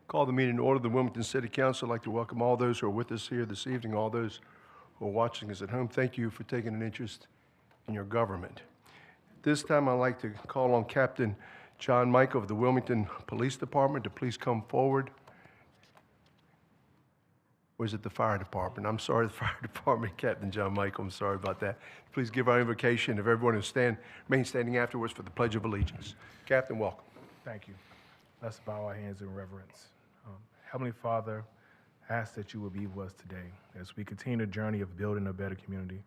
Call the meeting to order. The Wilmington City Council. I'd like to welcome all those who are with us here this evening, all those who are watching us at home. Thank you for taking an interest in your government. This time, I'd like to call on Captain John Michael of the Wilmington Police Department to please come forward. Or is it the Fire Department? I'm sorry, the Fire Department, Captain John Michael. I'm sorry about that. Please give our invocation. If everyone will remain standing afterwards for the Pledge of Allegiance. Captain, welcome. Thank you. Let's bow our hands in reverence. Heavenly Father, I ask that you will be with us today as we continue the journey of building a better community.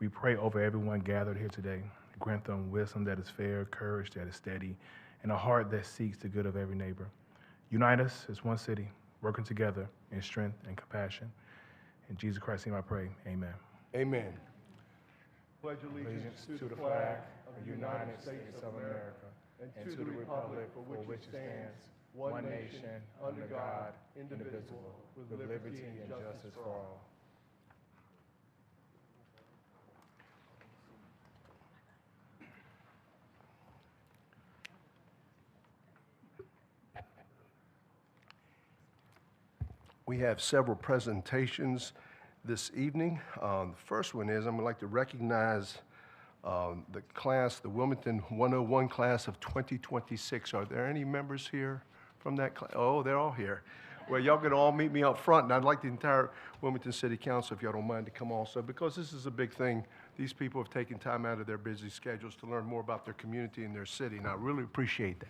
We pray over everyone gathered here today. Grant them wisdom that is fair, courage that is steady, and a heart that seeks the good of every neighbor. Unite us as one city, working together in strength and compassion. In Jesus Christ's name I pray, amen. Amen. Pledge Allegiance to the flag of the United States of America and to the republic for which it stands, one nation, under God, indivisible, with liberty and justice for all. We have several presentations this evening. The first one is I'm going to like to recognize the class, the Wilmington 101 class of 2026. Are there any members here from that class? Oh, they're all here. Well, y'all can all meet me up front, and I'd like the entire Wilmington City Council, if y'all don't mind, to come also, because this is a big thing. These people have taken time out of their busy schedules to learn more about their community and their city, and I really appreciate that.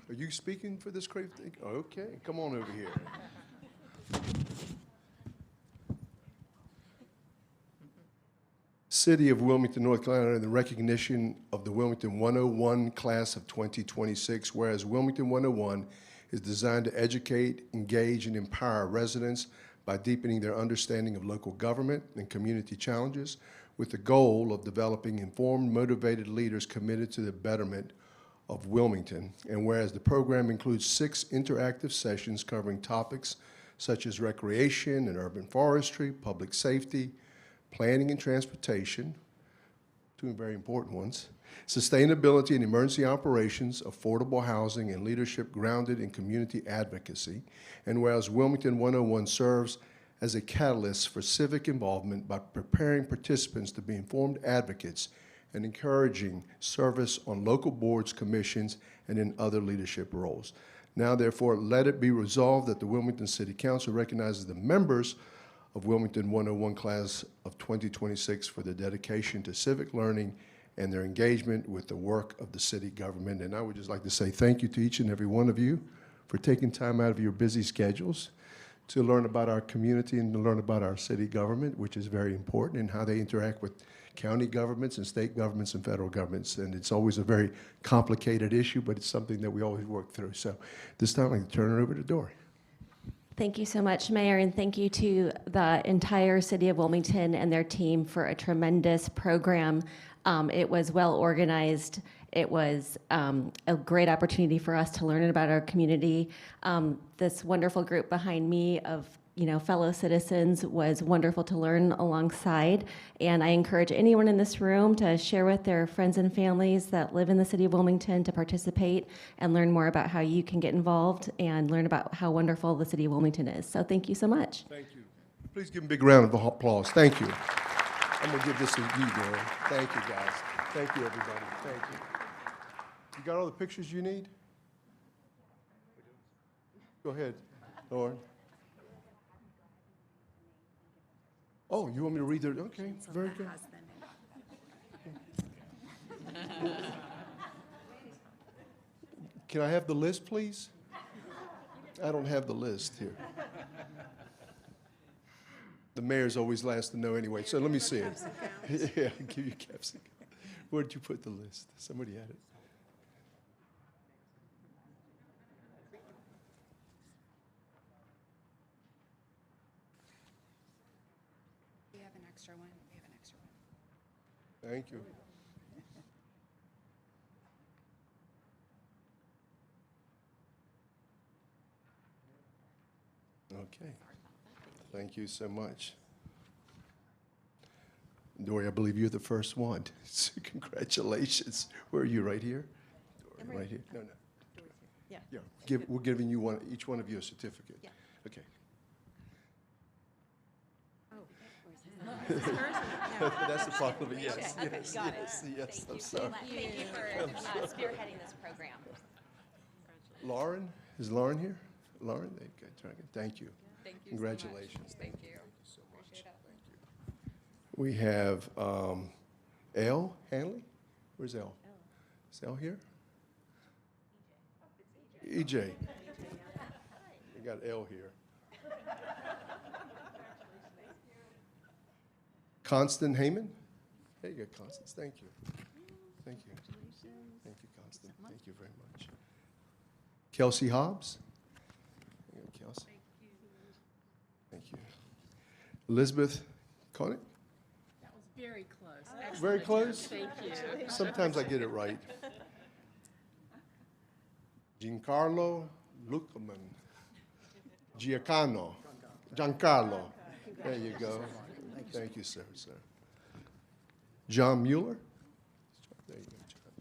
Are you speaking for this great thing? Okay, come on over here. City of Wilmington, North Carolina, in the recognition of the Wilmington 101 class of 2026, whereas Wilmington 101 is designed to educate, engage, and empower residents by deepening their understanding of local government and community challenges with the goal of developing informed, motivated leaders committed to the betterment of Wilmington. And whereas the program includes 6 interactive sessions covering topics such as recreation and urban forestry, public safety, planning and transportation, 2 very important ones, sustainability and emergency operations, affordable housing, and leadership grounded in community advocacy. And whereas Wilmington 101 serves as a catalyst for civic involvement by preparing participants to be informed advocates and encouraging service on local boards, commissions, and in other leadership roles. Now, therefore, let it be resolved that the Wilmington City Council recognizes the members of Wilmington 101 class of 2026 for their dedication to civic learning and their engagement with the work of the city government. And I would just like to say thank you to each and every one of you for taking time out of your busy schedules to learn about our community and to learn about our city government, which is very important, and how they interact with county governments and state governments and federal governments. And it's always a very complicated issue, but it's something that we always work through. So this time I can turn it over to Dory. Thank you so much, Mayor, and thank you to the entire city of Wilmington and their team for a tremendous program. It was well organized. It was a great opportunity for us to learn about our community. This wonderful group behind me of fellow citizens was wonderful to learn alongside, and I encourage anyone in this room to share with their friends and families that live in the city of Wilmington to participate and learn more about how you can get involved and learn about how wonderful the city of Wilmington is. So thank you so much. Thank you. Please give them a big round of applause. Thank you. I'm going to give this to you, Dory. Thank you, guys. Thank you, everybody. Thank you. You got all the pictures you need? Go ahead, Lauren. Oh, you want me to read their, okay, very good. Can I have the list, please? I don't have the list here. The mayor's always last to know anyway, so let me see it. Yeah, I'll give you capsicum. Where did you put the list? Somebody had it. We have an extra one. We have an extra one. Thank you. Okay. Thank you so much. Dory, I believe you're the first one. So congratulations. Where are you, right here? Dory, right here? No, no. Yeah. Yeah, we're giving you one, each one of you a certificate. Yeah. Okay. Oh, That's the proclamation. Yes, Okay, yes, got it. yes, yes, I'm Thank sorry. you for spearheading this program. Lauren, is Lauren here? Lauren, thank you. Thank you. Congratulations. Thank you. So much. Appreciate it. Thank you. We have Elle Hanley. Where's Elle? Is Elle here? EJ. We got Elle here. Constant Heyman. There you go, Constance. Thank you. Thank you. Thank you, Constant. Thank you very much. Kelsey Hobbs. There you go, Kelsey. Thank you. Elizabeth Koenig. That was very close. Very Excellent. close? Thank you. Sometimes I get it right. Giancarlo Luckerman. Giancarlo. There you go. Thank you, sir. John Mueller. There you go, John.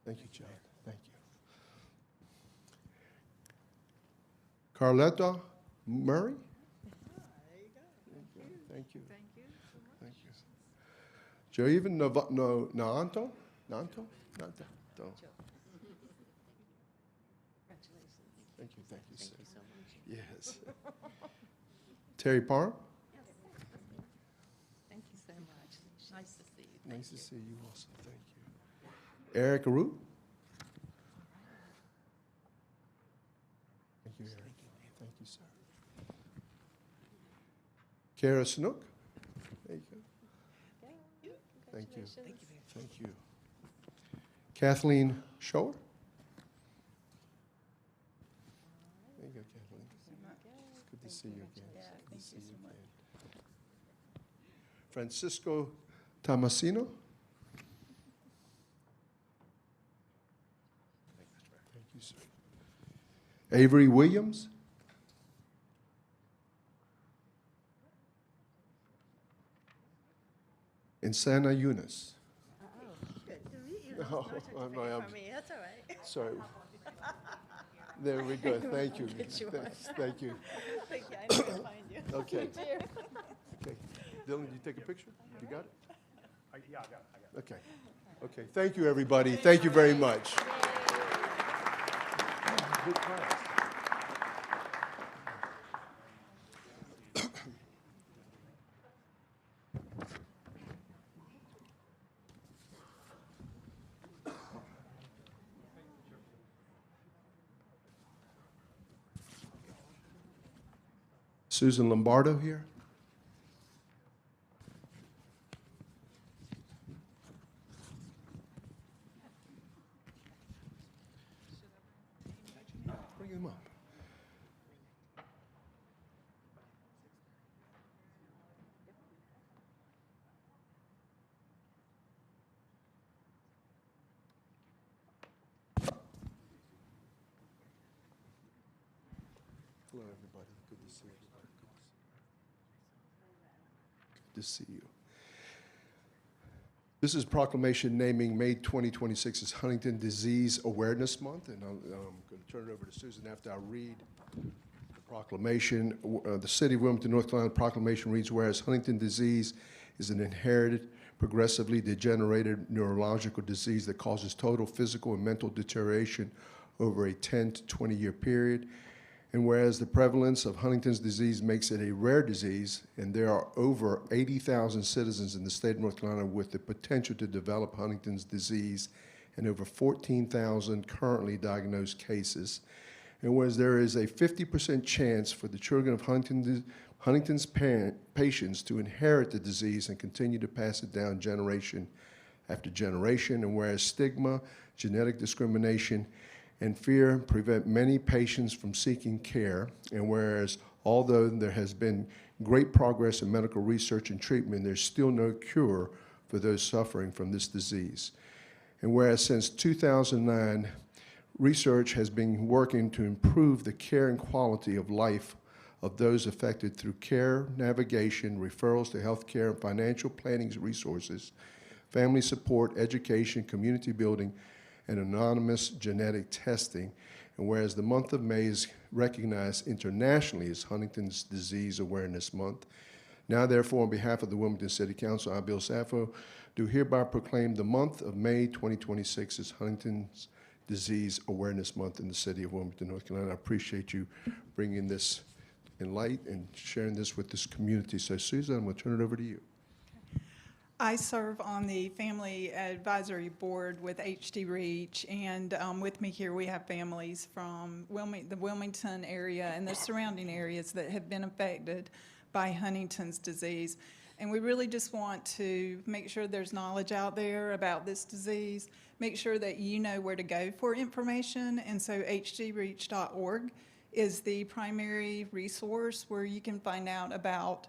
Thank you, John. Thank you. Carletta Murray. Thank you. Thank you. Joeven Nanto. Thank you, sir. Yes. Terry Parham. Thank you so much. Nice to see you. Nice to see you also. Thank you. Eric Aru. Thank you, Eric. Thank you, sir. Kara Snook. There you go. Thank you. Thank you. Kathleen Shore. There you go, Kathleen. It's good to see you again. Good to see you again. Francisco Tomasino. Thank you, sir. Avery Williams. And Santa Eunice. Good to meet you. Oh, I'm- That's all right. Sorry. There we go. Thank you. Get you one. Thank you. Thank you. I know where to find you. Okay. Okay. Dylan, did you take a picture? You got it? Yeah, I got it. Okay. Okay. Thank you, everybody. Thank you very much. Good class. Susan Lombardo here. Bring him up. Hello, everybody. Good to see you. Good to see you. This is proclamation naming May 2026 as Huntington Disease Awareness Month, and I'm going to turn it over to Susan after I read the proclamation. The City of Wilmington, North Carolina proclamation reads, whereas Huntington disease is an inherited, progressively degenerated neurological disease that causes total physical and mental deterioration over a 10 to 20-year period. And whereas the prevalence of Huntington's disease makes it a rare disease, and there are over 80,000 citizens in the state of North Carolina with the potential to develop Huntington's disease, and over 14,000 currently diagnosed cases. And whereas there is a 50% chance for the children of Huntington's patients to inherit the disease and continue to pass it down generation after generation, and whereas stigma, genetic discrimination, and fear prevent many patients from seeking care, and whereas although there has been great progress in medical research and treatment, there's still no cure for those suffering from this disease. And whereas since 2009, research has been working to improve the care and quality of life of those affected through care, navigation, referrals to healthcare and financial planning resources, family support, education, community building, and anonymous genetic testing. And whereas the month of May is recognized internationally as Huntington's Disease Awareness Month, now therefore on behalf of the Wilmington City Council, I, Bill Saffo, do hereby proclaim the month of May 2026 as Huntington's Disease Awareness Month in the city of Wilmington, North Carolina. I appreciate you bringing this in light and sharing this with this community. So Susan, I'm going to turn it over to you. I serve on the Family Advisory Board with HD Reach, and with me here we have families from the Wilmington area and the surrounding areas that have been affected by Huntington's disease. And we really just want to make sure there's knowledge out there about this disease, make sure that you know where to go for information, and so hdreach.org is the primary resource where you can find out about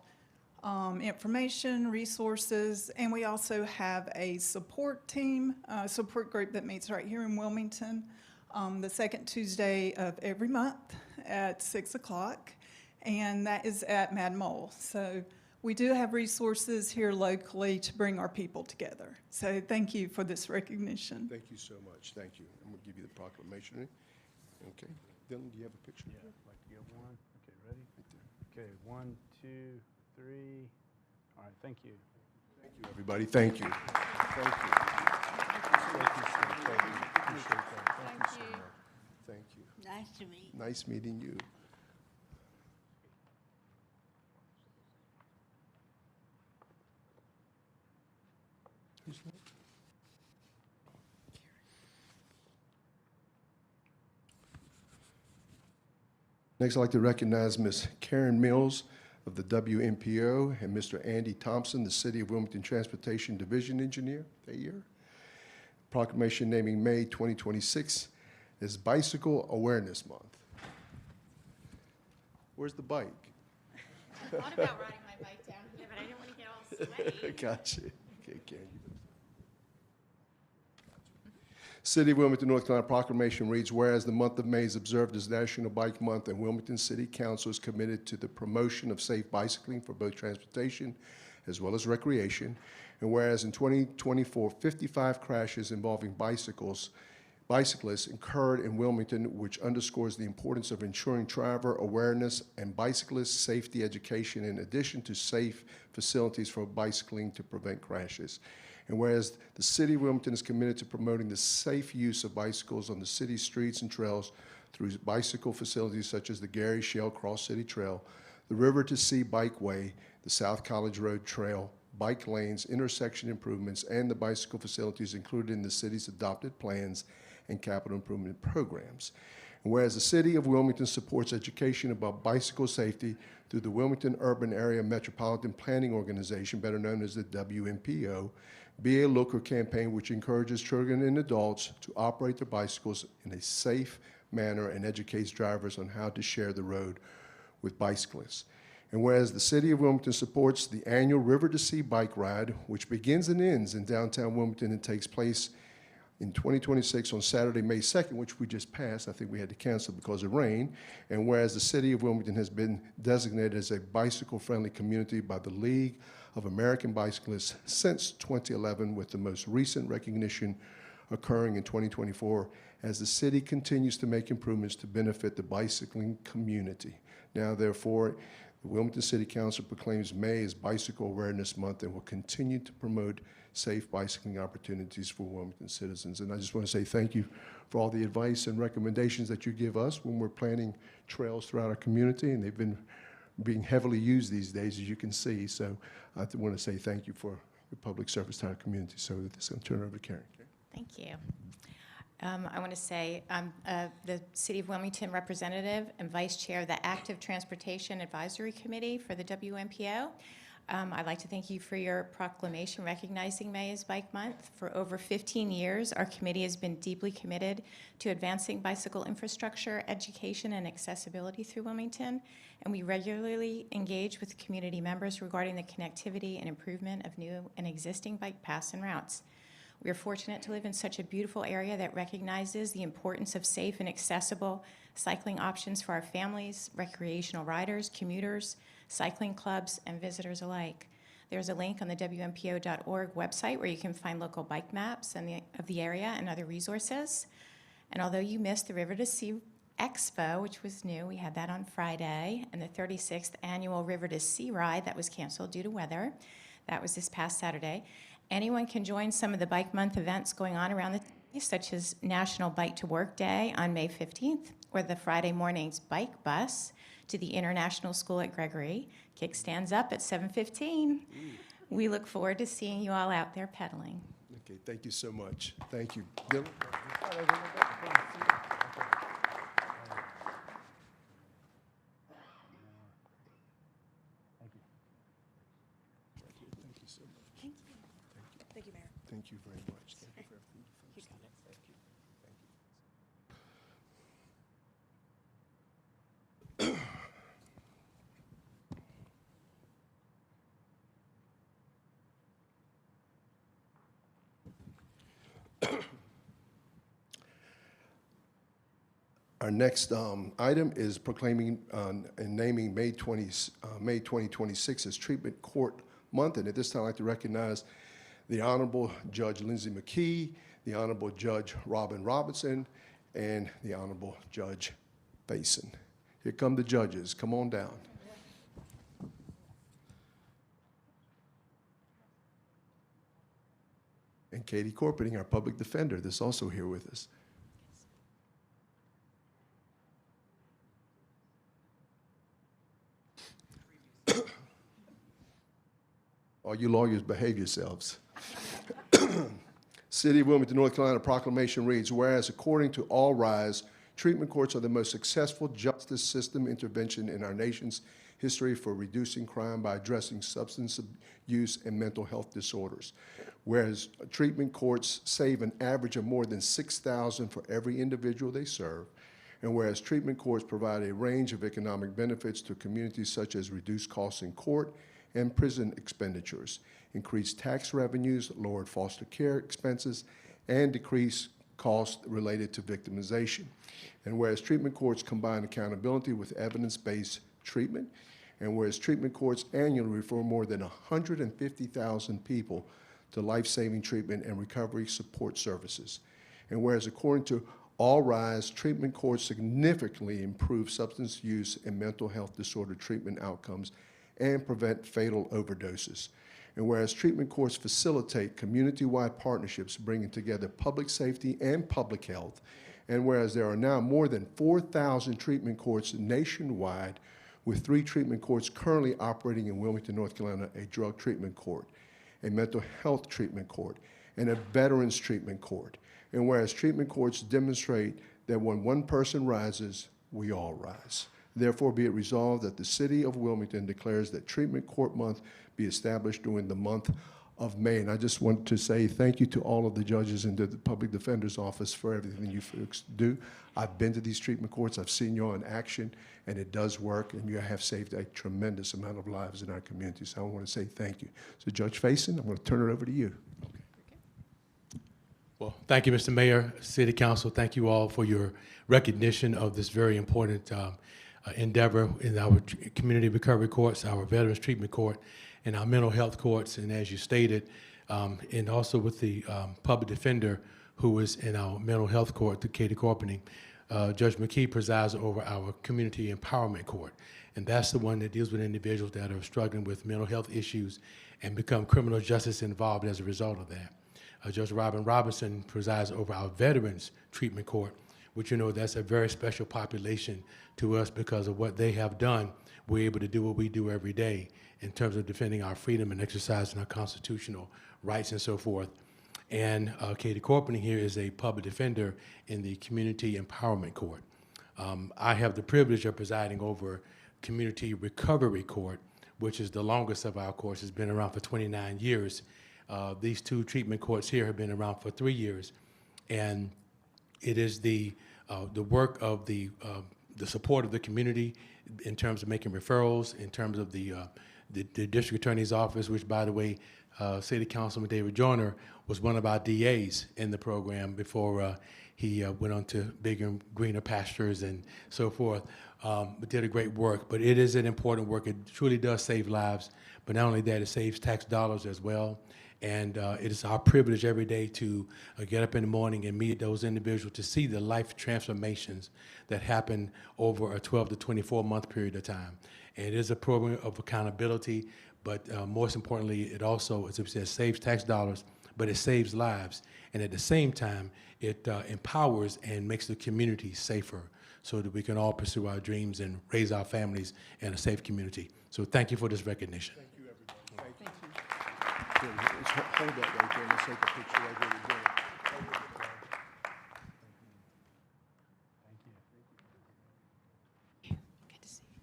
information, resources, and we also have a support team, support group that meets right here in Wilmington the second Tuesday of every month at 6 o'clock, and that is at Mad Mole. So we do have resources here locally to bring our people together. So thank you for this recognition. Thank you so much. Thank you. I'm going to give you the proclamation. Okay. Dylan, do you have a picture? Yeah, I'd like to get one. Okay, ready? Okay, 1, 2, 3. All right, thank you. Thank you, everybody. Thank you. Thank you. Thank you, sir. Thank you. Appreciate that. Thank you so much. Thank you. Nice to meet you. Nice meeting you. Who's that? Next, I'd like to recognize Ms. Karen Mills of the WMPO and Mr. Andy Thompson, the City of Wilmington Transportation Division Engineer that year. Proclamation naming May 2026 as Bicycle Awareness Month. Where's the bike? I thought about riding my bike down here, but I didn't want to get all sweaty. Gotcha. Okay, Karen. City of Wilmington, North Carolina proclamation reads, whereas the month of May is observed as National Bike Month and Wilmington City Council is committed to the promotion of safe bicycling for both transportation as well as recreation, and whereas in 2024, 55 crashes involving bicyclists occurred in Wilmington, which underscores the importance of ensuring driver awareness and bicyclist safety education in addition to safe facilities for bicycling to prevent crashes. And whereas the City of Wilmington is committed to promoting the safe use of bicycles on the city's streets and trails through bicycle facilities such as the Gary Shell Cross City Trail, the River to Sea Bikeway, the South College Road Trail, bike lanes, intersection improvements, and the bicycle facilities included in the city's adopted plans and capital improvement programs. And whereas the City of Wilmington supports education about bicycle safety through the Wilmington Urban Area Metropolitan Planning Organization, better known as the WMPO, be a local campaign which encourages children and adults to operate their bicycles in a safe manner and educates drivers on how to share the road with bicyclists. And whereas the City of Wilmington supports the annual River to Sea Bike Ride, which begins and ends in downtown Wilmington and takes place in 2026 on Saturday, May 2nd, which we just passed. I think we had to cancel because of rain. And whereas the City of Wilmington has been designated as a bicycle-friendly community by the League of American Bicyclists since 2011, with the most recent recognition occurring in 2024, as the city continues to make improvements to benefit the bicycling community. Now, therefore, the Wilmington City Council proclaims May as Bicycle Awareness Month and will continue to promote safe bicycling opportunities for Wilmington citizens. And I just want to say thank you for all the advice and recommendations that you give us when we're planning trails throughout our community, and they've been being heavily used these days, as you can see. So I want to say thank you for your public service to our community. So with this, I'm going to turn it over to Karen. Thank you. I want to say I'm the City of Wilmington representative and vice chair of the Active Transportation Advisory Committee for the WMPO. I'd like to thank you for your proclamation recognizing May as Bike Month. For over 15 years, our committee has been deeply committed to advancing bicycle infrastructure, education, and accessibility through Wilmington, and we regularly engage with community members regarding the connectivity and improvement of new and existing bike paths and routes. We are fortunate to live in such a beautiful area that recognizes the importance of safe and accessible cycling options for our families, recreational riders, commuters, cycling clubs, and visitors alike. There's a link on the WMPO.org website where you can find local bike maps of the area and other resources. And although you missed the River to Sea Expo, which was new, we had that on Friday, and the 36th annual River to Sea ride that was canceled due to weather, that was this past Saturday. Anyone can join some of the Bike Month events going on around the city, such as National Bike to Work Day on May 15th, or the Friday morning's bike bus to the International School at Gregory. Kickstands up at 7:15. We look forward to seeing you all out there pedaling. Okay, thank you so much. Thank you. Dylan? Thank you so much. Thank you. Thank you, Mayor. Thank you very much. Thank you for everything you've done. Thank you. Thank you. Our next item is proclaiming and naming May 2026 as Treatment Court Month. And at this time, I'd like to recognize the Honorable Judge Lindsay McKee, the Honorable Judge Robin Robinson, and the Honorable Judge Faison. Here come the judges. Come on down. And Katie Corpening, our public defender, that's also here with us. All you lawyers, behave yourselves. City of Wilmington, North Carolina proclamation reads, whereas according to All Rise, treatment courts are the most successful justice system intervention in our nation's history for reducing crime by addressing substance abuse and mental health disorders. Whereas treatment courts save an average of more than $6,000 for every individual they serve, and whereas treatment courts provide a range of economic benefits to communities such as reduced costs in court and prison expenditures, increased tax revenues, lowered foster care expenses, and decreased costs related to victimization. And whereas treatment courts combine accountability with evidence-based treatment, and whereas treatment courts annually refer more than 150,000 people to life-saving treatment and recovery support services. And whereas according to All Rise, treatment courts significantly improve substance use and mental health disorder treatment outcomes and prevent fatal overdoses. And whereas treatment courts facilitate community-wide partnerships bringing together public safety and public health, and whereas there are now more than 4,000 treatment courts nationwide, with 3 treatment courts currently operating in Wilmington, North Carolina, a drug treatment court, a mental health treatment court, and a veterans treatment court. And whereas treatment courts demonstrate that when one person rises, we all rise. Therefore, be it resolved that the City of Wilmington declares that Treatment Court Month be established during the month of May. And I just want to say thank you to all of the judges and to the Public Defender's Office for everything you folks do. I've been to these treatment courts. I've seen you all in action, and it does work, and you have saved a tremendous amount of lives in our community. So I want to say thank you. So Judge Faison, I'm going to turn it over to you. Well, thank you, Mr. Mayor, City Council. Thank you all for your recognition of this very important endeavor in our community recovery courts, our veterans treatment court, and our mental health courts. And as you stated, and also with the public defender who is in our mental health court, the Katie Corpening, Judge McKee presides over our community empowerment court. And that's the one that deals with individuals that are struggling with mental health issues and become criminal justice involved as a result of that. Judge Robin Robinson presides over our veterans treatment court, which, you know, that's a very special population to us because of what they have done. We're able to do what we do every day in terms of defending our freedom and exercising our constitutional rights and so forth. and Katie Corpeny here is a public defender in the Community Empowerment Court. I have the privilege of presiding over Community Recovery Court, which is the longest of our courts. It's been around for 29 years. These two treatment courts here have been around for 3 years, and it is the work of the support of the community in terms of making referrals, in terms of the district attorney's office, which, by the way, City Councilman David Joyner was one of our DAs in the program before he went on to bigger and greener pastures and so forth, but did a great work. But it is an important work. It truly does save lives, but not only that, it saves tax dollars as well. And it is our privilege every day to get up in the morning and meet those individuals to see the life transformations that happen over a 12 to 24 month period of time. And it is a program of accountability, but most importantly, it also, as I said, saves tax dollars, but it saves lives. And at the same time, it empowers and makes the community safer so that we can all pursue our dreams and raise our families in a safe community. So thank you for this recognition. Thank you, everybody. Thank you. Good. Let's hold that right there. Let's take a picture right here together. Good to see you.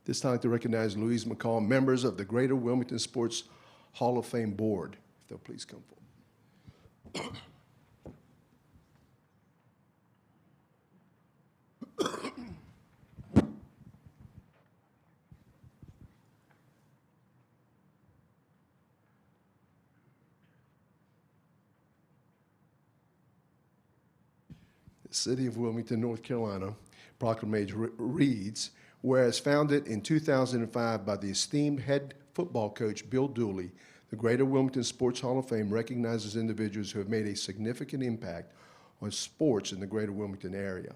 This time I'd like to recognize Louise McCall, members of the Greater Wilmington Sports Hall of Fame Board. If they'll please come forward. The City of Wilmington, North Carolina, proclamation reads, whereas founded in 2005 by the esteemed head football coach Bill Dooley, the Greater Wilmington Sports Hall of Fame recognizes individuals who have made a significant impact on sports in the Greater Wilmington area.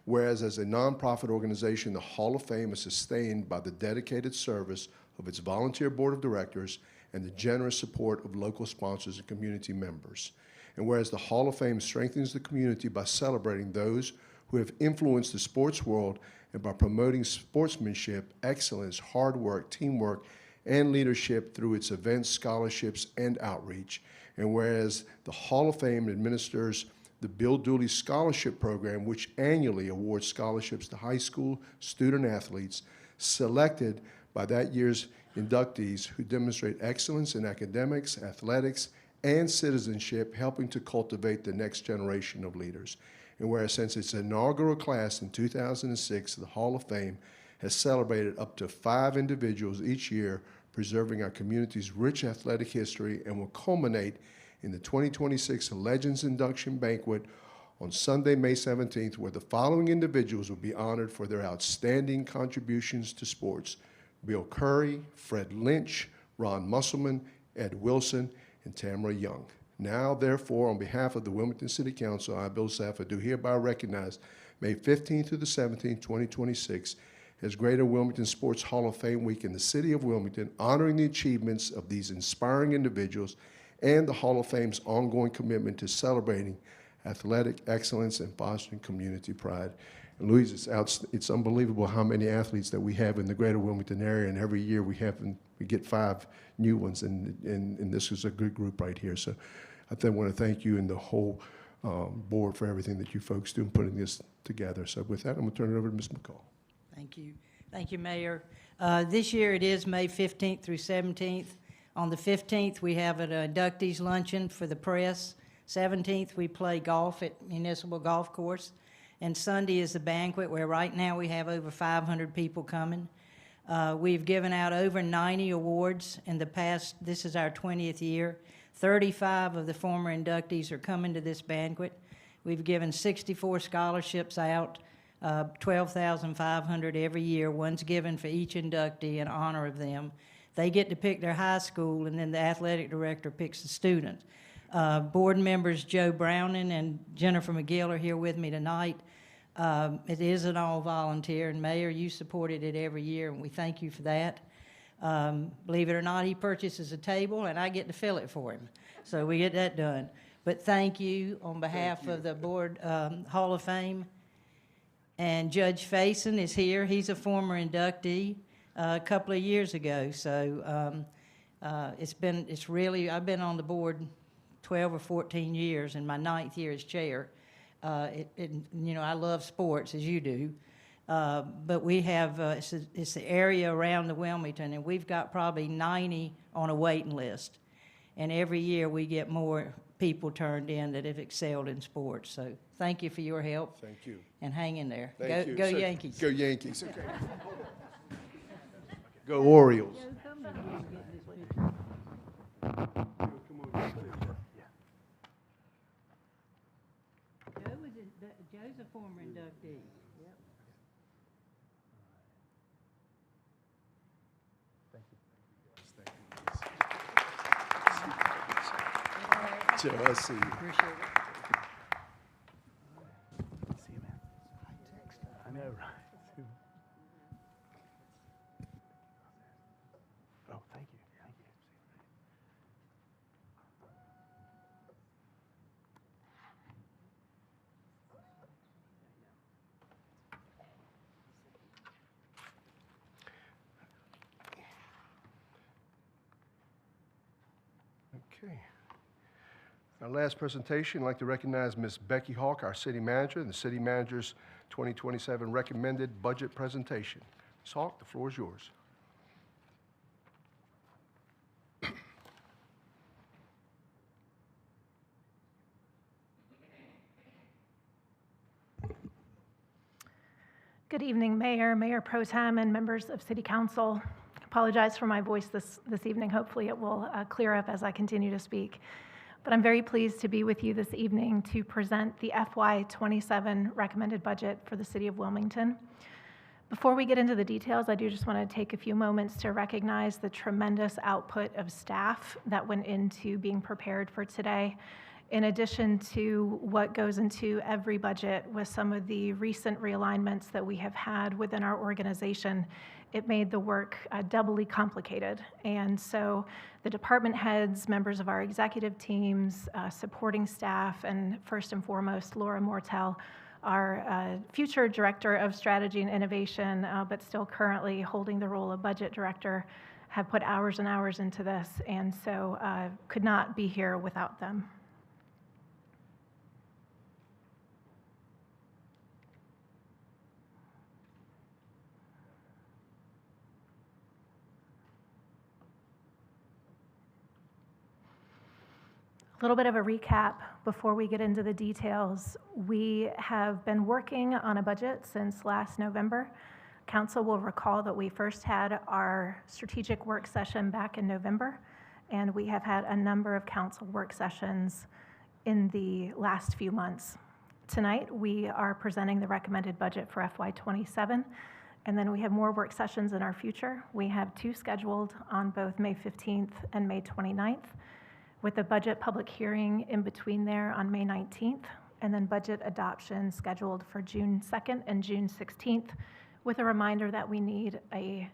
Whereas as a nonprofit organization, the Hall of Fame is sustained by the dedicated service of its volunteer board of directors and the generous support of local sponsors and community members. And whereas the Hall of Fame strengthens the community by celebrating those who have influenced the sports world and by promoting sportsmanship, excellence, hard work, teamwork, and leadership through its events, scholarships, and outreach. And whereas the Hall of Fame administers the Bill Dooley Scholarship Program, which annually awards scholarships to high school student athletes selected by that year's inductees who demonstrate excellence in academics, athletics, and citizenship, helping to cultivate the next generation of leaders. And whereas since its inaugural class in 2006, the Hall of Fame has celebrated up to 5 individuals each year, preserving our community's rich athletic history, and will culminate in the 2026 Legends Induction Banquet on Sunday, May 17th, where the following individuals will be honored for their outstanding contributions to sports: Bill Curry, Fred Lynch, Ron Musselman, Ed Wilson, and Tamara Young. Now, therefore, on behalf of the Wilmington City Council, I, Bill Safford, do hereby recognize May 15th through the 17th, 2026, as Greater Wilmington Sports Hall of Fame Week in the City of Wilmington, honoring the achievements of these inspiring individuals and the Hall of Fame's ongoing commitment to celebrating athletic excellence and fostering community pride. And Louise, it's unbelievable how many athletes that we have in the Greater Wilmington area, and every year we get 5 new ones, and this is a good group right here. So I want to thank you and the whole board for everything that you folks do in putting this together. So with that, I'm going to turn it over to Ms. McCall. Thank you. Thank you, Mayor. This year it is May 15th through 17th. On the 15th, we have an inductees luncheon for the press. 17th, we play golf at Municipal Golf Course. And Sunday is the banquet, where right now we have over 500 people coming. We've given out over 90 awards in the past. This is our 20th year. 35 of the former inductees are coming to this banquet. We've given 64 scholarships out, 12,500 every year. One's given for each inductee in honor of them. They get to pick their high school, and then the athletic director picks the student. Board members Joe Browning and Jennifer McGill are here with me tonight. It is an all-volunteer, and Mayor, you supported it every year, and we thank you for that. Believe it or not, he purchases a table, and I get to fill it for him. So we get that done. But thank you on behalf of the Board Hall of Fame. And Judge Faison is here. He's a former inductee a couple of years ago. So I've been on the board 12 or 14 years, and my 9th year as chair. I love sports, as you do. But we have, it's the area around the Wilmington, and we've got probably 90 on a waiting list. And every year we get more people turned in that have excelled in sports. So thank you for your help. Thank you. And hang in there. Thank you. Go So- Yankees. Go Yankees. Okay. Go Orioles. Joe's a former inductee. Yep. Joe, I see you. Appreciate it. See you, man. I know, right? Oh, thank you. Thank you. Okay. Our last presentation, I'd like to recognize Ms. Becky Hawk, our city manager, and the city manager's 2027 recommended budget presentation. Ms. Hawk, the floor is yours. Good evening, Mayor, Mayor Pro Tem, and members of City Council. Apologize for my voice this evening. Hopefully it will clear up as I continue to speak. But I'm very pleased to be with you this evening to present the FY27 recommended budget for the City of Wilmington. Before we get into the details, I do just want to take a few moments to recognize the tremendous output of staff that went into being prepared for today. In addition to what goes into every budget with some of the recent realignments that we have had within our organization, it made the work doubly complicated. And so the department heads, members of our executive teams, supporting staff, and first and foremost, Laura Mortel, our future Director of Strategy and Innovation, but still currently holding the role of Budget Director, have put hours and hours into this, and so could not be here without them. A little bit of a recap before we get into the details. We have been working on a budget since last November. Council will recall that we first had our strategic work session back in November, and we have had a number of council work sessions in the last few months. Tonight, we are presenting the recommended budget for FY27, and then we have more work sessions in our future. We have 2 scheduled on both May 15th and May 29th. With a budget public hearing in between there on May 19th, and then budget adoption scheduled for June 2nd and June 16th, with a reminder that we need a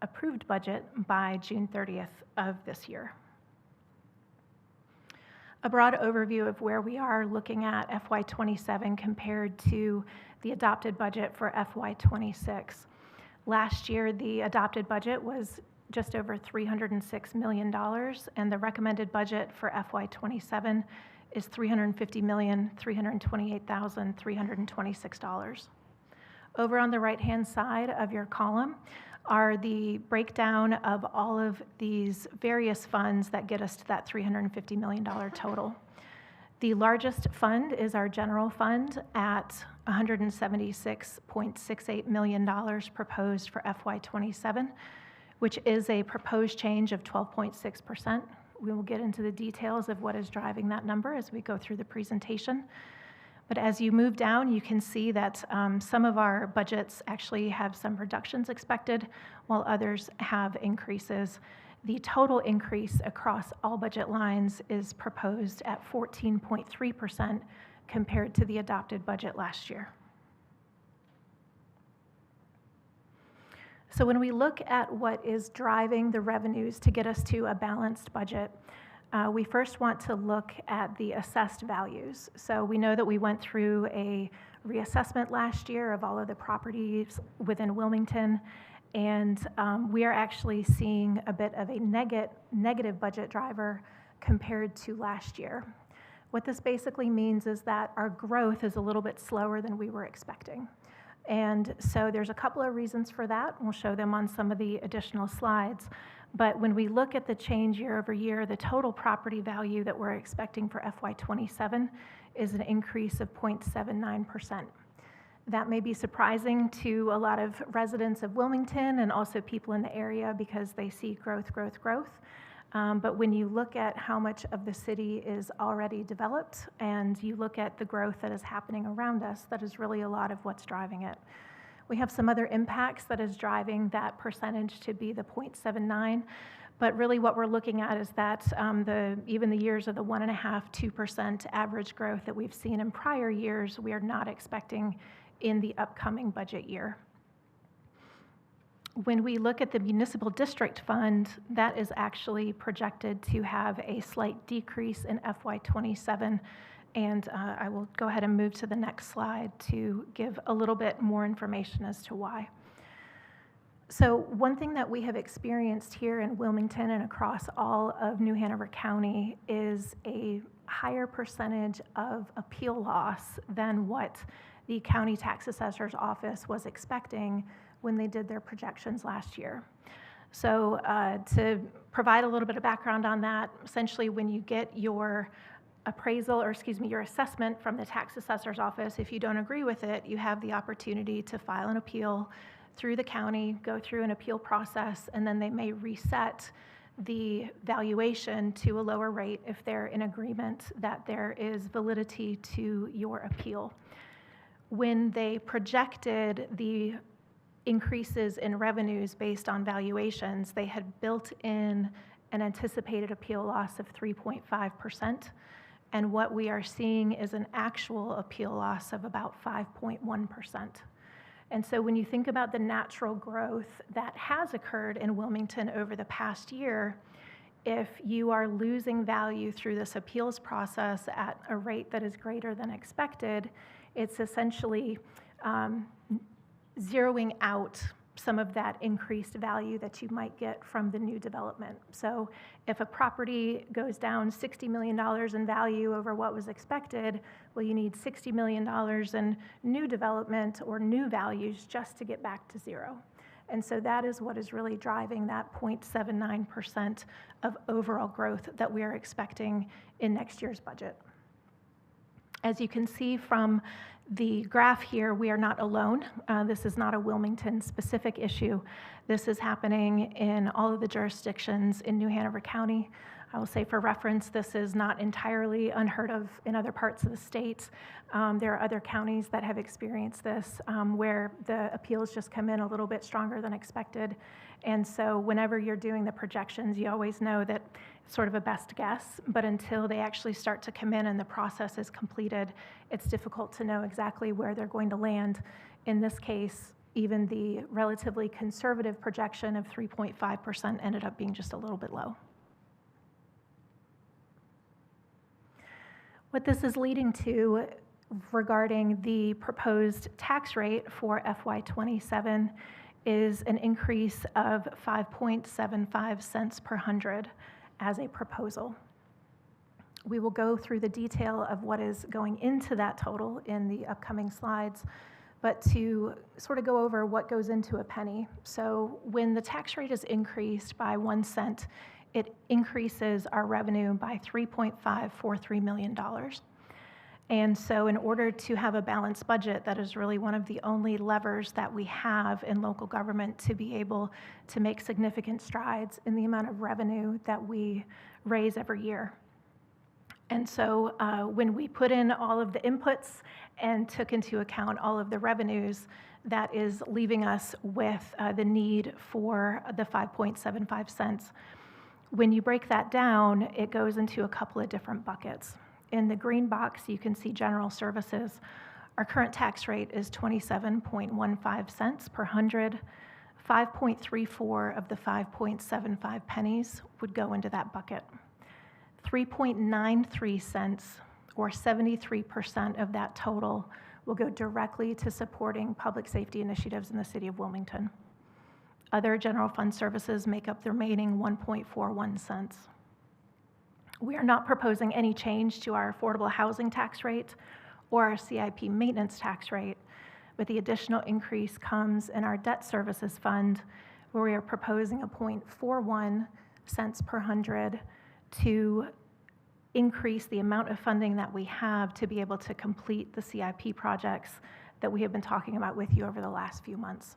approved budget by June 30th of this year. A broad overview of where we are looking at FY27 compared to the adopted budget for FY26. Last year, the adopted budget was just over $306 million, and the recommended budget for FY27 is $350,328,326. Over on the right-hand side of your column are the breakdown of all of these various funds that get us to that $350 million total. The largest fund is our general fund at $176.68 million proposed for FY27, which is a proposed change of 12.6%. We will get into the details of what is driving that number as we go through the presentation. But as you move down, you can see that some of our budgets actually have some reductions expected, while others have increases. The total increase across all budget lines is proposed at 14.3% compared to the adopted budget last year. So when we look at what is driving the revenues to get us to a balanced budget, we first want to look at the assessed values. So we know that we went through a reassessment last year of all of the properties within Wilmington, and we are actually seeing a bit of a negative budget driver compared to last year. What this basically means is that our growth is a little bit slower than we were expecting. And so there's a couple of reasons for that. We'll show them on some of the additional slides. But when we look at the change year over year, the total property value that we're expecting for FY27 is an increase of 0.79%. That may be surprising to a lot of residents of Wilmington and also people in the area because they see growth, growth, growth. But when you look at how much of the city is already developed and you look at the growth that is happening around us, that is really a lot of what's driving it. We have some other impacts that is driving that percentage to be the 0.79, but really what we're looking at is that even the years of the 1.5%, 2% average growth that we've seen in prior years, we are not expecting in the upcoming budget year. When we look at the municipal district fund, that is actually projected to have a slight decrease in FY27, and I will go ahead and move to the next slide to give a little bit more information as to why. So one thing that we have experienced here in Wilmington and across all of New Hanover County is a higher percentage of appeal loss than what the county tax assessor's office was expecting when they did their projections last year. So to provide a little bit of background on that, essentially when you get your your assessment from the tax assessor's office, if you don't agree with it, you have the opportunity to file an appeal through the county, go through an appeal process, and then they may reset the valuation to a lower rate if they're in agreement that there is validity to your appeal. When they projected the increases in revenues based on valuations, they had built in an anticipated appeal loss of 3.5%, and what we are seeing is an actual appeal loss of about 5.1%. And so when you think about the natural growth that has occurred in Wilmington over the past year, if you are losing value through this appeals process at a rate that is greater than expected, it's essentially zeroing out some of that increased value that you might get from the new development. So if a property goes down $60 million in value over what was expected, well, you need $60 million in new development or new values just to get back to zero. And so that is what is really driving that 0.79% of overall growth that we are expecting in next year's budget. As you can see from the graph here, we are not alone. This is not a Wilmington-specific issue. This is happening in all of the jurisdictions in New Hanover County. I will say for reference, this is not entirely unheard of in other parts of the state. There are other counties that have experienced this where the appeals just come in a little bit stronger than expected. And so whenever you're doing the projections, you always know that it's sort of a best guess, but until they actually start to come in and the process is completed, it's difficult to know exactly where they're going to land. In this case, even the relatively conservative projection of 3.5% ended up being just a little bit low. What this is leading to regarding the proposed tax rate for FY27 is an increase of 5.75 cents per hundred as a proposal. We will go through the detail of what is going into that total in the upcoming slides, but to sort of go over what goes into a penny. So when the tax rate is increased by 1 cent, it increases our revenue by $3.543 million. And so in order to have a balanced budget, that is really one of the only levers that we have in local government to be able to make significant strides in the amount of revenue that we raise every year. And so when we put in all of the inputs and took into account all of the revenues, that is leaving us with the need for the 5.75 cents. When you break that down, it goes into a couple of different buckets. In the green box, you can see general services. Our current tax rate is 27.15 cents per hundred. 5.34 of the 5.75 pennies would go into that bucket. 3.93 cents, or 73% of that total, will go directly to supporting public safety initiatives in the city of Wilmington. Other general fund services make up the remaining 1.41 cents. We are not proposing any change to our affordable housing tax rate or our CIP maintenance tax rate, but the additional increase comes in our debt services fund, where we are proposing a 0.41 cents per hundred to increase the amount of funding that we have to be able to complete the CIP projects that we have been talking about with you over the last few months.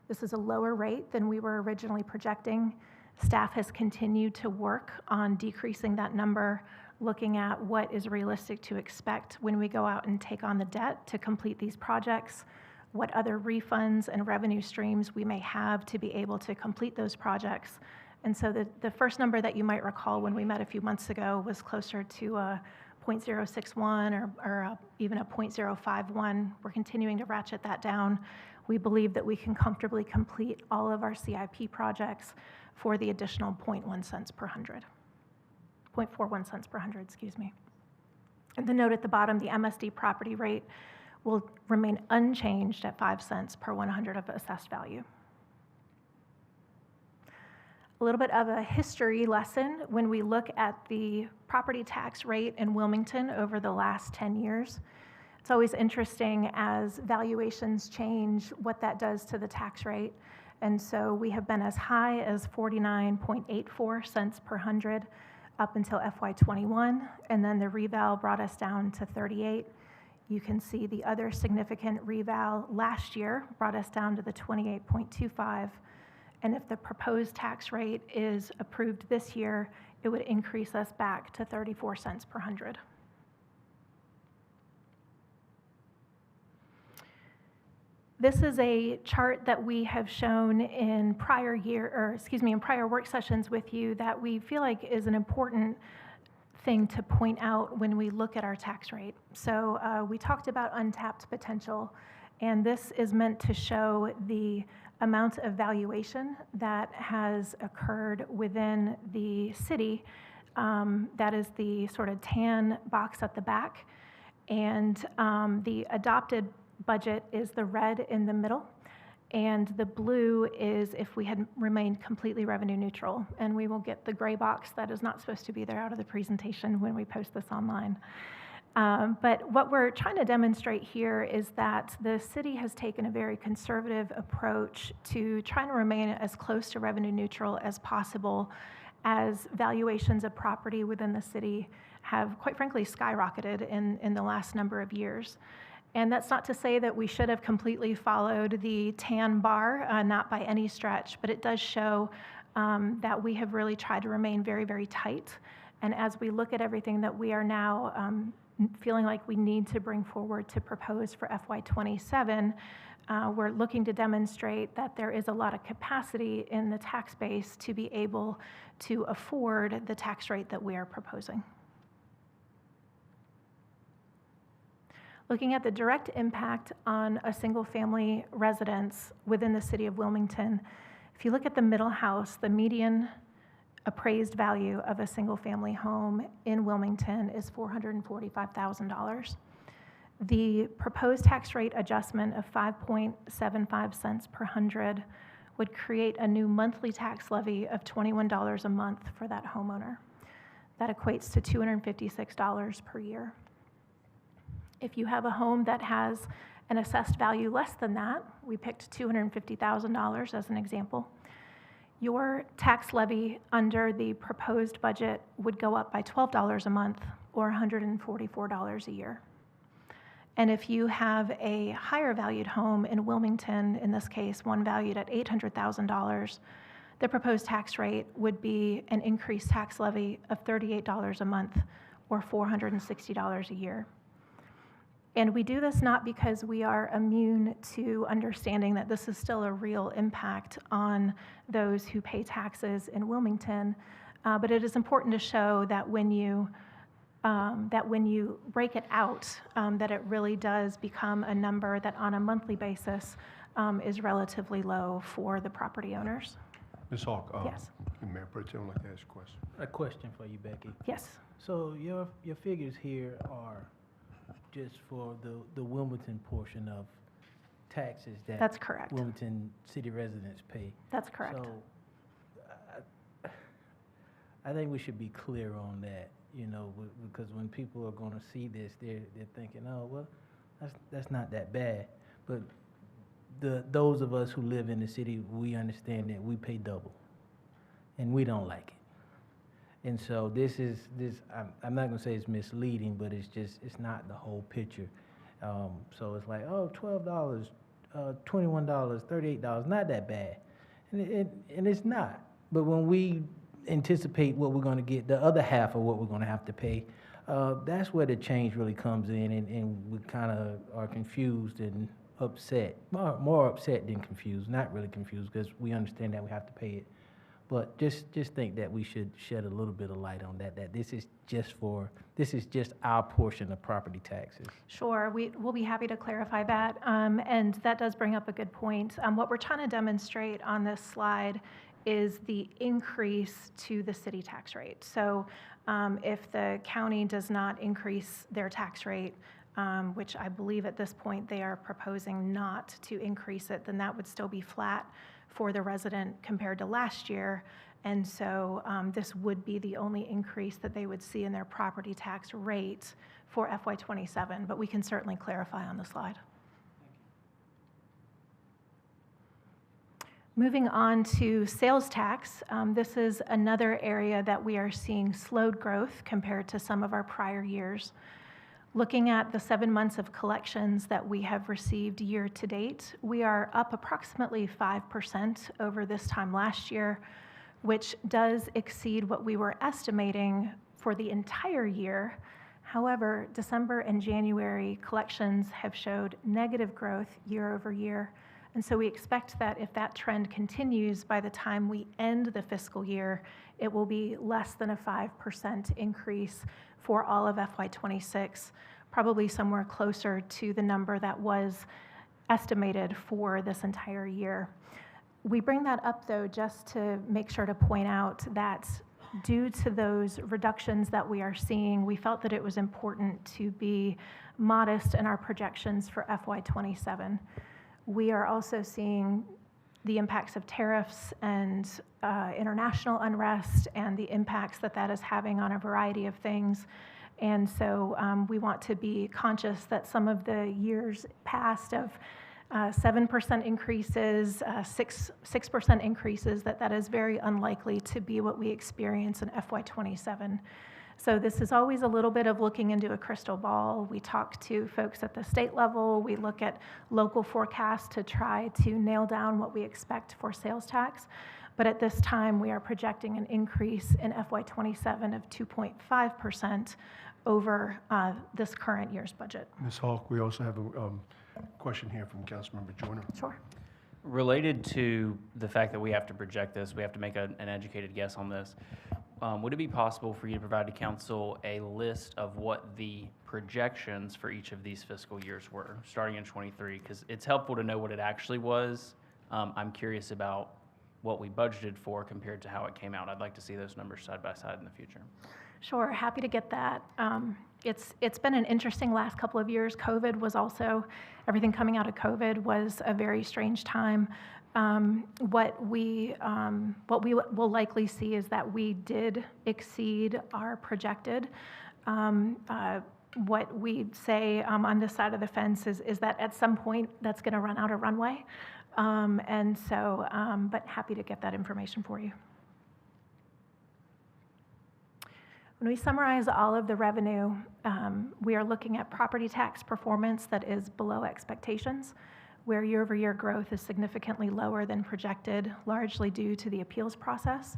This is a lower rate than we were originally projecting. Staff has continued to work on decreasing that number, looking at what is realistic to expect when we go out and take on the debt to complete these projects, what other refunds and revenue streams we may have to be able to complete those projects. And so the first number that you might recall when we met a few months ago was closer to a 0.061 or even a 0.051. We're continuing to ratchet that down. We believe that we can comfortably complete all of our CIP projects for the additional 0.1 cents per hundred. 0.41 cents per hundred, excuse me. And the note at the bottom, the MSD property rate will remain unchanged at 5 cents per 100 of assessed value. A little bit of a history lesson when we look at the property tax rate in Wilmington over the last 10 years. It's always interesting as valuations change what that does to the tax rate. And so we have been as high as 49.84 cents per hundred up until FY21, and then the reval brought us down to 38. You can see the other significant reval last year brought us down to the 28.25. And if the proposed tax rate is approved this year, it would increase us back to 34 cents per hundred. This is a chart that we have shown in prior work sessions with you that we feel like is an important thing to point out when we look at our tax rate. So we talked about untapped potential, and this is meant to show the amount of valuation that has occurred within the city. That is the sort of tan box at the back, and the adopted budget is the red in the middle, and the blue is if we had remained completely revenue neutral. And we will get the gray box that is not supposed to be there out of the presentation when we post this online. But what we're trying to demonstrate here is that the city has taken a very conservative approach to trying to remain as close to revenue neutral as possible, as valuations of property within the city have, quite frankly, skyrocketed in the last number of years. And that's not to say that we should have completely followed the tan bar, not by any stretch, but it does show that we have really tried to remain very, very tight. And as we look at everything that we are now feeling like we need to bring forward to propose for FY27, we're looking to demonstrate that there is a lot of capacity in the tax base to be able to afford the tax rate that we are proposing. Looking at the direct impact on a single-family residence within the city of Wilmington, if you look at the middle house, the median appraised value of a single-family home in Wilmington is $445,000. The proposed tax rate adjustment of 5.75 cents per hundred would create a new monthly tax levy of $21 a month for that homeowner. That equates to $256 per year. If you have a home that has an assessed value less than that, we picked $250,000 as an example, your tax levy under the proposed budget would go up by $12 a month or $144 a year. And if you have a higher valued home in Wilmington, in this case, one valued at $800,000, the proposed tax rate would be an increased tax levy of $38 a month or $460 a year. And we do this not because we are immune to understanding that this is still a real impact on those who pay taxes in Wilmington, but it is important to show that when you break it out, that it really does become a number that on a monthly basis is relatively low for the property owners. Ms. Hawk, Yes. Mayor Pro Tem would like to ask a question. A question for you, Becky. Yes. So your figures here are just for the Wilmington portion of taxes that That's correct. Wilmington city residents pay. That's correct. So I think we should be clear on that, you know, because when people are going to see this, they're thinking, oh, well, that's not that bad. But those of us who live in the city, we understand that we pay double, and we don't like it. And so I'm not going to say it's misleading, but it's not the whole picture. So it's like, oh, $12, $21, $38, not that bad. And it's not. But when we anticipate what we're going to get, the other half of what we're going to have to pay, that's where the change really comes in, and we kind of are confused and upset. More upset than confused, not really confused, because we understand that we have to pay it. But just think that we should shed a little bit of light on that this is just our portion of property taxes. Sure, we'll be happy to clarify that, and that does bring up a good point. What we're trying to demonstrate on this slide is the increase to the city tax rate. So if the county does not increase their tax rate, which I believe at this point they are proposing not to increase it, then that would still be flat for the resident compared to last year. And so this would be the only increase that they would see in their property tax rate for FY27, but we can certainly clarify on the slide. Moving on to sales tax, this is another area that we are seeing slowed growth compared to some of our prior years. Looking at the 7 months of collections that we have received year to date, we are up approximately 5% over this time last year, which does exceed what we were estimating for the entire year. However, December and January collections have showed negative growth year over year. And so we expect that if that trend continues, by the time we end the fiscal year, it will be less than a 5% increase for all of FY26, probably somewhere closer to the number that was estimated for this entire year. We bring that up, though, just to make sure to point out that due to those reductions that we are seeing, we felt that it was important to be modest in our projections for FY27. We are also seeing the impacts of tariffs and international unrest and the impacts that that is having on a variety of things. And so we want to be conscious that some of the years past of 7% increases, 6% increases, that is very unlikely to be what we experience in FY27. So this is always a little bit of looking into a crystal ball. We talk to folks at the state level. We look at local forecasts to try to nail down what we expect for sales tax. But at this time, we are projecting an increase in FY27 of 2.5% over this current year's budget. Ms. Hawk, we also have a question here from Councilmember Joyner. Sure. Related to the fact that we have to project this, we have to make an educated guess on this. Would it be possible for you to provide to council a list of what the projections for each of these fiscal years were, starting in 23? Because it's helpful to know what it actually was. I'm curious about what we budgeted for compared to how it came out. I'd like to see those numbers side by side in the future. Sure, happy to get that. It's been an interesting last couple of years. COVID was also, everything coming out of COVID was a very strange time. What we will likely see is that we did exceed our projected. What we say on this side of the fence is that at some point that's going to run out of runway. And so, but happy to get that information for you. When we summarize all of the revenue, we are looking at property tax performance that is below expectations, where year-over-year growth is significantly lower than projected, largely due to the appeals process.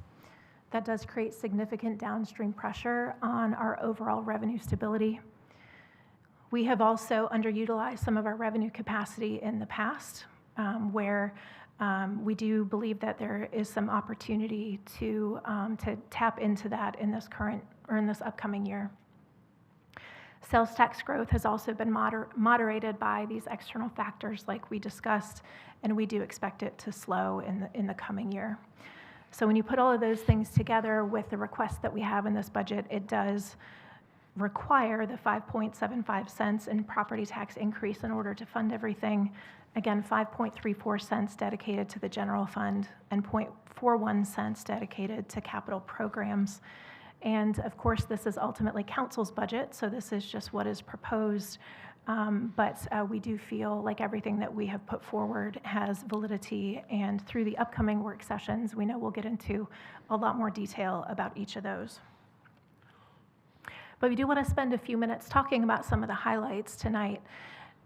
That does create significant downstream pressure on our overall revenue stability. We have also underutilized some of our revenue capacity in the past, where we do believe that there is some opportunity to tap into that in this current or in this upcoming year. Sales tax growth has also been moderated by these external factors like we discussed, and we do expect it to slow in the coming year. So when you put all of those things together with the requests that we have in this budget, it does require the 5.75 cents in property tax increase in order to fund everything. Again, 5.34 cents dedicated to the general fund and 0.41 cents dedicated to capital programs. And of course, this is ultimately council's budget, so this is just what is proposed. But we do feel like everything that we have put forward has validity, and through the upcoming work sessions, we know we'll get into a lot more detail about each of those. But we do want to spend a few minutes talking about some of the highlights tonight,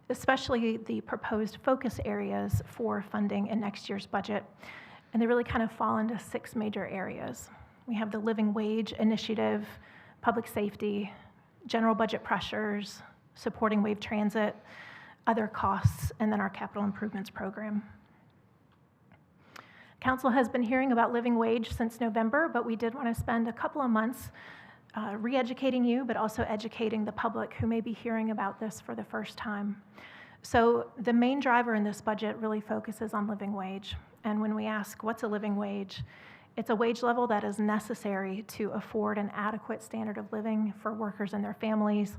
especially the proposed focus areas for funding in next year's budget. And they really kind of fall into 6 major areas. We have the living wage initiative, public safety, general budget pressures, supporting wave transit, other costs, and then our capital improvements program. Council has been hearing about living wage since November, but we did want to spend a couple of months re-educating you, but also educating the public who may be hearing about this for the first time. So the main driver in this budget really focuses on living wage. And when we ask, what's a living wage? It's a wage level that is necessary to afford an adequate standard of living for workers and their families,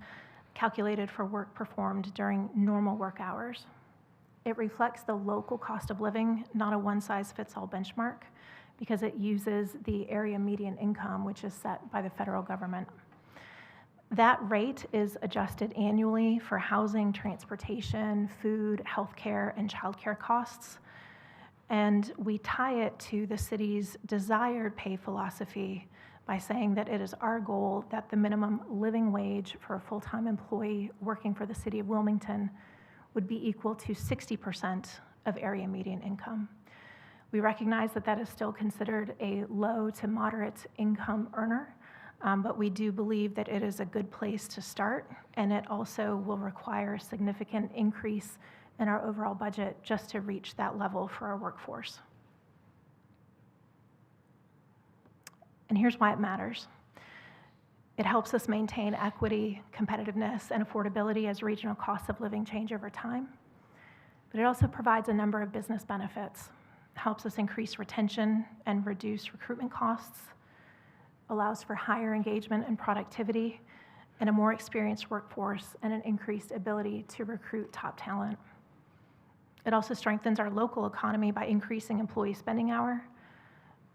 calculated for work performed during normal work hours. It reflects the local cost of living, not a one-size-fits-all benchmark, because it uses the area median income, which is set by the federal government. That rate is adjusted annually for housing, transportation, food, healthcare, and childcare costs. And we tie it to the city's desired pay philosophy by saying that it is our goal that the minimum living wage for a full-time employee working for the city of Wilmington would be equal to 60% of area median income. We recognize that that is still considered a low to moderate income earner, but we do believe that it is a good place to start, and it also will require a significant increase in our overall budget just to reach that level for our workforce. And here's why it matters. It helps us maintain equity, competitiveness, and affordability as regional costs of living change over time. But it also provides a number of business benefits. It helps us increase retention and reduce recruitment costs, allows for higher engagement and productivity, and a more experienced workforce and an increased ability to recruit top talent. It also strengthens our local economy by increasing employee spending hour,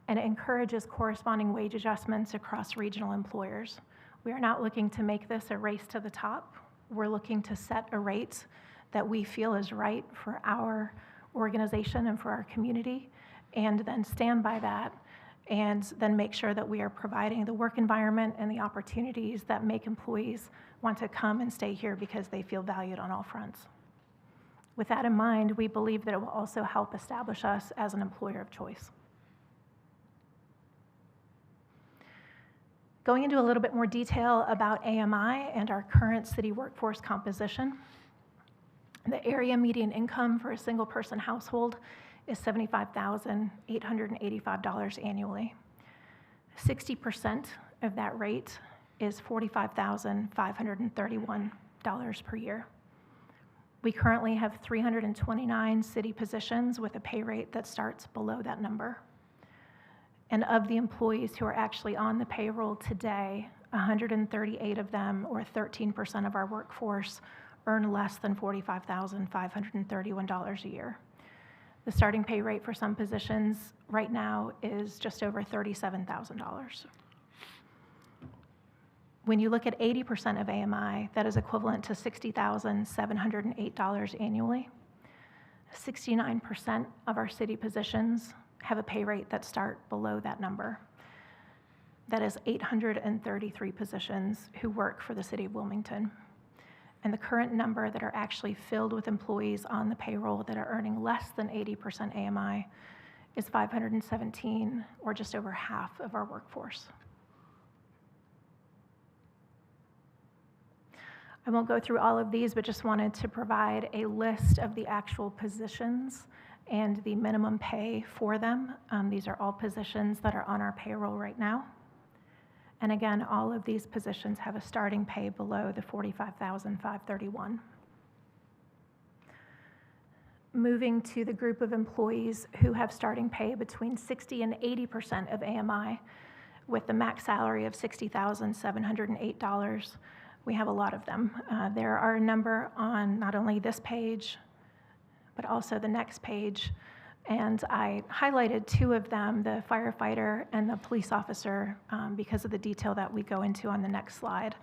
and it encourages corresponding wage adjustments across regional employers. We are not looking to make this a race to the top. We're looking to set a rate that we feel is right for our organization and for our community, and then stand by that, and then make sure that we are providing the work environment and the opportunities that make employees want to come and stay here because they feel valued on all fronts. With that in mind, we believe that it will also help establish us as an employer of choice. Going into a little bit more detail about AMI and our current city workforce composition, the area median income for a single person household is $75,885 annually. 60% of that rate is $45,531 per year. We currently have 329 city positions with a pay rate that starts below that number. And of the employees who are actually on the payroll today, 138 of them, or 13% of our workforce, earn less than $45,531 a year. The starting pay rate for some positions right now is just over $37,000. When you look at 80% of AMI, that is equivalent to $60,708 annually. 69% of our city positions have a pay rate that start below that number. That is 833 positions who work for the city of Wilmington. And the current number that are actually filled with employees on the payroll that are earning less than 80% AMI is 517, or just over half of our workforce. I won't go through all of these, but just wanted to provide a list of the actual positions and the minimum pay for them. These are all positions that are on our payroll right now. And again, all of these positions have a starting pay below the $45,531. Moving to the group of employees who have starting pay between 60 and 80% of AMI, with the max salary of $60,708, We have a lot of them. There are a number on not only this page, but also the next page. And I highlighted two of them, the firefighter and the police officer, because of the detail that we go into on the next slide.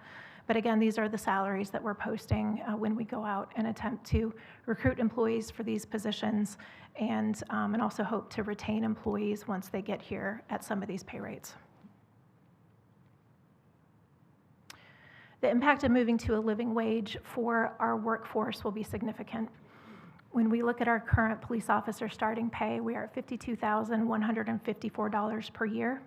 But again, these are the salaries that we're posting when we go out and attempt to recruit employees for these positions, and also hope to retain employees once they get here at some of these pay rates. The impact of moving to a living wage for our workforce will be significant. When we look at our current police officer starting pay, we are at $52,154 per year.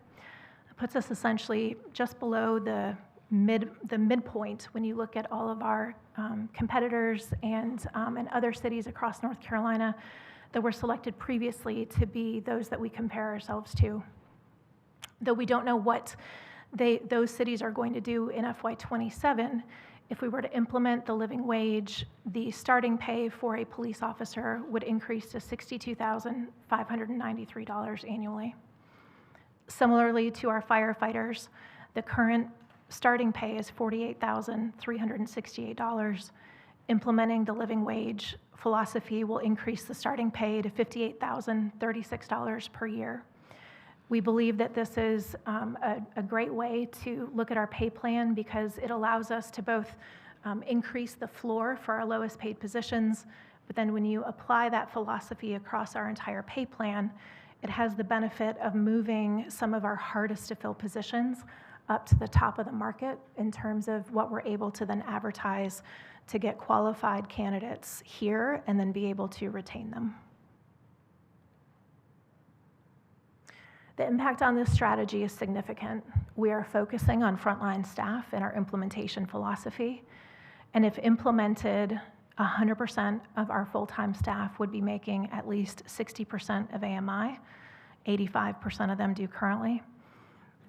It puts us essentially just below the midpoint when you look at all of our competitors and other cities across North Carolina that were selected previously to be those that we compare ourselves to. Though we don't know what those cities are going to do in FY27, if we were to implement the living wage, the starting pay for a police officer would increase to $62,593 annually. Similarly to our firefighters, the current starting pay is $48,368. Implementing the living wage philosophy will increase the starting pay to $58,036 per year. We believe that this is a great way to look at our pay plan because it allows us to both increase the floor for our lowest paid positions, but then when you apply that philosophy across our entire pay plan, it has the benefit of moving some of our hardest to fill positions up to the top of the market in terms of what we're able to then advertise to get qualified candidates here and then be able to retain them. The impact on this strategy is significant. We are focusing on frontline staff in our implementation philosophy, and if implemented, 100% of our full-time staff would be making at least 60% of AMI, 85% of them do currently,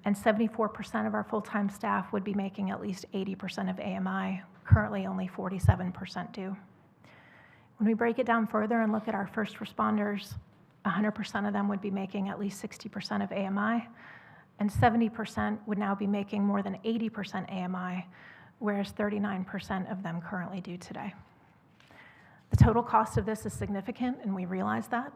and 74% of our full-time staff would be making at least 80% of AMI, currently only 47% do. When we break it down further and look at our first responders, 100% of them would be making at least 60% of AMI, and 70% would now be making more than 80% AMI, whereas 39% of them currently do today. The total cost of this is significant, and we realize that.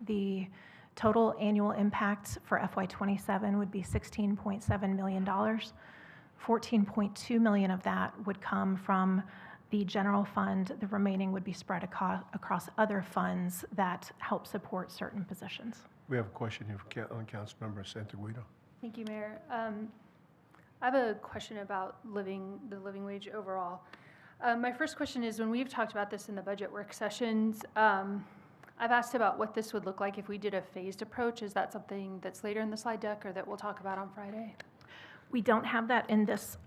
The total annual impact for FY27 would be $16.7 million. $14.2 million of that would come from the general fund. The remaining would be spread across other funds that help support certain positions. We have a question here on Councilmember Santaguido. Thank you, Mayor. I have a question about the living wage overall. My first question is, when we've talked about this in the budget work sessions, I've asked about what this would look like if we did a phased approach. Is that something that's later in the slide deck or that we'll talk about on Friday? We don't have that in this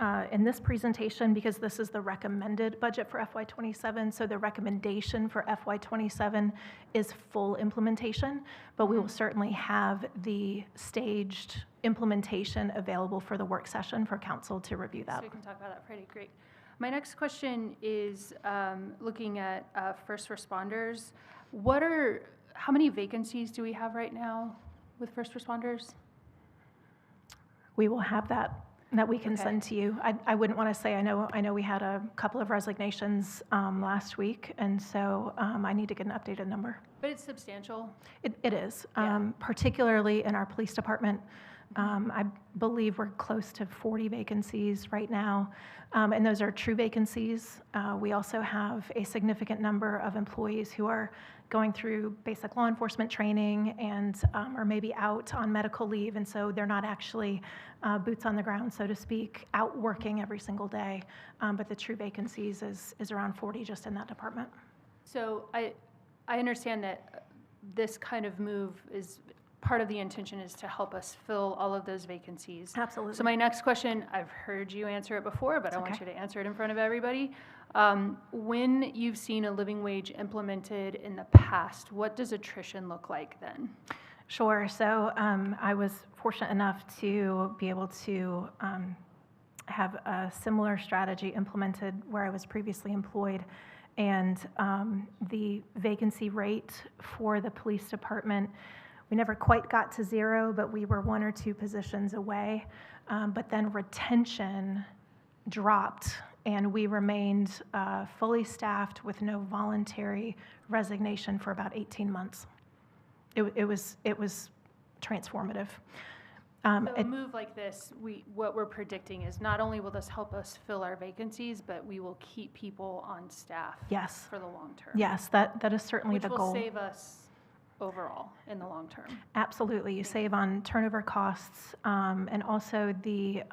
presentation because this is the recommended budget for FY27. So the recommendation for FY27 is full implementation, but we will certainly have the staged implementation available for the work session for council to review that. So we can talk about that Friday. Great. My next question is looking at first responders. How many vacancies do we have right now with first responders? We will have that we can send to you. I wouldn't want to say, I know we had a couple of resignations last week, and so I need to get an updated number. But it's substantial. It is, particularly in our police department. I believe we're close to 40 vacancies right now, and those are true vacancies. We also have a significant number of employees who are going through basic law enforcement training and are maybe out on medical leave, and so they're not actually boots on the ground, so to speak, out working every single day. But the true vacancies is around 40 just in that department. So I understand that this kind of move is part of the intention is to help us fill all of those vacancies. Absolutely. So my next question, I've heard you answer it before, but I want you to answer it in front of everybody. When you've seen a living wage implemented in the past, what does attrition look like then? Sure. So I was fortunate enough to be able to have a similar strategy implemented where I was previously employed. And the vacancy rate for the police department, we never quite got to zero, but we were 1 or 2 positions away. But then retention dropped and we remained fully staffed with no voluntary resignation for about 18 months. It was transformative. So a move like this, what we're predicting is not only will this help us fill our vacancies, but we will keep people on staff Yes. for the long term. Yes, that is certainly the goal. Which will save us overall in the long term. Absolutely. You save on turnover costs, and also the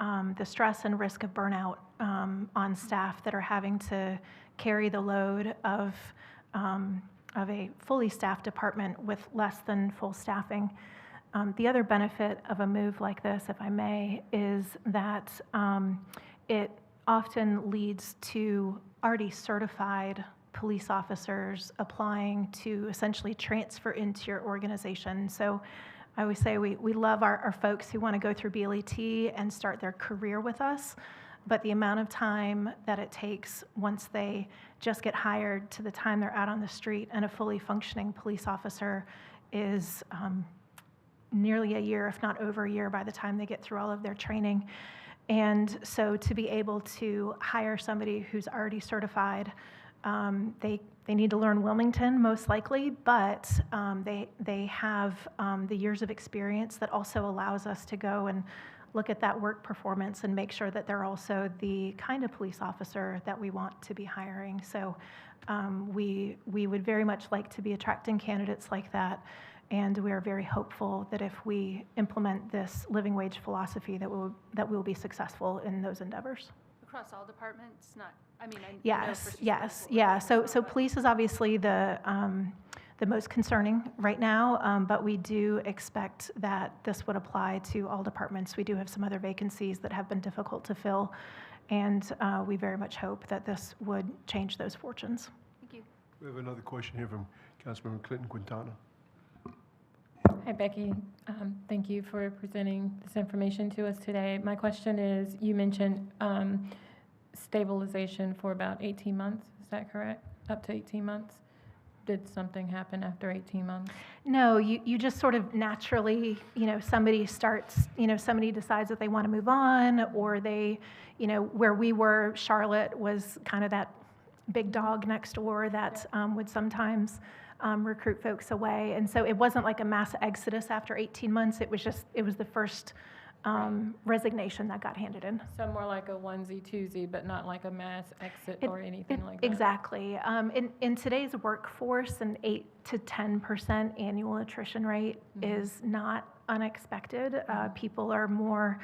stress and risk of burnout on staff that are having to carry the load of a fully staffed department with less than full staffing. The other benefit of a move like this, if I may, is that it often leads to already certified police officers applying to essentially transfer into your organization. So I always say we love our folks who want to go through BLET and start their career with us, but the amount of time that it takes once they just get hired to the time they're out on the street and a fully functioning police officer is nearly a year, if not over a year, by the time they get through all of their training. And so to be able to hire somebody who's already certified, they need to learn Wilmington most likely, but they have the years of experience that also allows us to go and look at that work performance and make sure that they're also the kind of police officer that we want to be hiring. So we would very much like to be attracting candidates like that. And we are very hopeful that if we implement this living wage philosophy, that we'll be successful in those endeavors. Across all departments, not, I mean, I know Yes, for yes, school yeah. boards, So but- police is obviously the most concerning right now, but we do expect that this would apply to all departments. We do have some other vacancies that have been difficult to fill, and we very much hope that this would change those fortunes. Thank you. We have another question here from Councilmember Clinton Quintana. Hi, Becky. Thank you for presenting this information to us today. My question is, you mentioned stabilization for about 18 months. Is that correct? Up to 18 months? Did something happen after 18 months? No, you just sort of naturally, somebody decides that they want to move on, or they, where we were, Charlotte was kind of that big dog next door that would sometimes recruit folks away. And so it wasn't like a mass exodus after 18 months. It was the first resignation that got handed in. So more like a onesie, twosie, but not like a mass exit or anything like that? Exactly. In today's workforce, an 8 to 10% annual attrition rate is not unexpected. People are more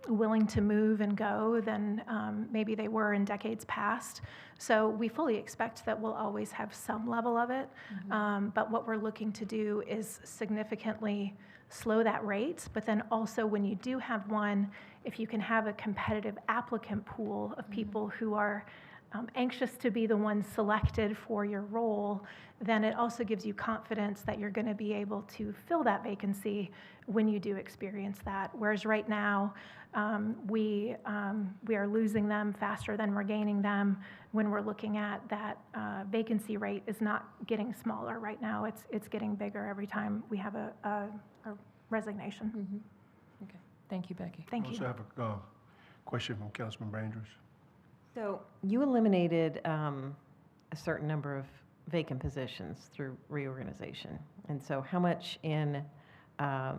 willing to move and go than maybe they were in decades past. So we fully expect that we'll always have some level of it. But what we're looking to do is significantly slow that rate. But then also when you do have one, if you can have a competitive applicant pool of people who are anxious to be the ones selected for your role, then it also gives you confidence that you're going to be able to fill that vacancy when you do experience that. Whereas right now, we are losing them faster than we're gaining them. When we're looking at that vacancy rate is not getting smaller right now. It's getting bigger every time we have a resignation. Okay. Thank you, Becky. Thank We you. also have a question from Councilmember Andrews. So you eliminated a certain number of vacant positions through reorganization. And so how much in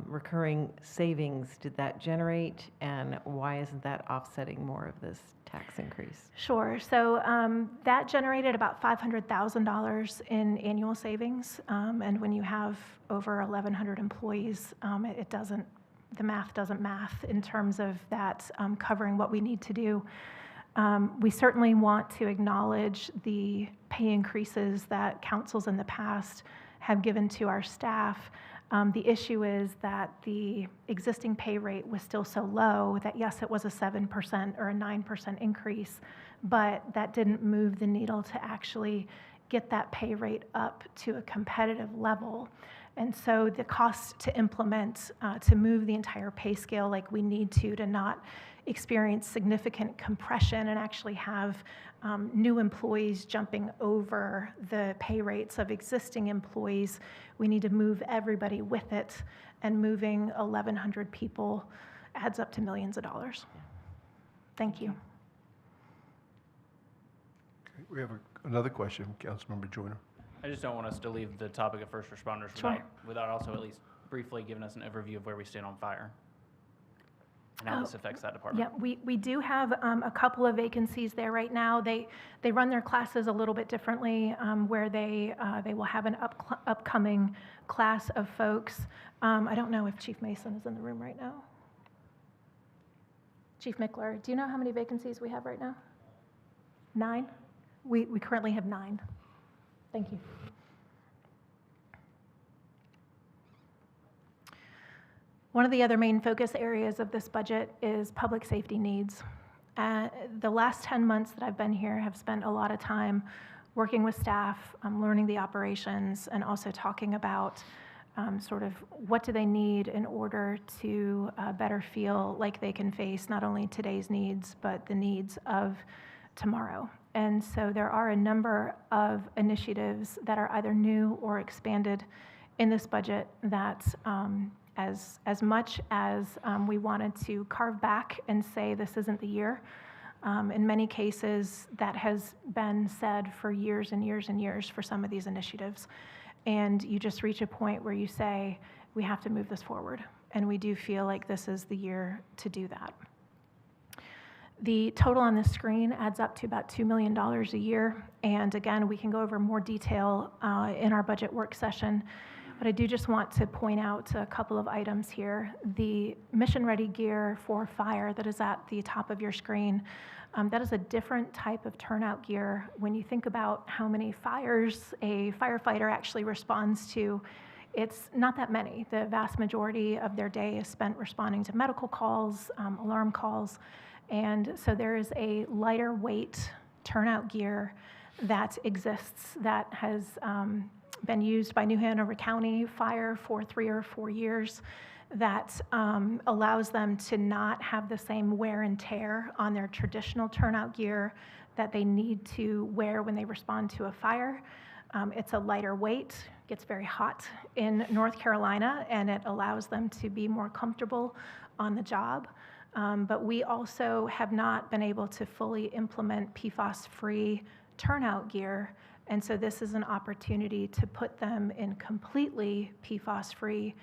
recurring savings did that generate, and why isn't that offsetting more of this tax increase? Sure. So that generated about $500,000 in annual savings. And when you have over 1,100 employees, the math doesn't math in terms of that covering what we need to do. We certainly want to acknowledge the pay increases that councils in the past have given to our staff. The issue is that the existing pay rate was still so low that, yes, it was a 7% or a 9% increase, but that didn't move the needle to actually get that pay rate up to a competitive level. And so the cost to implement, to move the entire pay scale like we need to not experience significant compression and actually have new employees jumping over the pay rates of existing employees, we need to move everybody with it, and moving 1,100 people adds up to millions of dollars. Thank you. We have another question, Councilmember Joyner. I just don't want us to leave the topic of first responders without also at least briefly giving us an overview of where we stand on fire and how this affects that department. Yeah, we do have a couple of vacancies there right now. They run their classes a little bit differently, where they will have an upcoming class of folks. I don't know if Chief Mason is in the room right now. Chief Mickler, do you know how many vacancies we have right now? 9? We currently have 9. Thank you. One of the other main focus areas of this budget is public safety needs. The last 10 months that I've been here have spent a lot of time working with staff, learning the operations, and also talking about sort of what do they need in order to better feel like they can face not only today's needs, but the needs of tomorrow. And so there are a number of initiatives that are either new or expanded in this budget that as much as we wanted to carve back and say this isn't the year, in many cases that has been said for years and years and years for some of these initiatives. And you just reach a point where you say, we have to move this forward. And we do feel like this is the year to do that. The total on the screen adds up to about $2 million a year. And again, we can go over more detail in our budget work session. But I do just want to point out a couple of items here. The mission-ready gear for fire that is at the top of your screen, that is a different type of turnout gear. When you think about how many fires a firefighter actually responds to, it's not that many. The vast majority of their day is spent responding to medical calls, alarm calls. And so there is a lighter weight turnout gear that exists that has been used by New Hanover County Fire for 3 or 4 years that allows them to not have the same wear and tear on their traditional turnout gear that they need to wear when they respond to a fire. It's a lighter weight, gets very hot in North Carolina, and it allows them to be more comfortable on the job. But we also have not been able to fully implement PFAS-free turnout gear. And so this is an opportunity to put them in completely PFAS-free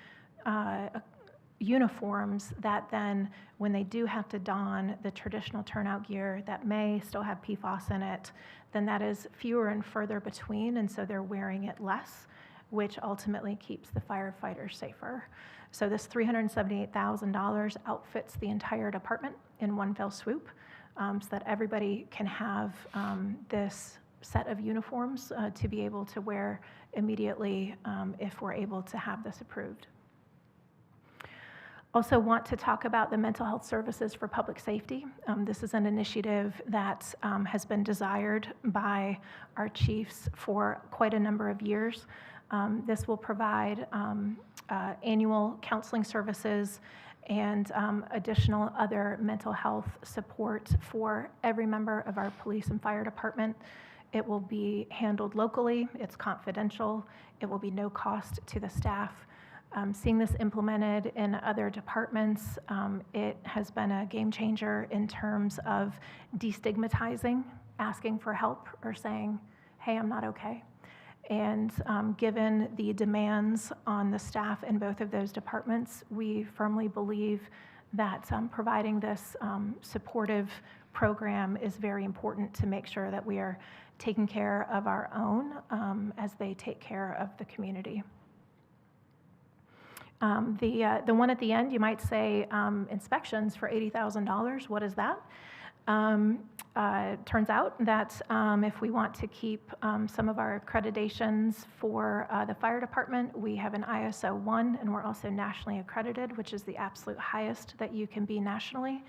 uniforms that then, when they do have to don the traditional turnout gear that may still have PFAS in it, then that is fewer and further between, and so they're wearing it less, which ultimately keeps the firefighters safer. So this $378,000 outfits the entire department in one fell swoop, so that everybody can have this set of uniforms to be able to wear immediately if we're able to have this approved. Also want to talk about the mental health services for public safety. This is an initiative that has been desired by our chiefs for quite a number of years. This will provide annual counseling services and additional other mental health support for every member of our police and fire department. It will be handled locally, it's confidential, it will be no cost to the staff. Seeing this implemented in other departments, it has been a game changer in terms of destigmatizing, asking for help, or saying, hey, I'm not okay. And given the demands on the staff in both of those departments, we firmly believe that providing this supportive program is very important to make sure that we are taking care of our own as they take care of the community. The one at the end, you might say inspections for $80,000. What is that? Turns out that if we want to keep some of our accreditations for the fire department, we have an ISO 1, and we're also nationally accredited, which is the absolute highest that you can be nationally,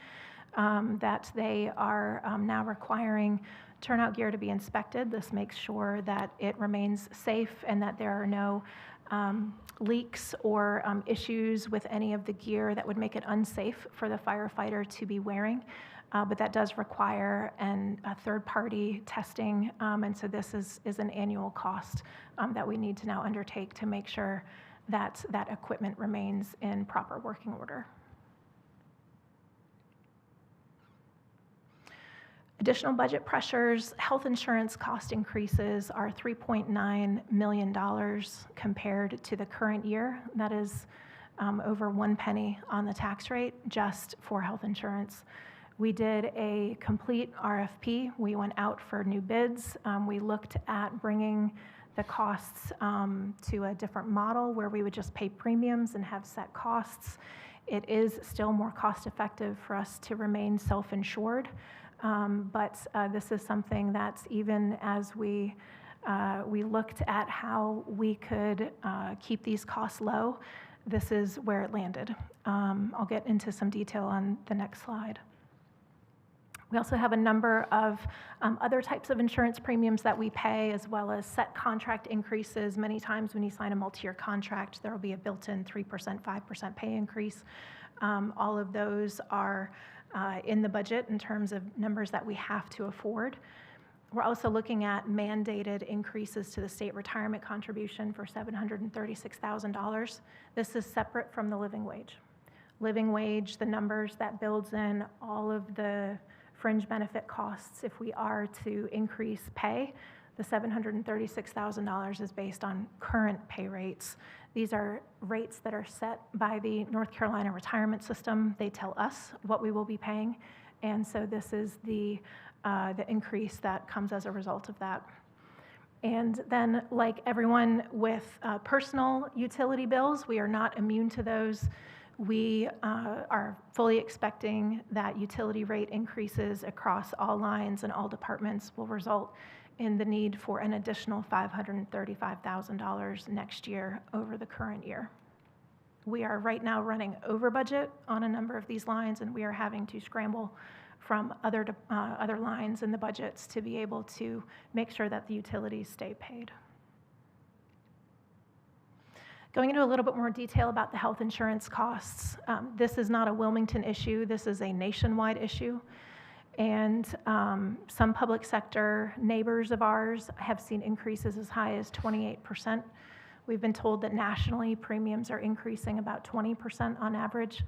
that they are now requiring turnout gear to be inspected. This makes sure that it remains safe and that there are no leaks or issues with any of the gear that would make it unsafe for the firefighter to be wearing. But that does require a third-party testing, and so this is an annual cost that we need to now undertake to make sure that that equipment remains in proper working order. Additional budget pressures, health insurance cost increases are $3.9 million compared to the current year. That is over 1 penny on the tax rate just for health insurance. We did a complete RFP. We went out for new bids. We looked at bringing the costs to a different model where we would just pay premiums and have set costs. It is still more cost effective for us to remain self-insured. But this is something that's, even as we looked at how we could keep these costs low, this is where it landed. I'll get into some detail on the next slide. We also have a number of other types of insurance premiums that we pay, as well as set contract increases. Many times when you sign a multi-year contract, there will be a built-in 3%, 5% pay increase. All of those are in the budget in terms of numbers that we have to afford. We're also looking at mandated increases to the state retirement contribution for $736,000. This is separate from the living wage. Living wage, the numbers that builds in all of the fringe benefit costs if we are to increase pay. The $736,000 is based on current pay rates. These are rates that are set by the North Carolina retirement system. They tell us what we will be paying, and so this is the increase that comes as a result of that. And then, like everyone with personal utility bills, we are not immune to those. We are fully expecting that utility rate increases across all lines and all departments will result in the need for an additional $535,000 next year over the current year. We are right now running over budget on a number of these lines, and we are having to scramble from other lines in the budgets to be able to make sure that the utilities stay paid. Going into a little bit more detail about the health insurance costs, this is not a Wilmington issue. This is a nationwide issue. And some public sector neighbors of ours have seen increases as high as 28%. We've been told that nationally premiums are increasing about 20% on average.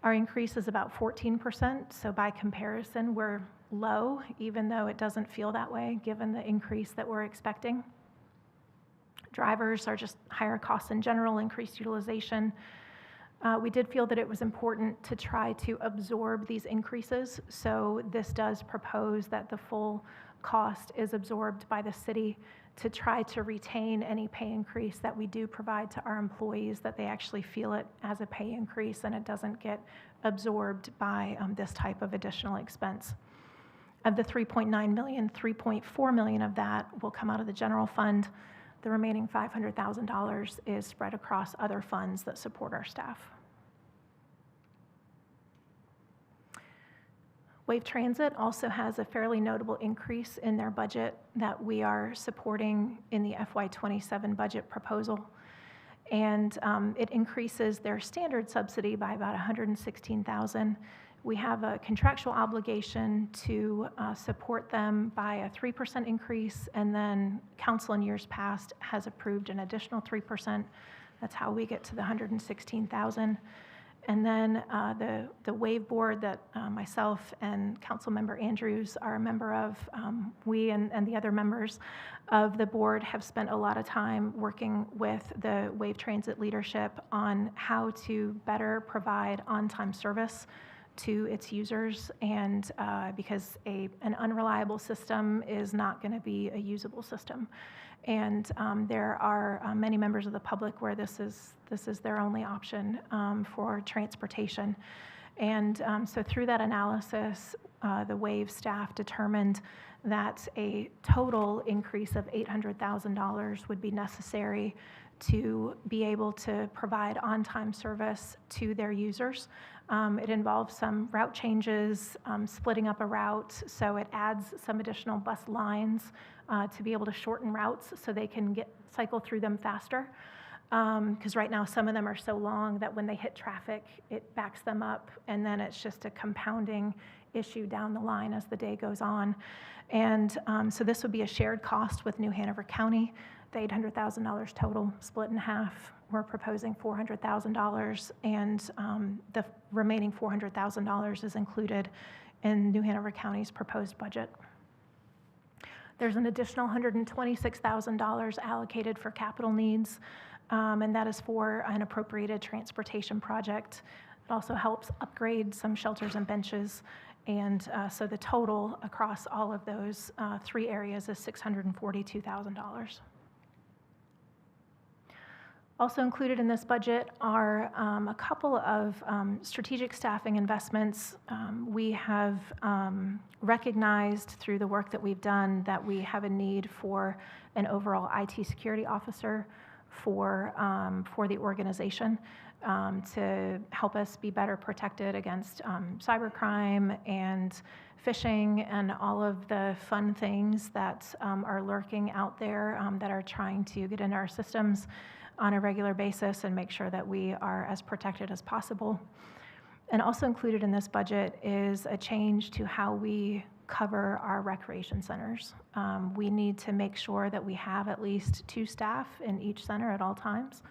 Our increase is about 14%, so by comparison, we're low, even though it doesn't feel that way given the increase that we're expecting. Drivers are just higher costs in general, increased utilization. We did feel that it was important to try to absorb these increases, so this does propose that the full cost is absorbed by the city to try to retain any pay increase that we do provide to our employees, that they actually feel it as a pay increase and it doesn't get absorbed by this type of additional expense. Of the $3.9 million, $3.4 million of that will come out of the general fund. The remaining $500,000 is spread across other funds that support our staff. Wave Transit also has a fairly notable increase in their budget that we are supporting in the FY27 budget proposal. And it increases their standard subsidy by about $116,000. We have a contractual obligation to support them by a 3% increase, and then council in years past has approved an additional 3%. That's how we get to the $116,000. And then the WAVE board that myself and Councilmember Andrews are a member of, we and the other members of the board have spent a lot of time working with the WAVE Transit leadership on how to better provide on-time service to its users, and because an unreliable system is not going to be a usable system. And there are many members of the public where this is their only option for transportation. And so through that analysis, the WAVE staff determined that a total increase of $800,000 would be necessary to be able to provide on-time service to their users. It involves some route changes, splitting up a route, so it adds some additional bus lines to be able to shorten routes so they can cycle through them faster. Because right now some of them are so long that when they hit traffic, it backs them up, and then it's just a compounding issue down the line as the day goes on. And so this would be a shared cost with New Hanover County. The $800,000 total split in half. We're proposing $400,000, and the remaining $400,000 is included in New Hanover County's proposed budget. There's an additional $126,000 allocated for capital needs, and that is for an appropriated transportation project. It also helps upgrade some shelters and benches, and so the total across all of those three areas is $642,000. Also included in this budget are a couple of strategic staffing investments. We have recognized through the work that we've done that we have a need for an overall IT security officer for the organization to help us be better protected against cybercrime and phishing and all of the fun things that are lurking out there that are trying to get into our systems on a regular basis and make sure that we are as protected as possible. And also included in this budget is a change to how we cover our recreation centers. We need to make sure that we have at least 2 staff in each center at all times.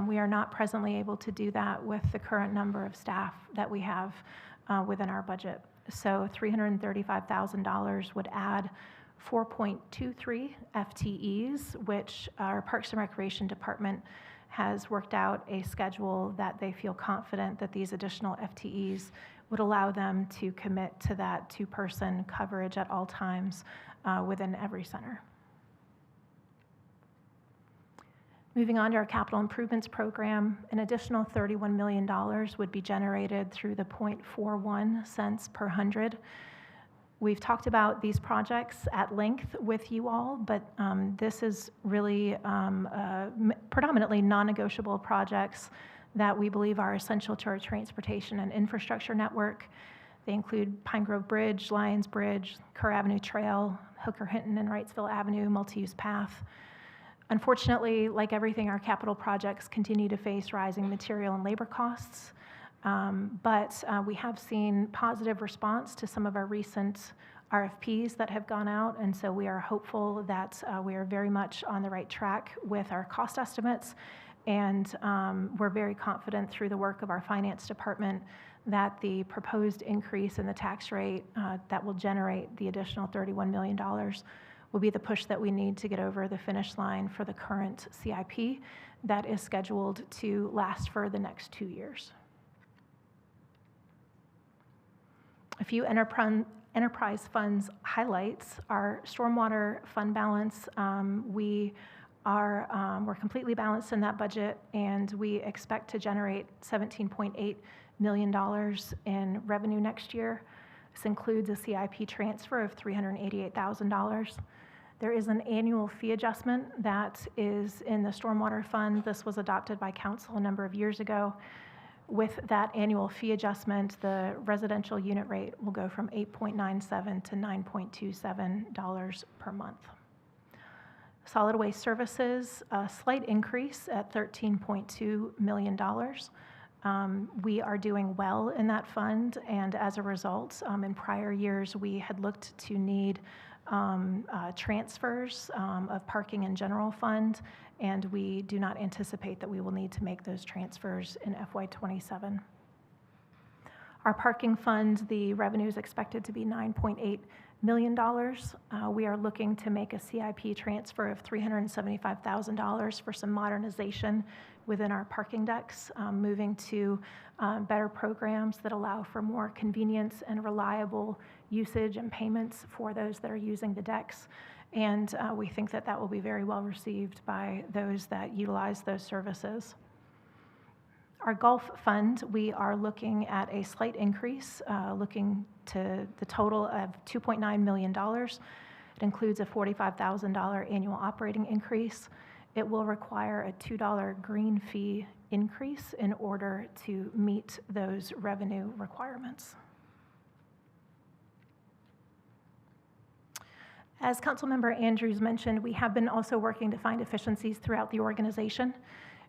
We are not presently able to do that with the current number of staff that we have within our budget. So $335,000 would add 4.23 FTEs, which our Parks and Recreation Department has worked out a schedule that they feel confident that these additional FTEs would allow them to commit to that 2-person coverage at all times within every center. Moving on to our capital improvements program, an additional $31 million would be generated through the 0.41 cents per hundred. We've talked about these projects at length with you all, but this is really predominantly non-negotiable projects that we believe are essential to our transportation and infrastructure network. They include Pine Grove Bridge, Lyons Bridge, Kerr Avenue Trail, Hooker Hinton and Wrightsville Avenue multi-use path. Unfortunately, like everything, our capital projects continue to face rising material and labor costs. But we have seen positive response to some of our recent RFPs that have gone out, and so we are hopeful that we are very much on the right track with our cost estimates, and we're very confident through the work of our finance department that the proposed increase in the tax rate that will generate the additional $31 million will be the push that we need to get over the finish line for the current CIP that is scheduled to last for the next 2 years. A few enterprise funds highlights. Our stormwater fund balance, we're completely balanced in that budget, and we expect to generate $17.8 million in revenue next year. This includes a CIP transfer of $388,000. There is an annual fee adjustment that is in the stormwater fund. This was adopted by council a number of years ago. With that annual fee adjustment, the residential unit rate will go from $8.97 to $9.27 per month. Solid waste services, a slight increase at $13.2 million. We are doing well in that fund, and as a result, in prior years, we had looked to need transfers of parking and general fund, and we do not anticipate that we will need to make those transfers in FY27. Our parking fund, the revenue is expected to be $9.8 million. We are looking to make a CIP transfer of $375,000 for some modernization within our parking decks, moving to better programs that allow for more convenience and reliable usage and payments for those that are using the decks. And we think that that will be very well received by those that utilize those services. Our golf fund, we are looking at a slight increase, looking to the total of $2.9 million. It includes a $45,000 annual operating increase. It will require a $2 green fee increase in order to meet those revenue requirements. As Councilmember Andrews mentioned, we have been also working to find efficiencies throughout the organization.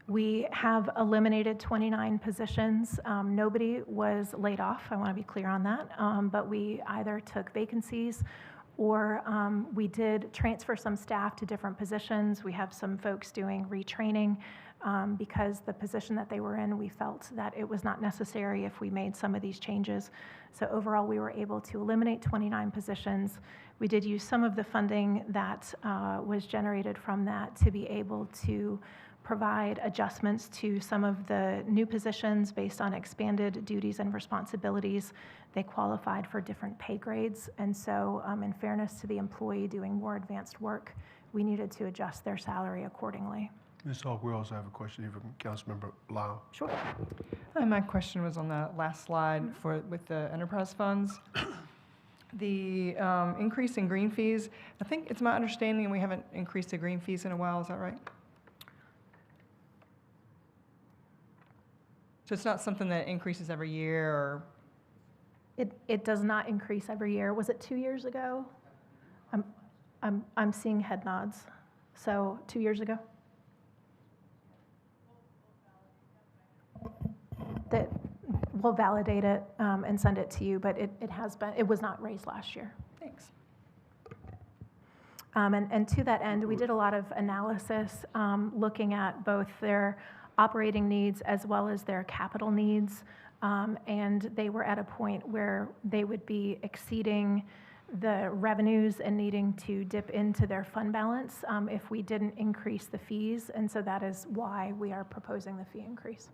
We have eliminated 29 positions. Nobody was laid off, I want to be clear on that, but we either took vacancies or we did transfer some staff to different positions. We have some folks doing retraining because the position that they were in, we felt that it was not necessary if we made some of these changes. So overall, we were able to eliminate 29 positions. We did use some of the funding that was generated from that to be able to provide adjustments to some of the new positions based on expanded duties and responsibilities. They qualified for different pay grades, and so in fairness to the employee doing more advanced work, we needed to adjust their salary accordingly. Ms. Hawk, we also have a question here from Councilmember Lau. Sure. My question was on the last slide with the enterprise funds. The increase in green fees, I think it's my understanding we haven't increased the green fees in a while, is that right? So it's not something that increases every year, or? It does not increase every year. Was it 2 years ago? I'm seeing head nods. So 2 years ago? That we'll validate it and send it to you, but it was not raised last year. Thanks. And to that end, we did a lot of analysis looking at both their operating needs as well as their capital needs, and they were at a point where they would be exceeding the revenues and needing to dip into their fund balance if we didn't increase the fees, and so that is why we are proposing the fee increase.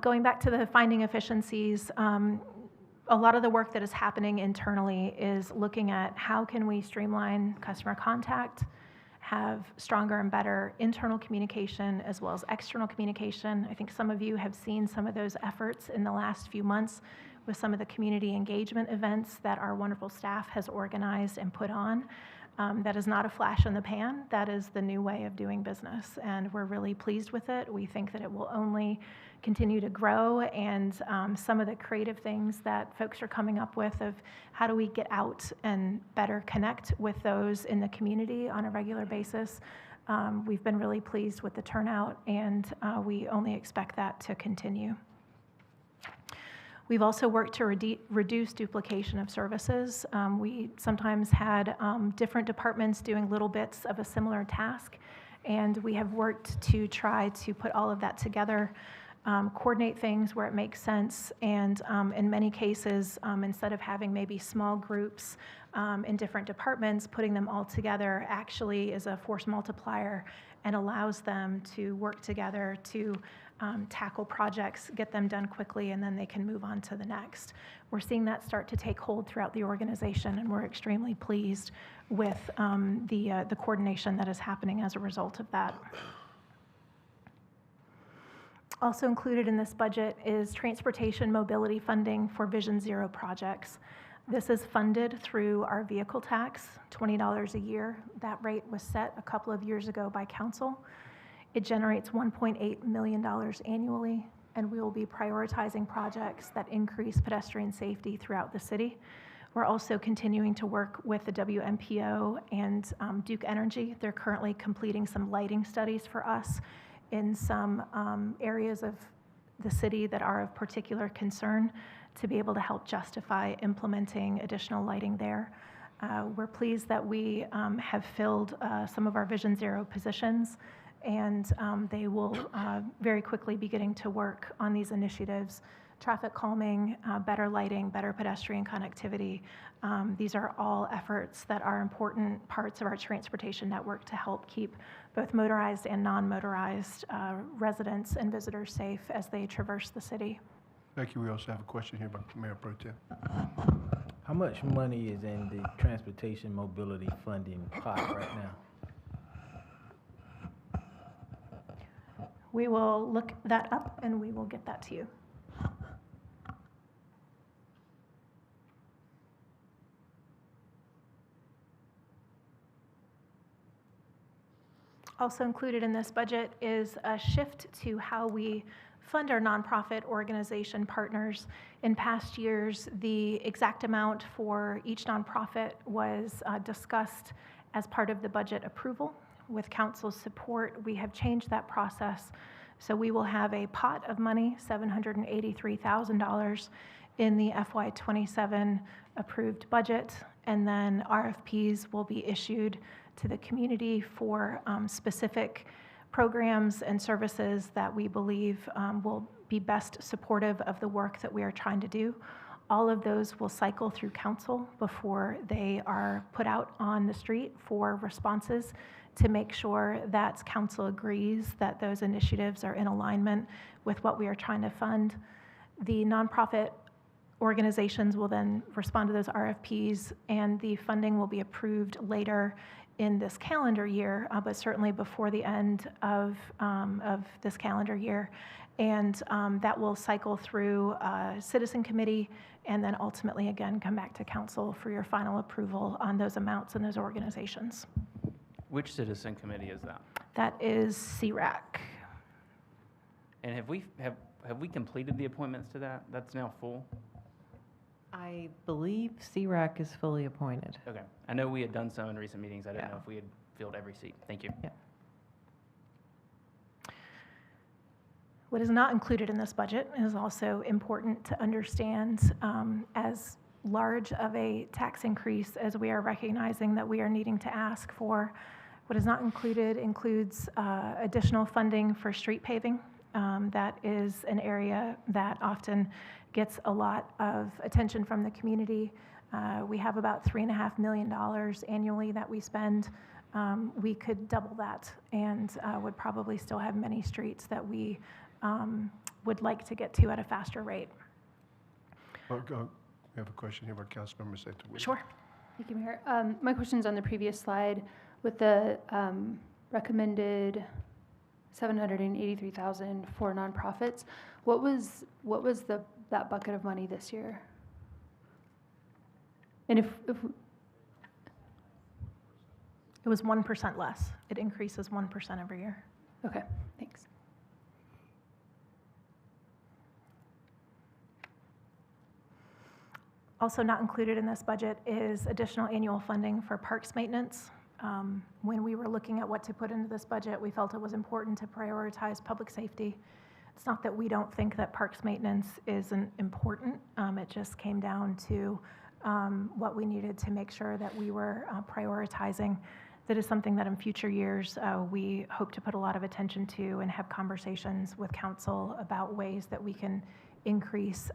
Going back to the finding efficiencies, a lot of the work that is happening internally is looking at how can we streamline customer contact, have stronger and better internal communication as well as external communication. I think some of you have seen some of those efforts in the last few months with some of the community engagement events that our wonderful staff has organized and put on. That is not a flash in the pan. That is the new way of doing business, and we're really pleased with it. We think that it will only continue to grow, and some of the creative things that folks are coming up with of how do we get out and better connect with those in the community on a regular basis. We've been really pleased with the turnout, and we only expect that to continue. We've also worked to reduce duplication of services. We sometimes had different departments doing little bits of a similar task, and we have worked to try to put all of that together, coordinate things where it makes sense, and in many cases, instead of having maybe small groups in different departments, putting them all together actually is a force multiplier and allows them to work together to tackle projects, get them done quickly, and then they can move on to the next. We're seeing that start to take hold throughout the organization, and we're extremely pleased with the coordination that is happening as a result of that. Also included in this budget is transportation mobility funding for Vision Zero projects. This is funded through our vehicle tax, $20 a year. That rate was set a couple of years ago by council. It generates $1.8 million annually, and we will be prioritizing projects that increase pedestrian safety throughout the city. We're also continuing to work with the WMPO and Duke Energy. They're currently completing some lighting studies for us in some areas of the city that are of particular concern to be able to help justify implementing additional lighting there. We're pleased that we have filled some of our Vision Zero positions, and they will very quickly be getting to work on these initiatives. Traffic calming, better lighting, better pedestrian connectivity. These are all efforts that are important parts of our transportation network to help keep both motorized and non-motorized residents and visitors safe as they traverse the city. Thank you. We also have a question here by Mayor Pro Tem. How much money is in the transportation mobility funding pot right now? We will look that up and we will get that to you. Also included in this budget is a shift to how we fund our nonprofit organization partners. In past years, the exact amount for each nonprofit was discussed as part of the budget approval. With council's support, we have changed that process So we will have a pot of money, $783,000, in the FY27 approved budget, and then RFPs will be issued to the community for specific programs and services that we believe will be best supportive of the work that we are trying to do. All of those will cycle through council before they are put out on the street for responses to make sure that council agrees that those initiatives are in alignment with what we are trying to fund. The nonprofit organizations will then respond to those RFPs, and the funding will be approved later in this calendar year, but certainly before the end of this calendar year. And that will cycle through a citizen committee and then ultimately, again, come back to council for your final approval on those amounts and those organizations. Which citizen committee is that? That is CRAC. And have we completed the appointments to that? That's now full? I believe CRAC is fully appointed. Okay. I know we had done so in recent meetings. I didn't Yeah. know if we had filled every seat. Thank you. Yeah. What is not included in this budget is also important to understand. As large of a tax increase as we are recognizing that we are needing to ask for, what is not included includes additional funding for street paving. That is an area that often gets a lot of attention from the community. We have about $3.5 million annually that we spend. We could double that and would probably still have many streets that we would like to get to at a faster rate. We have a question here by Councilmember Santaway. Sure. Thank you, Mayor. My question's on the previous slide with the recommended $783,000 for nonprofits. What was that bucket of money this year? And if It was 1% less. It increases 1% every year. okay, thanks. Also not included in this budget is additional annual funding for parks maintenance. When we were looking at what to put into this budget, we felt it was important to prioritize public safety. It's not that we don't think that parks maintenance isn't important. It just came down to what we needed to make sure that we were prioritizing. That is something that in future years we hope to put a lot of attention to and have conversations with council about ways that we can increase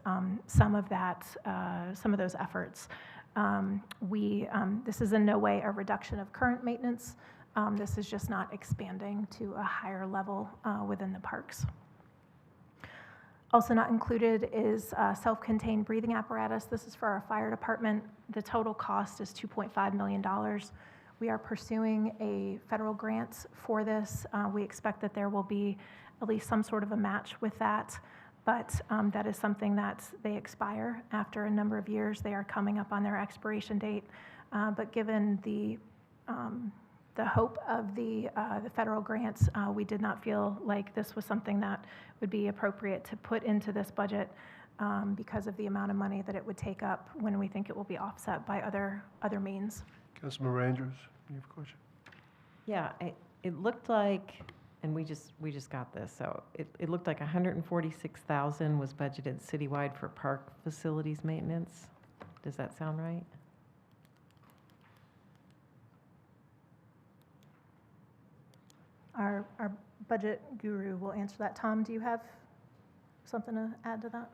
some of those efforts. This is in no way a reduction of current maintenance. This is just not expanding to a higher level within the parks. Also not included is self-contained breathing apparatus. This is for our fire department. The total cost is $2.5 million. We are pursuing a federal grant for this. We expect that there will be at least some sort of a match with that. But that is something that they expire after a number of years. They are coming up on their expiration date. But given the hope of the federal grants, we did not feel like this was something that would be appropriate to put into this budget because of the amount of money that it would take up when we think it will be offset by other means. Councilmember Andrews, you have a question? Yeah, it looked like, and we just got this, so it looked like $146,000 was budgeted citywide for park facilities maintenance. Does that sound right? Our budget guru will answer that. Tom, do you have something to add to that?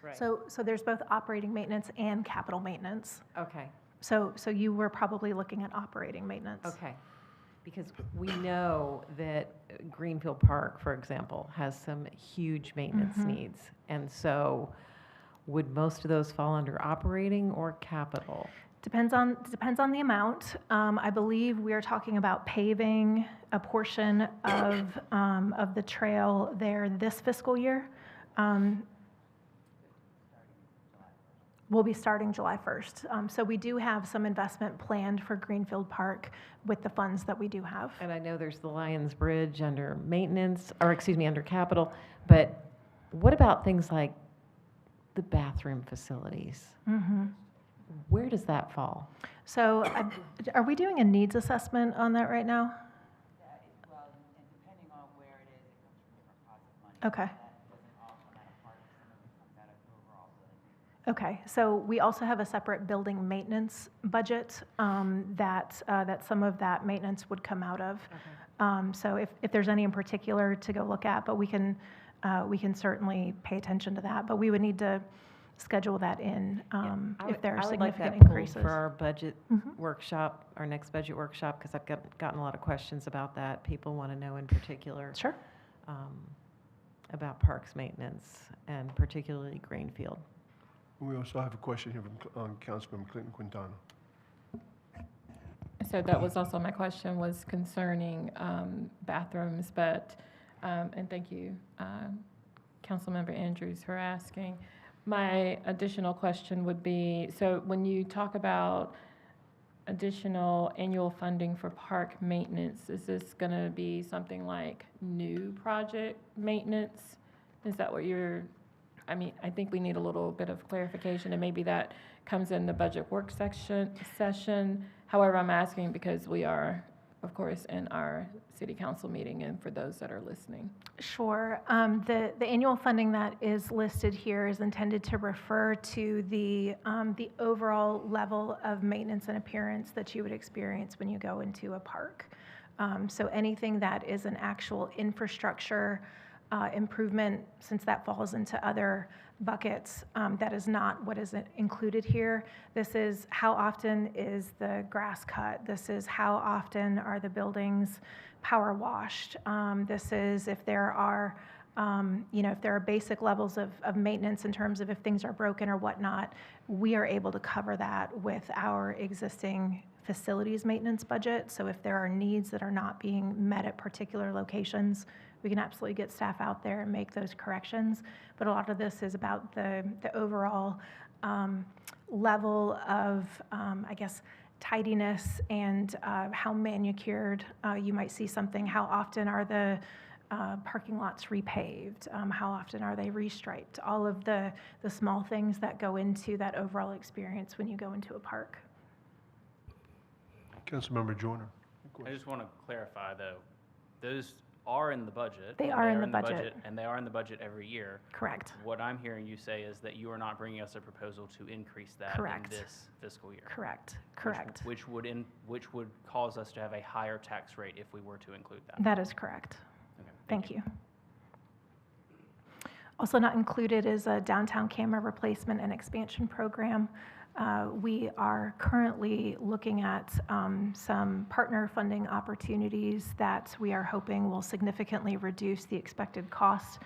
Right. So there's both operating maintenance and capital maintenance. Okay. So you were probably looking at operating maintenance. Okay. Because we know that Greenfield Park, for example, has some huge maintenance needs. And so would most of those fall under operating or capital? Depends on the amount. I believe we are talking about paving a portion of the trail there this fiscal year. We'll be starting July 1st. So we do have some investment planned for Greenfield Park with the funds that we do have. And I know there's the Lions Bridge under maintenance, or excuse me, under capital, but what about things like the bathroom facilities? Where does that fall? So are we doing a needs assessment on that right now? Okay. Okay, so we also have a separate building maintenance budget that some of that maintenance would come out of. So if there's any in particular to go look at, but we can certainly pay attention to that. But we would need to schedule that in if there are significant increases. For our budget workshop, our next budget workshop, because I've gotten a lot of questions about that. People want to know in particular. Sure. About parks maintenance and particularly Greenfield. We also have a question here from Councilmember Clinton Quintana. So that was also my question, was concerning bathrooms, but, and thank you, Councilmember Andrews, for asking. My additional question would be, so when you talk about additional annual funding for park maintenance, is this going to be something like new project maintenance? Is that what you're, I mean, I think we need a little bit of clarification, and maybe that comes in the budget work session. However, I'm asking because we are, of course, in our city council meeting, and for those that are listening. Sure. The annual funding that is listed here is intended to refer to the overall level of maintenance and appearance that you would experience when you go into a park. So anything that is an actual infrastructure improvement, since that falls into other buckets, that is not what is included here. This is how often is the grass cut. This is how often are the buildings power washed. This is if there are, if there are basic levels of maintenance in terms of if things are broken or whatnot, we are able to cover that with our existing facilities maintenance budget. So if there are needs that are not being met at particular locations, we can absolutely get staff out there and make those corrections. But a lot of this is about the overall level of, I guess, tidiness and how manicured you might see something. How often are the parking lots repaved? How often are they restriped? All of the small things that go into that overall experience when you go into a park. Councilmember Joyner. I just want to clarify, though, those are in the budget. They are in the budget. And they are in the budget every year. Correct. What I'm hearing you say is that you are not bringing us a proposal to increase that Correct. in this fiscal year. Correct. Which would cause us to have a higher tax rate if we were to include that. That is correct. Okay, Thank you. Also not included is a downtown camera replacement and expansion program. We are currently looking at some partner funding opportunities that we are hoping will significantly reduce the expected cost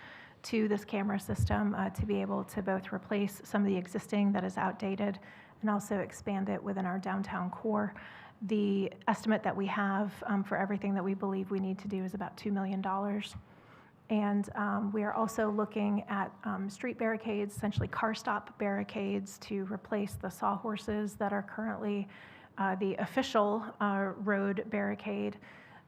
to this camera system to be able to both replace some of the existing that is outdated and also expand it within our downtown core. The estimate that we have for everything that we believe we need to do is about $2 million. And we are also looking at street barricades, essentially car stop barricades, to replace the sawhorses that are currently the official road barricade.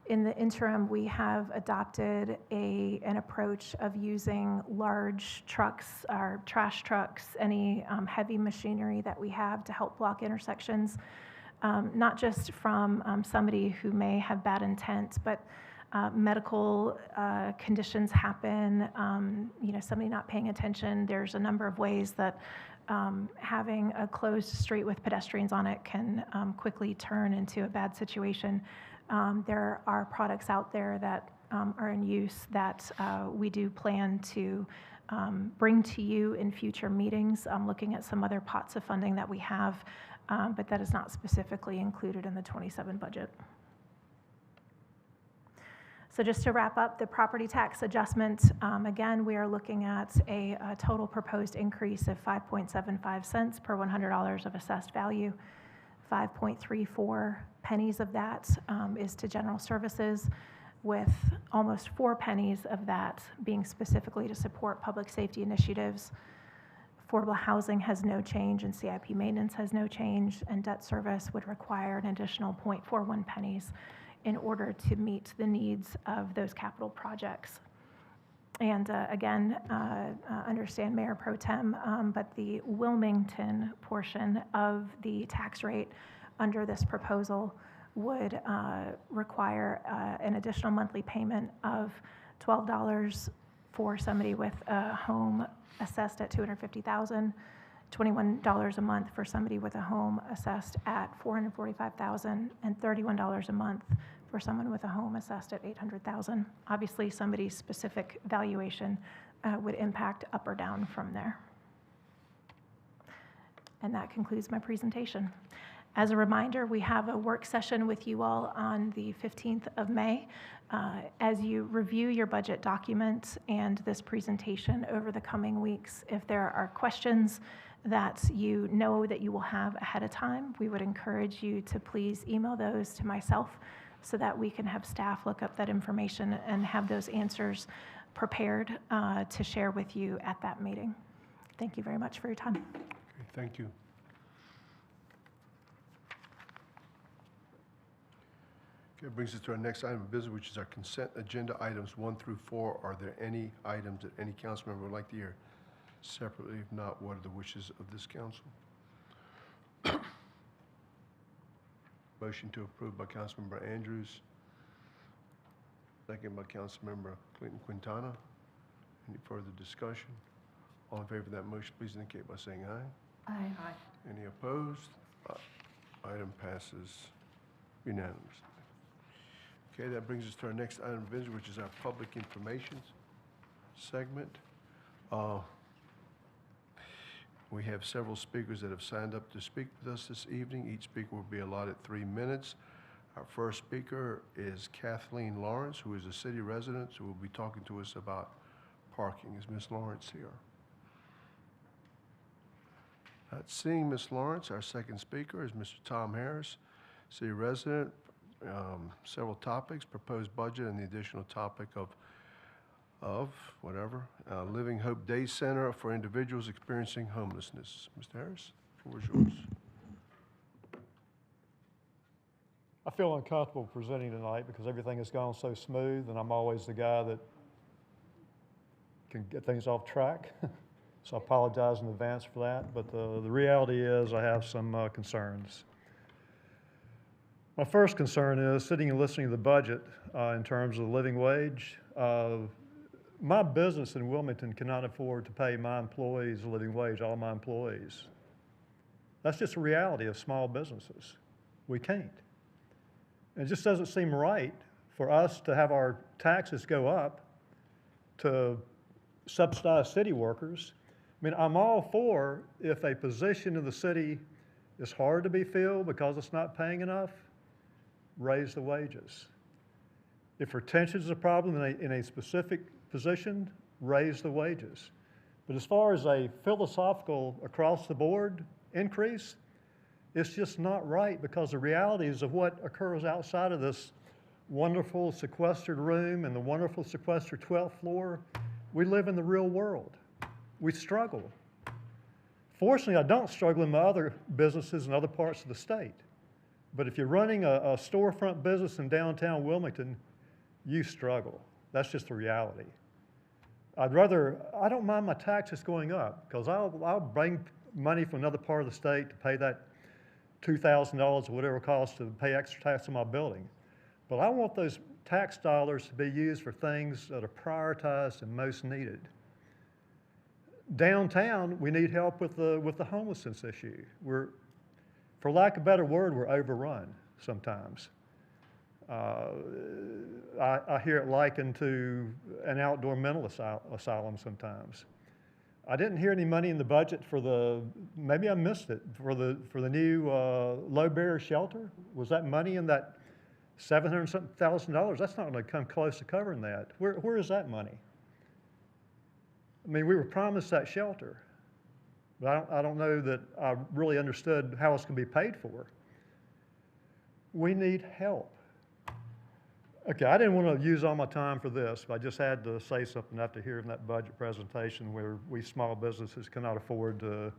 In the interim, we have adopted an approach of using large trucks, our trash trucks, any heavy machinery that we have to help block intersections, not just from somebody who may have bad intent, but medical conditions happen, somebody not paying attention. There's a number of ways that having a closed street with pedestrians on it can quickly turn into a bad situation. There are products out there that are in use that we do plan to bring to you in future meetings. I'm looking at some other pots of funding that we have, but that is not specifically included in the 27 budget. So just to wrap up, the property tax adjustment, again, we are looking at a total proposed increase of 5.75 cents per $100 of assessed value. 5.34 pennies of that is to general services, with almost 4 pennies of that being specifically to support public safety initiatives. Affordable housing has no change, and CIP maintenance has no change, and debt service would require an additional 0.41 pennies in order to meet the needs of those capital projects. And again, understand Mayor Pro Tem, but the Wilmington portion of the tax rate under this proposal would require an additional monthly payment of $12.40 for somebody with a home assessed at $250,000, $21 a month for somebody with a home assessed at $445,000, and $31 a month for someone with a home assessed at $800,000. Obviously, somebody's specific valuation would impact up or down from there. And that concludes my presentation. As a reminder, we have a work session with you all on the 15th of May. As you review your budget documents and this presentation over the coming weeks, if there are questions that you know that you will have ahead of time, we would encourage you to please email those to myself so that we can have staff look up that information and have those answers prepared to share with you at that meeting. Thank you very much for your time. Okay, thank you. Okay, brings us to our next item of business, which is our consent agenda items 1 through 4. Are there any items that any council member would like to hear separately? If not, what are the wishes of this council? Motion to approve by Councilmember Andrews. Second by Councilmember Clinton Quintana. Any further discussion? All in favor of that motion, please indicate by saying aye. Aye. Any opposed? Item passes unanimously. Okay, that brings us to our next item of business, which is our public information segment. We have several speakers that have signed up to speak with us this evening. Each speaker will be allotted 3 minutes. Our first speaker is Kathleen Lawrence, who is a city resident, who will be talking to us about parking. Is Ms. Lawrence here? Seeing Ms. Lawrence, our second speaker is Mr. Tom Harris, city resident. Several topics: proposed budget and the additional topic of Living Hope Day Center for individuals experiencing homelessness. Mr. Harris, the floor is yours. I feel uncomfortable presenting tonight because everything has gone so smooth, and I'm always the guy that can get things off track. So I apologize in advance for that, but the reality is I have some concerns. My first concern is sitting and listening to the budget in terms of the living wage. My business in Wilmington cannot afford to pay my employees a living wage, all my employees. That's just a reality of small businesses. We can't. It just doesn't seem right for us to have our taxes go up to subsidize city workers. I mean, I'm all for if a position in the city is hard to be filled because it's not paying enough, raise the wages. If retention is a problem in a specific position, raise the wages. But as far as a philosophical across-the-board increase, it's just not right because the realities of what occurs outside of this wonderful sequestered room and the wonderful sequestered 12th floor, we live in the real world. We struggle. Fortunately, I don't struggle in my other businesses in other parts of the state. But if you're running a storefront business in downtown Wilmington, you struggle. That's just the reality. I don't mind my taxes going up because I'll bring money from another part of the state to pay that $2,000 or whatever it costs to pay extra tax on my building. But I want those tax dollars to be used for things that are prioritized and most needed. Downtown, we need help with the homelessness issue. For lack of a better word, we're overrun sometimes. I hear it likened to an outdoor mental asylum sometimes. I didn't hear any money in the budget for maybe I missed it, for the new low barrier shelter. Was that money in that $700,000? That's not going to come close to covering that. Where is that money? I mean, we were promised that shelter, but I don't know that I really understood how it's going to be paid for. We need help. Okay, I didn't want to use all my time for this, but I just had to say something after hearing that budget presentation where we small businesses cannot afford to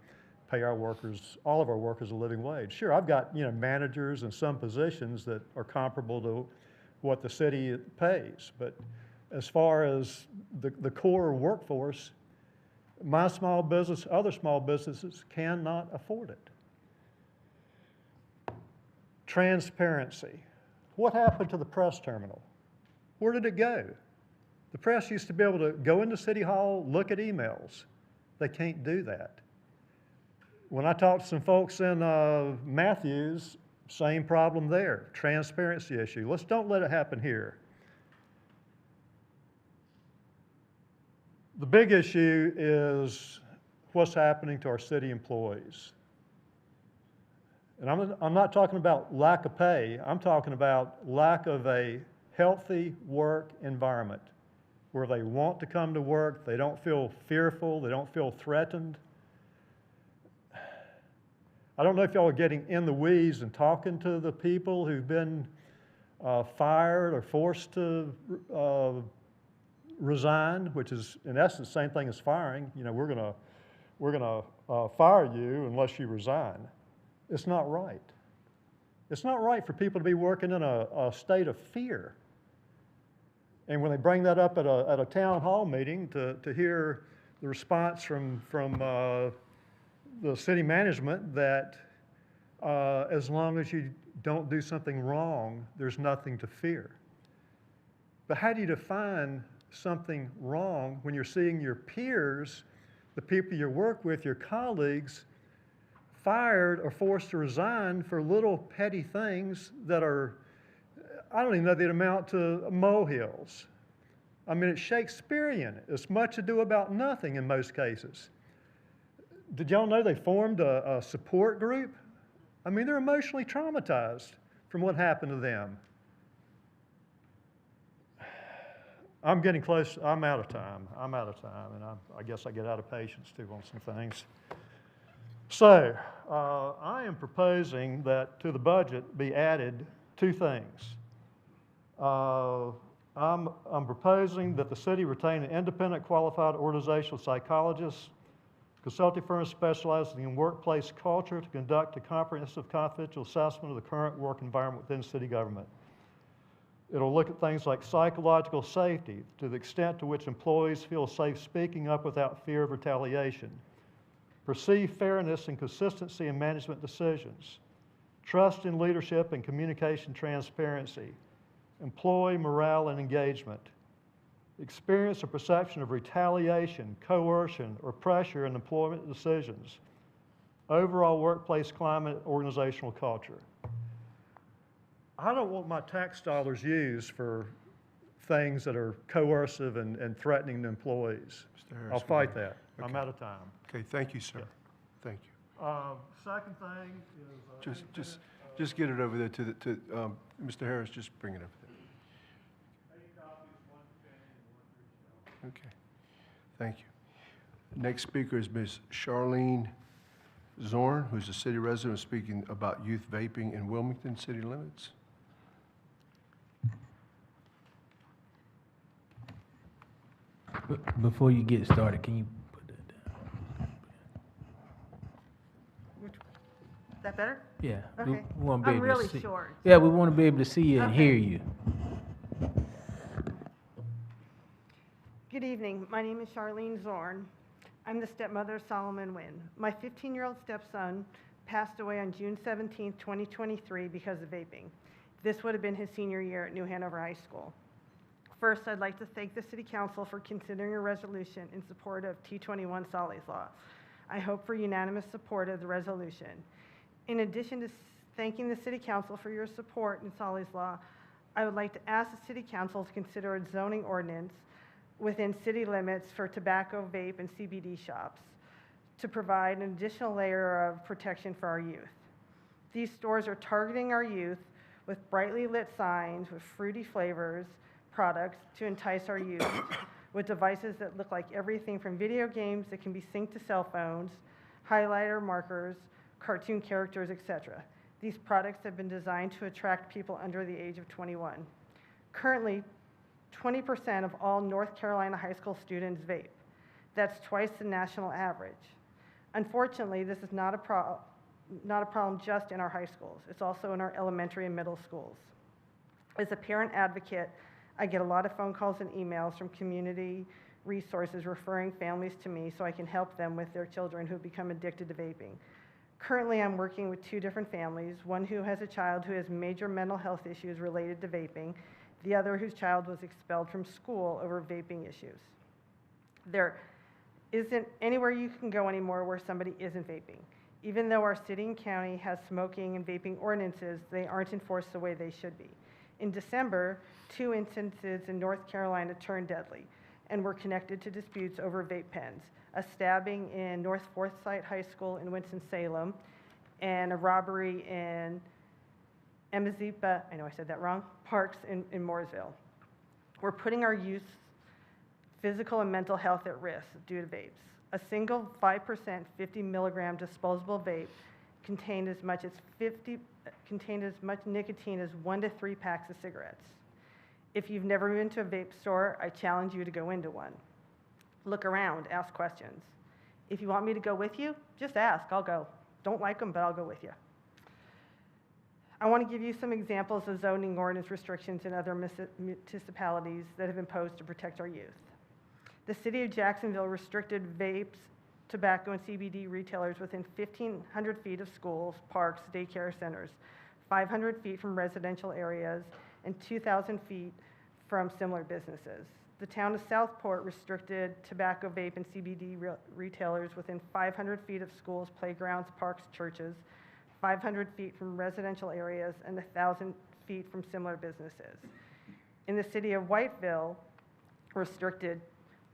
pay our workers, all of our workers, a living wage. Sure, I've got managers in some positions that are comparable to what the city pays, but as far as the core workforce, my small business, other small businesses cannot afford it. Transparency. What happened to the press terminal? Where did it go? The press used to be able to go into City Hall, look at emails. They can't do that. When I talked to some folks in Matthews, same problem there, transparency issue. Don't let it happen here. The big issue is what's happening to our city employees. And I'm not talking about lack of pay. I'm talking about lack of a healthy work environment where they want to come to work, they don't feel fearful, they don't feel threatened. I don't know if y'all are getting in the weeds and talking to the people who've been fired or forced to resign, which is in essence the same thing as firing. You know, we're gonna fire you unless you resign. It's not right. It's not right for people to be working in a state of fear. And when they bring that up at a town hall meeting to hear the response from the city management that as long as you don't do something wrong, there's nothing to fear. But how do you define something wrong when you're seeing your peers, the people you work with, your colleagues, fired or forced to resign for little petty things that are, I don't even know they'd amount to molehills. I mean, it's Shakespearean. It's much ado about nothing in most cases. Did y'all know they formed a support group? I mean, they're emotionally traumatized from what happened to them. I'm getting close. I'm out of time. And I guess I get out of patience too on some things. So I am proposing that to the budget be added two things. I'm proposing that the city retain an independent qualified organizational psychologist, consulting firm specializing in workplace culture to conduct a comprehensive confidential assessment of the current work environment within city government. It'll look at things like psychological safety, to the extent to which employees feel safe speaking up without fear of retaliation, perceived fairness and consistency in management decisions, trust in leadership and communication transparency, employee morale and engagement, experience or perception of retaliation, coercion, or pressure in employment decisions, overall workplace climate, organizational culture. I don't want my tax dollars used for things that are coercive and threatening to employees. I'll fight that. Okay. I'm out of time. Okay, thank you, sir. Thank you. Second thing is... Just get it over there to Mr. Harris, just bring it over there. Okay, thank you. Next speaker is Ms. Charlene Zorn, who's a city resident, speaking about youth vaping in Wilmington city limits. Before you get started, can you put that down? Is that better? Yeah. Okay. We want to be I'm able really to see. short. Yeah, we want to be able to see you and hear you. Good evening. My name is Charlene Zorn. I'm the stepmother of Solomon Wynn. My 15-year-old stepson passed away on June 17, 2023 because of vaping. This would have been his senior year at New Hanover High School. First, I'd like to thank the City Council for considering a resolution in support of T21 Solly's Law. I hope for unanimous support of the resolution. In addition to thanking the City Council for your support in Solly's Law, I would like to ask the City Council to consider a zoning ordinance within city limits for tobacco, vape, and CBD shops to provide an additional layer of protection for our youth. These stores are targeting our youth with brightly lit signs with fruity flavors, products to entice our youth with devices that look like everything from video games that can be synced to cell phones, highlighter markers, cartoon characters, etc. These products have been designed to attract people under the age of 21. Currently, 20% of all North Carolina high school students vape. That's twice the national average. Unfortunately, this is not a problem just in our high schools. It's also in our elementary and middle schools. As a parent advocate, I get a lot of phone calls and emails from community resources referring families to me so I can help them with their children who have become addicted to vaping. Currently, I'm working with two different families, one who has a child who has major mental health issues related to vaping, the other whose child was expelled from school over vaping issues. There isn't anywhere you can go anymore where somebody isn't vaping. Even though our city and county has smoking and vaping ordinances, they aren't enforced the way they should be. In December, 2 instances in North Carolina turned deadly and were connected to disputes over vape pens: a stabbing in North Forsyth High School in Winston-Salem, and a robbery in Emazipa, I know I said that wrong, Parks in Mooresville. We're putting our youth's physical and mental health at risk due to vapes. A single 5% 50 milligram disposable vape contained as much nicotine as 1 to 3 packs of cigarettes. If you've never been to a vape store, I challenge you to go into one. Look around, ask questions. If you want me to go with you, just ask, I'll go. Don't like them, but I'll go with you. I want to give you some examples of zoning ordinance restrictions in other municipalities that have imposed to protect our youth. The city of Jacksonville restricted vapes, tobacco, and CBD retailers within 1,500 feet of schools, parks, daycare centers, 500 feet from residential areas, and 2,000 feet from similar businesses. The town of Southport restricted tobacco, vape, and CBD retailers within 500 feet of schools, playgrounds, parks, churches, 500 feet from residential areas, and 1,000 feet from similar businesses. In the city of Whiteville, restricted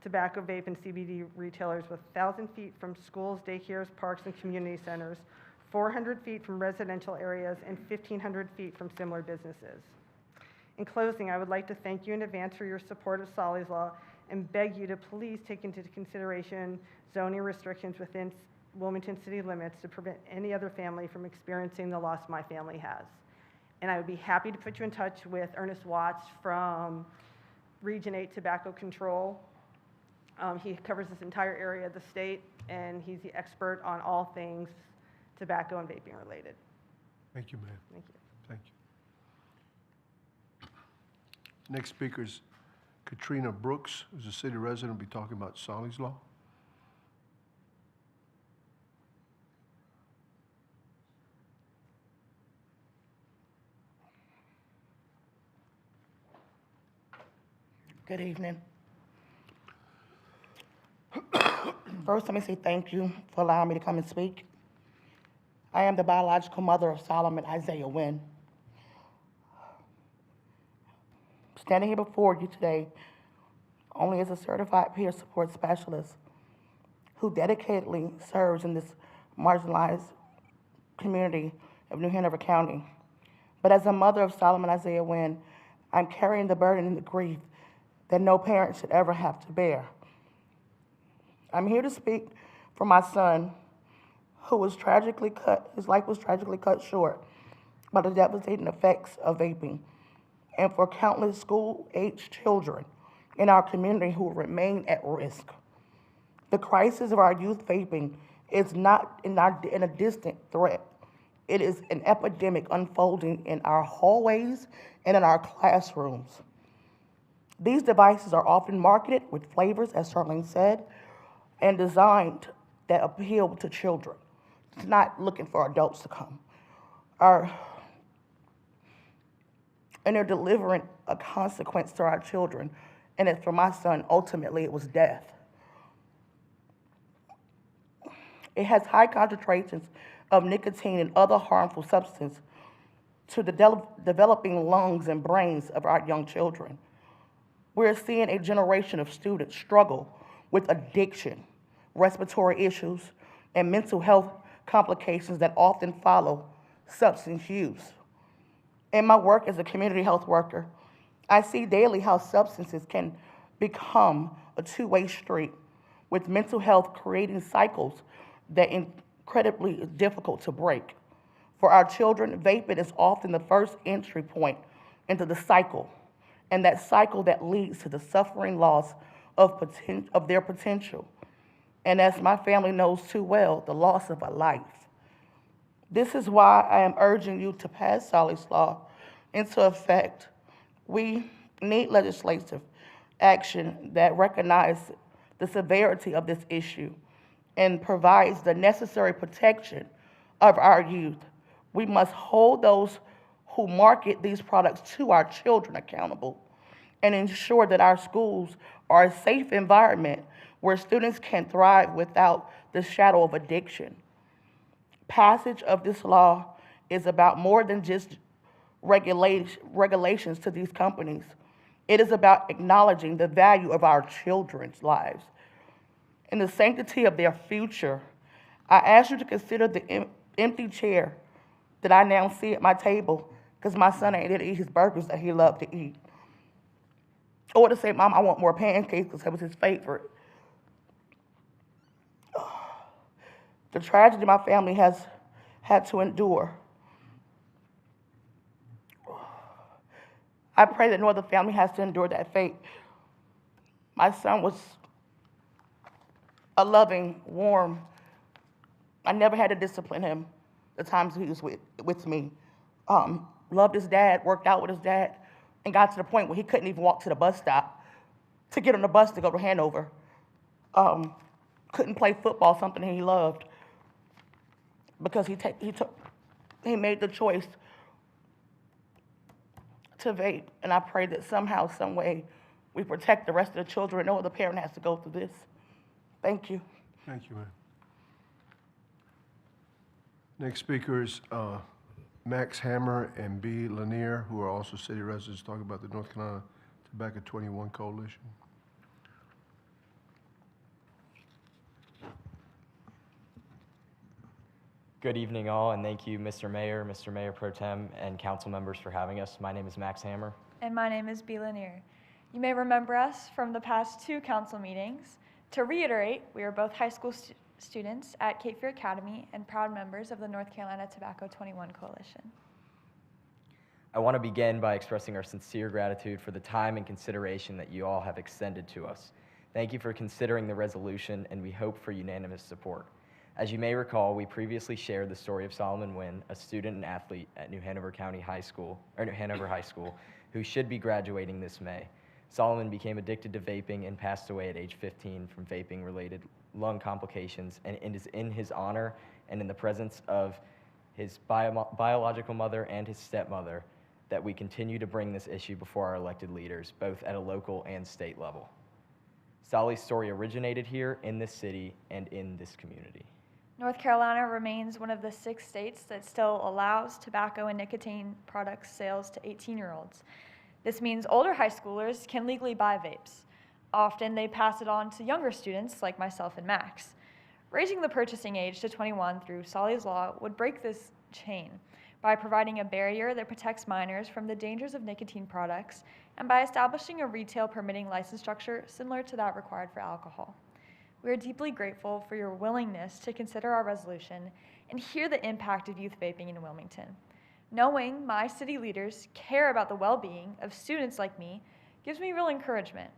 tobacco, vape, and CBD retailers with 1,000 feet from schools, daycares, parks, and community centers, 400 feet from residential areas, and 1,500 feet from similar businesses. In closing, I would like to thank you in advance for your support of Solly's Law and beg you to please take into consideration zoning restrictions within Wilmington city limits to prevent any other family from experiencing the loss my family has. And I would be happy to put you in touch with Ernest Watts from Region 8 Tobacco Control. He covers this entire area of the state, and he's the expert on all things tobacco and vaping related. Thank you, ma'am. Thank you. Thank you. Next speaker is Katrina Brooks, who's a city resident, will be talking about Solly's Law. Good evening. First, let me say thank you for allowing me to come and speak. I am the biological mother of Solomon Isaiah Wynn. Standing here before you today only as a certified peer support specialist who dedicatedly serves in this marginalized community of New Hanover County. But as a mother of Solomon Isaiah Wynn, I'm carrying the burden and the grief that no parent should ever have to bear. I'm here to speak for my son, who was his life was tragically cut short by the devastating effects of vaping, and for countless school-aged children in our community who remain at risk. The crisis of our youth vaping is not in a distant threat. It is an epidemic unfolding in our hallways and in our classrooms. These devices are often marketed with flavors, as Charlene said, and designed that appeal to children. It's not looking for adults to come. And they're delivering a consequence to our children. And for my son, ultimately, it was death. It has high concentrations of nicotine and other harmful substances to the developing lungs and brains of our young children. We're seeing a generation of students struggle with addiction, respiratory issues, and mental health complications that often follow substance use. In my work as a community health worker, I see daily how substances can become a two-way street, with mental health creating cycles that are incredibly difficult to break. For our children, vaping is often the first entry point into the cycle, and that cycle that leads to the suffering loss of their potential. And as my family knows too well, the loss of a life. This is why I am urging you to pass Solly's Law into effect. We need legislative action that recognizes the severity of this issue and provides the necessary protection of our youth. We must hold those who market these products to our children accountable, and ensure that our schools are a safe environment where students can thrive without the shadow of addiction. Passage of this law is about more than just regulations to these companies. It is about acknowledging the value of our children's lives and the sanctity of their future. I ask you to consider the empty chair that I now see at my table because my son ain't here to eat his burgers that he loved to eat. Or to say, Mom, I want more pancakes because that was his favorite. The tragedy my family has had to endure. I pray that no other family has to endure that fate. My son was a loving, warm. I never had to discipline him the times he was with me. Loved his dad, worked out with his dad, and got to the point where he couldn't even walk to the bus stop to get on the bus to go to Hanover. Couldn't play football, something he loved, because he made the choice to vape. And I pray that somehow, some way, we protect the rest of the children. No other parent has to go through this. Thank you. Thank you, ma'am. Next speaker is Max Hammer and B. Lanier, who are also city residents, talking about the North Carolina Tobacco 21 Coalition. Good evening, all, and thank you, Mr. Mayor Pro Tem, and council members for having us. My name is Max Hammer. And my name is B. Lanier. You may remember us from the past 2 council meetings. To reiterate, we are both high school students at Cape Fear Academy and proud members of the North Carolina Tobacco 21 Coalition. I want to begin by expressing our sincere gratitude for the time and consideration that you all have extended to us. Thank you for considering the resolution, and we hope for unanimous support. As you may recall, we previously shared the story of Solomon Wynn, a student and athlete at New Hanover High School, who should be graduating this May. Solomon became addicted to vaping and passed away at age 15 from vaping-related lung complications, and it is in his honor and in the presence of his biological mother and his stepmother that we continue to bring this issue before our elected leaders, both at a local and state level. Solly's story originated here in this city and in this community. North Carolina remains one of the 6 states that still allows tobacco and nicotine products sales to 18-year-olds. This means older high schoolers can legally buy vapes. Often they pass it on to younger students like myself and Max. Raising the purchasing age to 21 through Solly's Law would break this chain by providing a barrier that protects minors from the dangers of nicotine products and by establishing a retail permitting license structure similar to that required for alcohol. We are deeply grateful for your willingness to consider our resolution and hear the impact of youth vaping in Wilmington. Knowing my city leaders care about the well-being of students like me gives me real encouragement.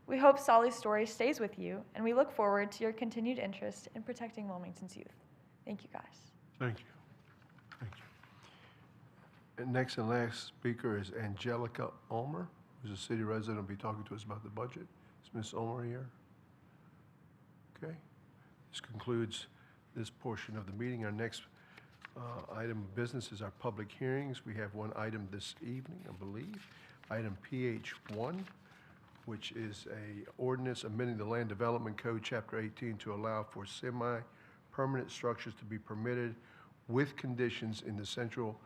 We hope Solly's story stays with you, and we look forward to your continued interest in protecting Wilmington's youth. Thank you, guys. Thank you. Thank you. And next and last speaker is Angelica Ulmer, who's a city resident, will be talking to us about the budget. Is Ms. Ulmer here? Okay. This concludes this portion of the meeting. Our next item of business is our public hearings. We have one item this evening, I believe, item PH1, which is a ordinance amending the Land Development Code, Chapter 18, to allow for semi-permanent structures to be permitted with conditions in the central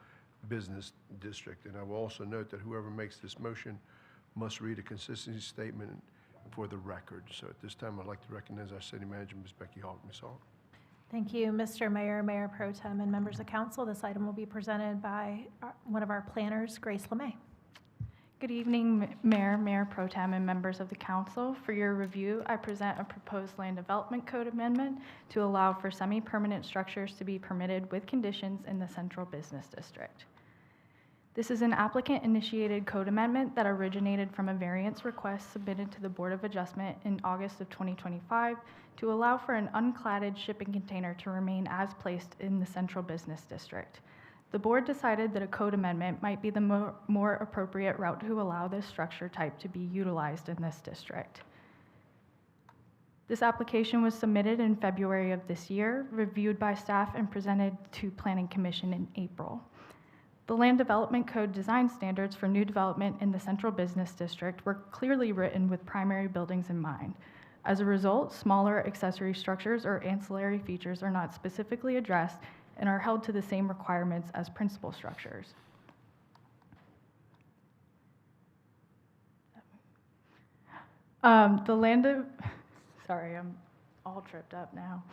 business district. And I will also note that whoever makes this motion must read a consistency statement for the record. So at this time, I'd like to recognize our city manager, Ms. Becky Hawk. Ms. Hawk. Thank you, Mr. Mayor, Mayor Pro Tem, and members of council. This item will be presented by one of our planners, Grace LeMay. Good evening, Mayor, Mayor Pro Tem, and members of the council. For your review, I present a proposed land development code amendment to allow for semi-permanent structures to be permitted with conditions in the central business district. This is an applicant-initiated code amendment that originated from a variance request submitted to the Board of Adjustment in August of 2025 to allow for an uncladded shipping container to remain as placed in the central business district. The board decided that a code amendment might be the more appropriate route to allow this structure type to be utilized in this district. This application was submitted in February of this year, reviewed by staff, and presented to Planning Commission in April. The Land Development Code design standards for new development in the Central Business District were clearly written with primary buildings in mind. As a result, smaller accessory structures or ancillary features are not specifically addressed and are held to the same requirements as principal structures. Sorry, I'm all tripped up now.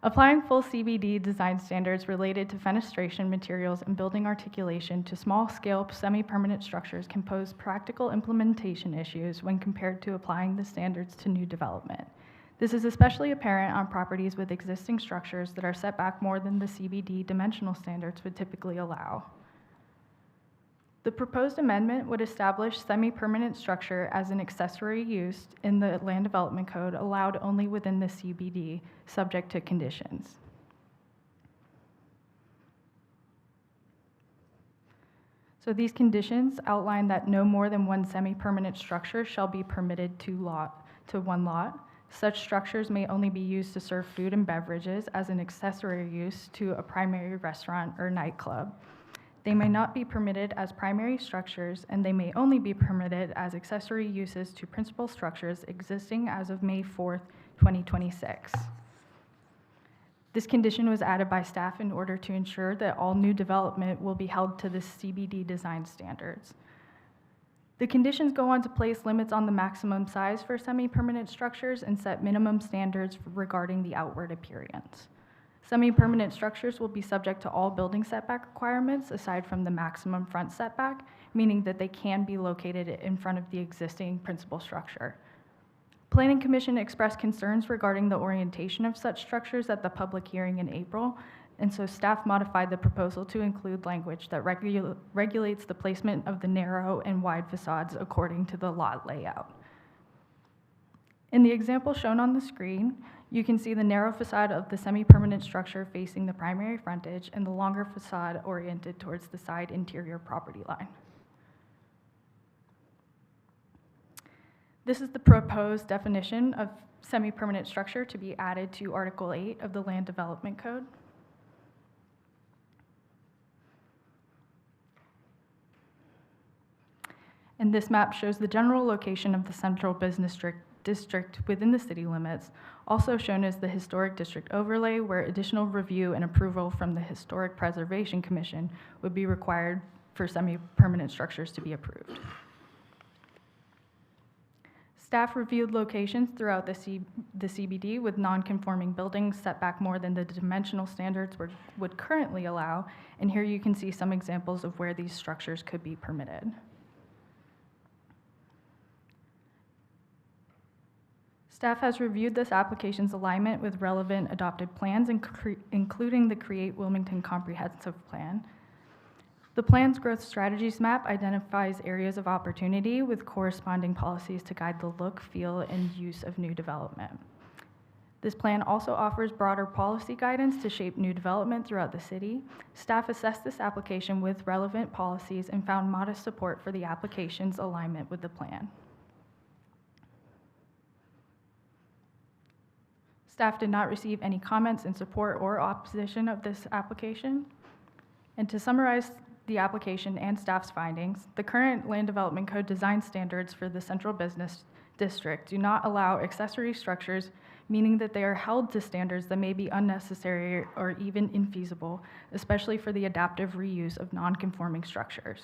Applying full CBD design standards related to fenestration materials and building articulation to small-scale semi-permanent structures can pose practical implementation issues when compared to applying the standards to new development. This is especially apparent on properties with existing structures that are set back more than the CBD dimensional standards would typically allow. The proposed amendment would establish semi-permanent structure as an accessory use in the Land Development Code allowed only within the CBD, subject to conditions. So these conditions outline that no more than one semi-permanent structure shall be permitted to one lot. Such structures may only be used to serve food and beverages as an accessory use to a primary restaurant or nightclub. They may not be permitted as primary structures, and they may only be permitted as accessory uses to principal structures existing as of May 4th, 2026. This condition was added by staff in order to ensure that all new development will be held to the CBD design standards. The conditions go on to place limits on the maximum size for semi-permanent structures and set minimum standards regarding the outward appearance. Semi-permanent structures will be subject to all building setback requirements aside from the maximum front setback, meaning that they can be located in front of the existing principal structure. Planning Commission expressed concerns regarding the orientation of such structures at the public hearing in April, and so staff modified the proposal to include language that regulates the placement of the narrow and wide facades according to the lot layout. In the example shown on the screen, you can see the narrow facade of the semi-permanent structure facing the primary frontage and the longer facade oriented towards the side interior property line. This is the proposed definition of semi-permanent structure to be added to Article 8 of the Land Development Code. And this map shows the general location of the Central Business District within the city limits, also shown as the Historic District Overlay, where additional review and approval from the Historic Preservation Commission would be required for semi-permanent structures to be approved. Staff reviewed locations throughout the CBD with non-conforming buildings set back more than the dimensional standards would currently allow, and here you can see some examples of where these structures could be permitted. Staff has reviewed this application's alignment with relevant adopted plans, including the Create Wilmington Comprehensive Plan. The plan's growth strategies map identifies areas of opportunity with corresponding policies to guide the look, feel, and use of new development. This plan also offers broader policy guidance to shape new development throughout the city. Staff assessed this application with relevant policies and found modest support for the application's alignment with the plan. Staff did not receive any comments in support or opposition of this application. And to summarize the application and staff's findings, the current Land Development Code design standards for the Central Business District do not allow accessory structures, meaning that they are held to standards that may be unnecessary or even infeasible, especially for the adaptive reuse of non-conforming structures.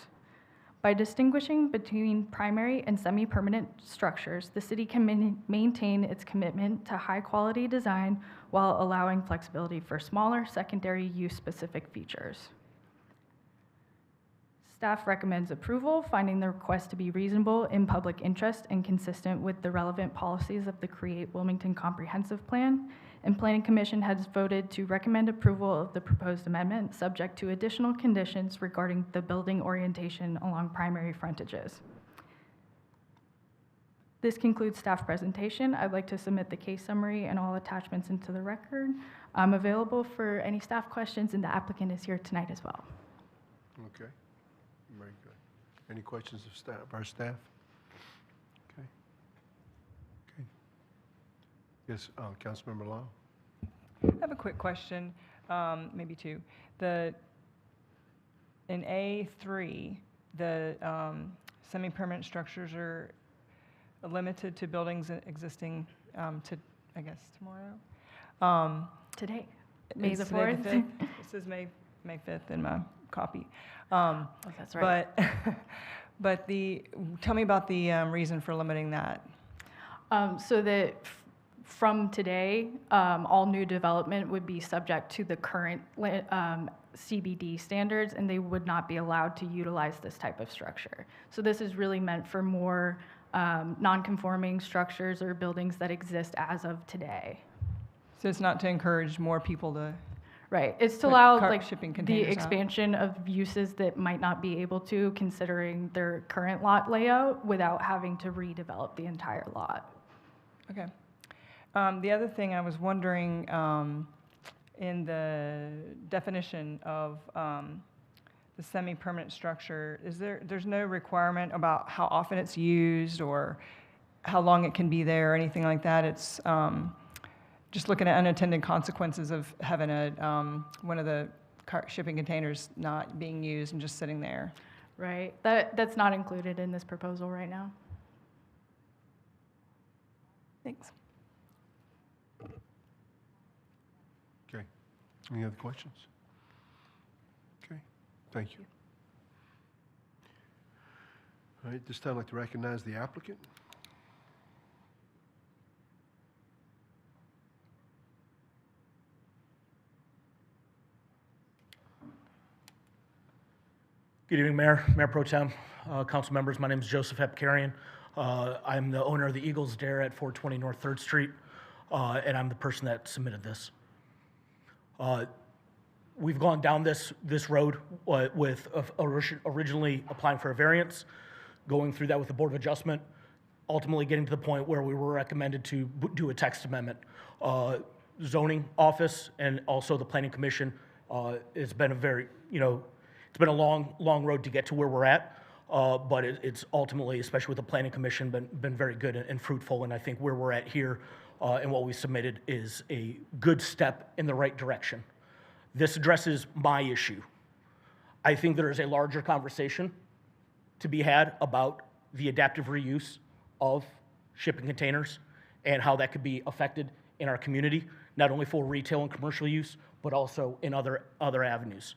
By distinguishing between primary and semi-permanent structures, the city can maintain its commitment to high-quality design while allowing flexibility for smaller secondary use-specific features. Staff recommends approval, finding the request to be reasonable, in public interest, and consistent with the relevant policies of the Create Wilmington Comprehensive Plan. And Planning Commission has voted to recommend approval of the proposed amendment, subject to additional conditions regarding the building orientation along primary frontages. This concludes staff presentation. I'd like to submit the case summary and all attachments into the record. I'm available for any staff questions, and the applicant is here tonight as well. Okay, very good. Any questions of staff, our staff? Okay. Okay. Yes, Councilmember Long. I have a quick question, maybe two. In in A3, the semi-permanent structures are limited to buildings existing to, I guess, tomorrow? Today, May the It's today 4th. 5th. It says May 5th in my copy. That's right. But tell me about the reason for limiting that. So that from today, all new development would be subject to the current CBD standards, and they would not be allowed to utilize this type of structure. So this is really meant for more non-conforming structures or buildings that exist as of today. So it's not to encourage more people to. Right, it's to put allow shipping the containers out. expansion of uses that might not be able to, considering their current lot layout, without having to redevelop the entire lot. Okay. The other thing I was wondering, in the definition of the semi-permanent structure, there's no requirement about how often it's used or how long it can be there or anything like that. It's just looking at unintended consequences of having one of the shipping containers not being used and just sitting there. Right, that's not included in this proposal right now. Thanks. Okay. Any other questions? Okay. Thank you. All right, this time I'd like to recognize the applicant. Good evening, Mayor, Mayor Pro Tem, council members. My name is Joseph Hepkarian. I'm the owner of the Eagles Dare at 420 North 3rd Street, and I'm the person that submitted this. We've gone down this road with originally applying for a variance, going through that with the Board of Adjustment, ultimately getting to the point where we were recommended to do a text amendment. Zoning office and also the Planning Commission, it's been a very, it's been a long road to get to where we're at, but it's ultimately, especially with the Planning Commission, been very good and fruitful. And I think where we're at here and what we submitted is a good step in the right direction. This addresses my issue. I think there is a larger conversation to be had about the adaptive reuse of shipping containers and how that could be affected in our community, not only for retail and commercial use, but also in other avenues.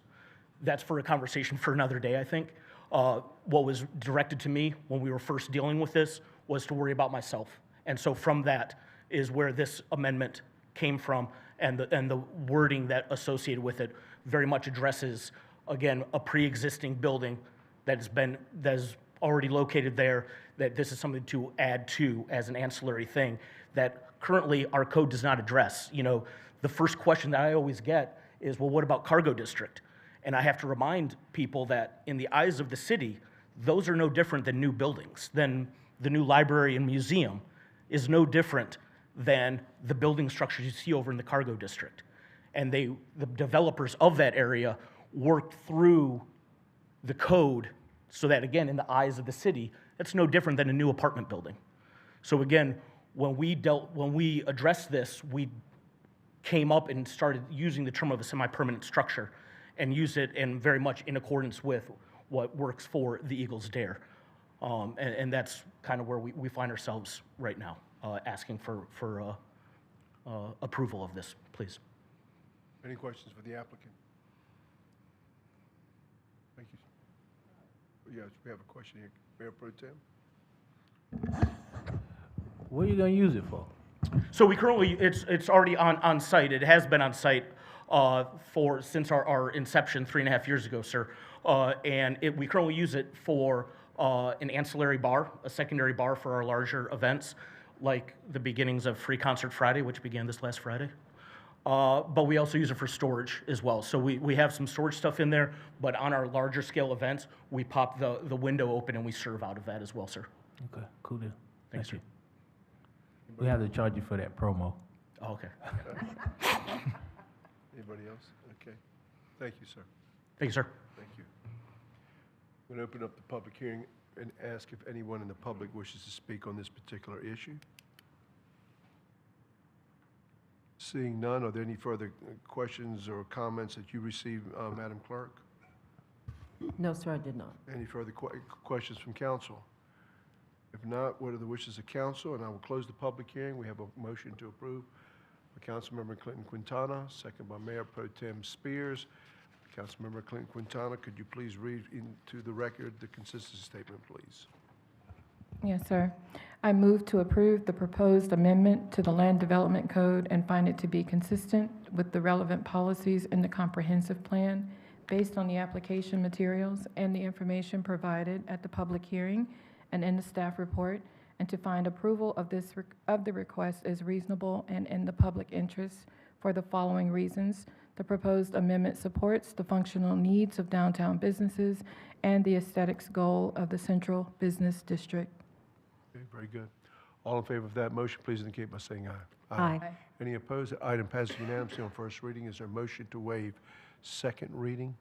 That's for a conversation for another day, I think. What was directed to me when we were first dealing with this was to worry about myself. And so from that is where this amendment came from, and the wording that associated with it very much addresses, again, a pre-existing building that is already located there, that this is something to add to as an ancillary thing that currently our code does not address. The first question that I always get is, well, what about cargo district? And I have to remind people that in the eyes of the city, those are no different than new buildings. Then the new library and museum is no different than the building structures you see over in the cargo district. And the developers of that area worked through the code so that, again, in the eyes of the city, it's no different than a new apartment building. So again, when we addressed this, we came up and started using the term of a semi-permanent structure and use it in very much in accordance with what works for the Eagles Dare. And that's kind of where we find ourselves right now, asking for approval of this, please. Any questions for the applicant? Thank you. Yes, we have a question here. Mayor Pro Tem? What are you going to use it for? So we currently, it's already on site. It has been on site since our inception 3.5 years ago, sir. And we currently use it for an ancillary bar, a secondary bar for our larger events, like the beginnings of Free Concert Friday, which began this last Friday. But we also use it for storage as well. So we have some storage stuff in there, but on our larger scale events, we pop the window open and we serve out of that as well, sir. Okay, cool deal. Thanks, sir. We have to charge you for that promo. Oh, okay. Anybody else? Okay. Thank you, sir. Thank you, sir. Thank you. I'm going to open up the public hearing and ask if anyone in the public wishes to speak on this particular issue. Seeing none, are there any further questions or comments that you received, Madam Clerk? No, sir, I did not. Any further questions from council? If not, what are the wishes of council? And I will close the public hearing. We have a motion to approve by Councilmember Clinton Quintana, second by Mayor Pro Tem Spears. Councilmember Clinton Quintana, could you please read into the record the consistency statement, please? Yes, sir. I move to approve the proposed amendment to the Land Development Code and find it to be consistent with the relevant policies in the comprehensive plan based on the application materials and the information provided at the public hearing and in the staff report, and to find approval of the request is reasonable and in the public interest for the following reasons. The proposed amendment supports the functional needs of downtown businesses and the aesthetics goal of the central business district. Okay, very good. All in favor of that motion, please indicate by saying aye. Aye. Any opposed? The item passes unanimously on first reading. Is there a motion to waive second reading?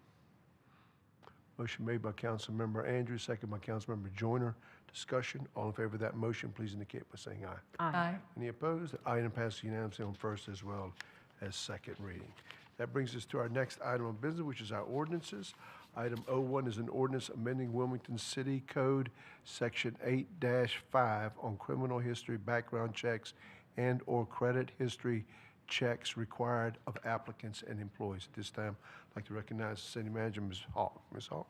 Motion made by Councilmember Andrews, second by Councilmember Joyner. Discussion. All in favor of that motion, please indicate by saying aye. Aye. Any opposed? The item passes unanimously on first as well as second reading. That brings us to our next item of business, which is our ordinances. Item 01 is an ordinance amending Wilmington City Code, Section 8-5 on criminal history background checks and/or credit history checks required of applicants and employees. At this time, I'd like to recognize the City Manager, Ms. Hawk. Ms. Hawk.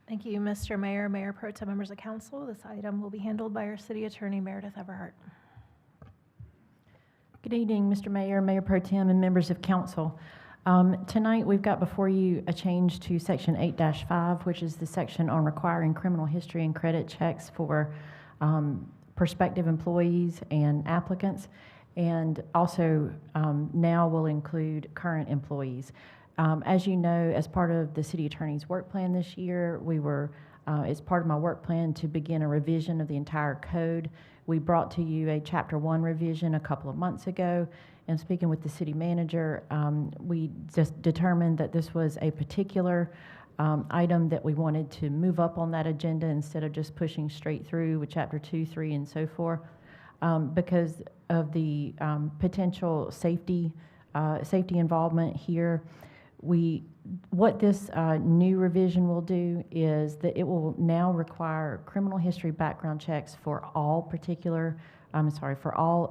Thank you, Mr. Mayor, Mayor Pro Tem, members of council. This item will be handled by our City Attorney, Meredith Everhart. Good evening, Mr. Mayor, Mayor Pro Tem, and members of council. Tonight, we've got before you a change to Section 8-5, which is the section on requiring criminal history and credit checks for prospective employees and applicants, and also now will include current employees. As you know, as part of the City Attorney's work plan this year, we were, as part of my work plan, to begin a revision of the entire code. We brought to you a Chapter 1 revision a couple of months ago, and speaking with the city manager, we just determined that this was a particular item that we wanted to move up on that agenda instead of just pushing straight through with Chapter 2, 3, and so forth, because of the potential safety involvement here. What this new revision will do is that it will now require criminal history background checks for all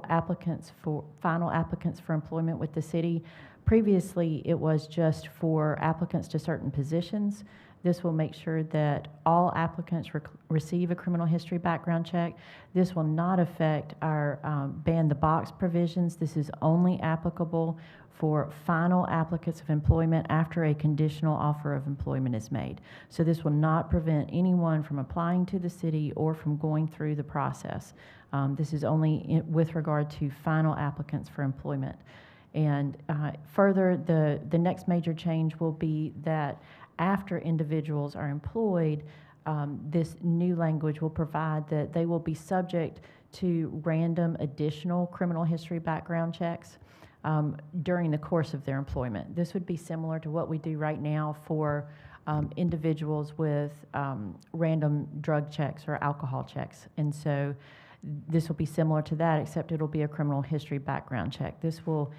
applicants, for final applicants for employment with the city. Previously, it was just for applicants to certain positions. This will make sure that all applicants receive a criminal history background check. This will not affect our ban the box provisions. This is only applicable for final applicants of employment after a conditional offer of employment is made. So this will not prevent anyone from applying to the city or from going through the process. This is only with regard to final applicants for employment. And further, the next major change will be that after individuals are employed, this new language will provide that they will be subject to random additional criminal history background checks during the course of their employment. This would be similar to what we do right now for individuals with random drug checks or alcohol checks. And so this will be similar to that, except it'll be a criminal history background check. This will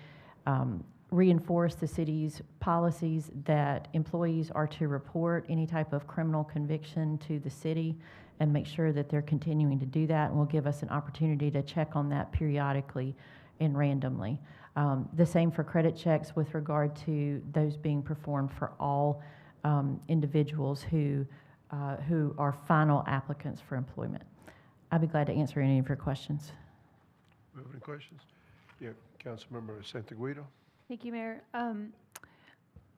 reinforce the city's policies that employees are to report any type of criminal conviction to the city and make sure that they're continuing to do that, and will give us an opportunity to check on that periodically and randomly. The same for credit checks with regard to those being performed for all individuals who are final applicants for employment. I'd be glad to answer any of your questions. Do you have any questions? Yeah, Councilmember Santaguido. Thank you, Mayor.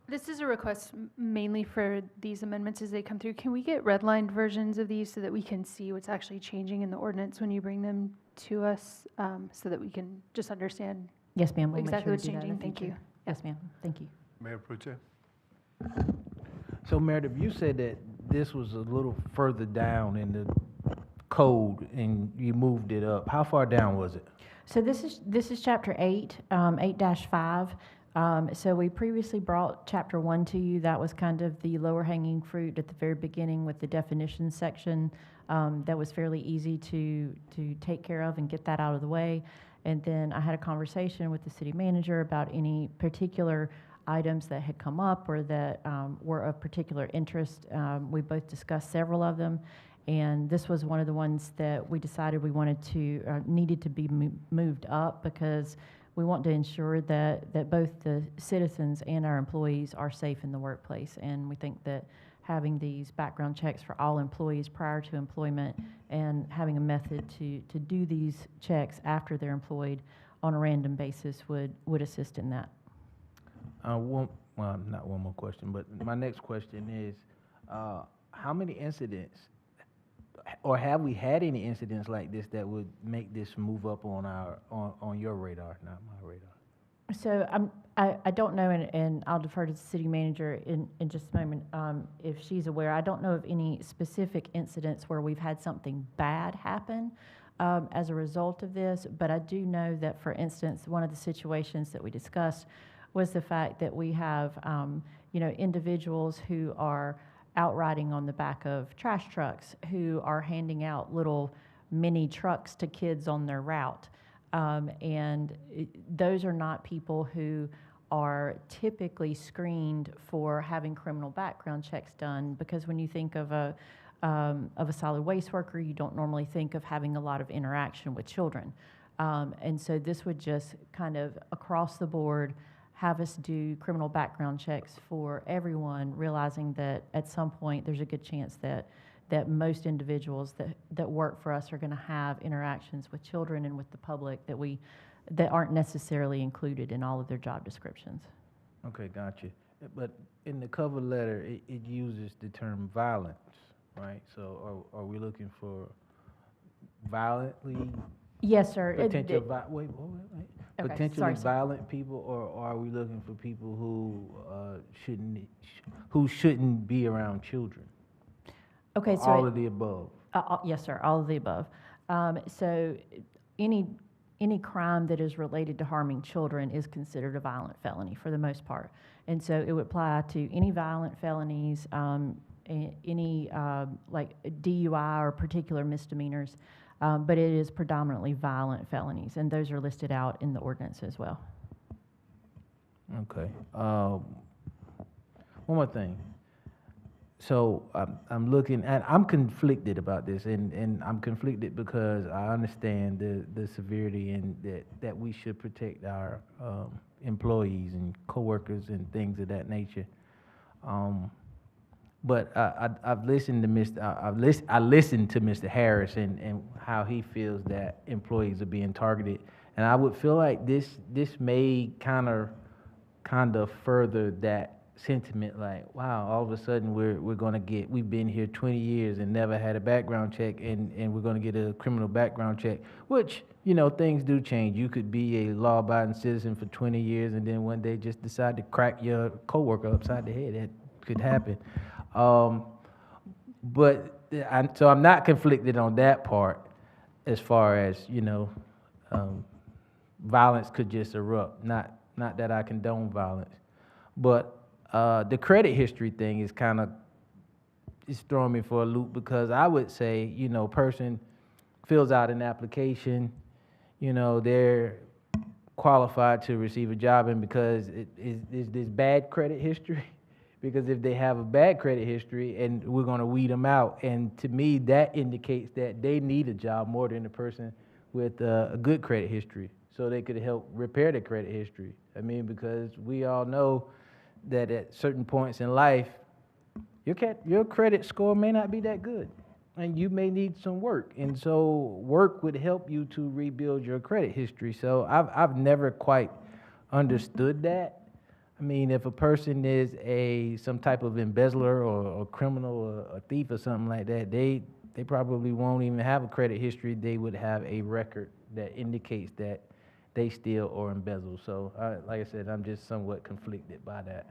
This is a request mainly for these amendments as they come through. Can we get redlined versions of these so that we can see what's actually changing in the ordinance when you bring them to us, so that we can just understand? Yes, ma'am. We'll exactly make sure what's to do that in changing. Thank you. future. Yes, ma'am. Thank you. Mayor Pro Tem. So, Meredith, you said that this was a little further down in the code and you moved it up. How far down was it? So this is Chapter 8, 8-5. So we previously brought Chapter 1 to you. That was kind of the lower hanging fruit at the very beginning with the definitions section. That was fairly easy to take care of and get that out of the way. And then I had a conversation with the city manager about any particular items that had come up or that were of particular interest. We both discussed several of them, and this was one of the ones that we decided we wanted to, needed to be moved up because we want to ensure that both the citizens and our employees are safe in the workplace. And we think that having these background checks for all employees prior to employment and having a method to do these checks after they're employed on a random basis would assist in that. Well, not one more question, but my next question is, how many incidents, or have we had any incidents like this that would make this move up on your radar, not my radar? So I don't know, and I'll defer to the city manager in just a moment if she's aware. I don't know of any specific incidents where we've had something bad happen as a result of this, but I do know that, for instance, one of the situations that we discussed was the fact that we have, individuals who are out riding on the back of trash trucks who are handing out little mini trucks to kids on their route. Those are not people who are typically screened for having criminal background checks done, because when you think of a solid waste worker, you don't normally think of having a lot of interaction with children. And so this would just kind of across the board have us do criminal background checks for everyone, realizing that at some point there's a good chance that most individuals that work for us are going to have interactions with children and with the public that aren't necessarily included in all of their job descriptions. Okay, gotcha. But in the cover letter, it uses the term violence, right? So are we looking for violently? Yes, sir. Potentially Okay, violent people, or are we looking for people who shouldn't be around children? Okay, so all of the above. Yes, sir. All of the above. So any crime that is related to harming children is considered a violent felony for the most part, and so it would apply to any violent felonies, any like DUI or particular misdemeanors. But it is predominantly violent felonies, and those are listed out in the ordinance as well. Okay. One more thing. So I'm looking at, I'm conflicted about this, and I'm conflicted because I understand the severity and that we should protect our employees and coworkers and things of that nature. But I've listened to I listened to Mr. Harris and how he feels that employees are being targeted, and I would feel like this may kind of further that sentiment. Like, wow, all of a sudden we've been here 20 years and never had a background check, and we're gonna get a criminal background check. Which, things do change. You could be a law-abiding citizen for 20 years and then one day just decide to crack your coworker upside the head. That could happen. So I'm not conflicted on that part as far as, violence could just erupt. Not that I condone violence. But the credit history thing is it's throwing me for a loop, because I would say, person fills out an application, they're qualified to receive a job, and because is this bad credit history? Because if they have a bad credit history, and we're going to weed them out, and to me that indicates that they need a job more than a person with a good credit history, so they could help repair their credit history. I mean, because we all know that at certain points in life, your credit score may not be that good, and you may need some work, and so work would help you to rebuild your credit history. So I've never quite understood that. I mean, if a person is some type of embezzler or criminal or a thief or something like that, they probably won't even have a credit history. They would have a record that indicates that they steal or embezzle. So, like I said, I'm just somewhat conflicted by that.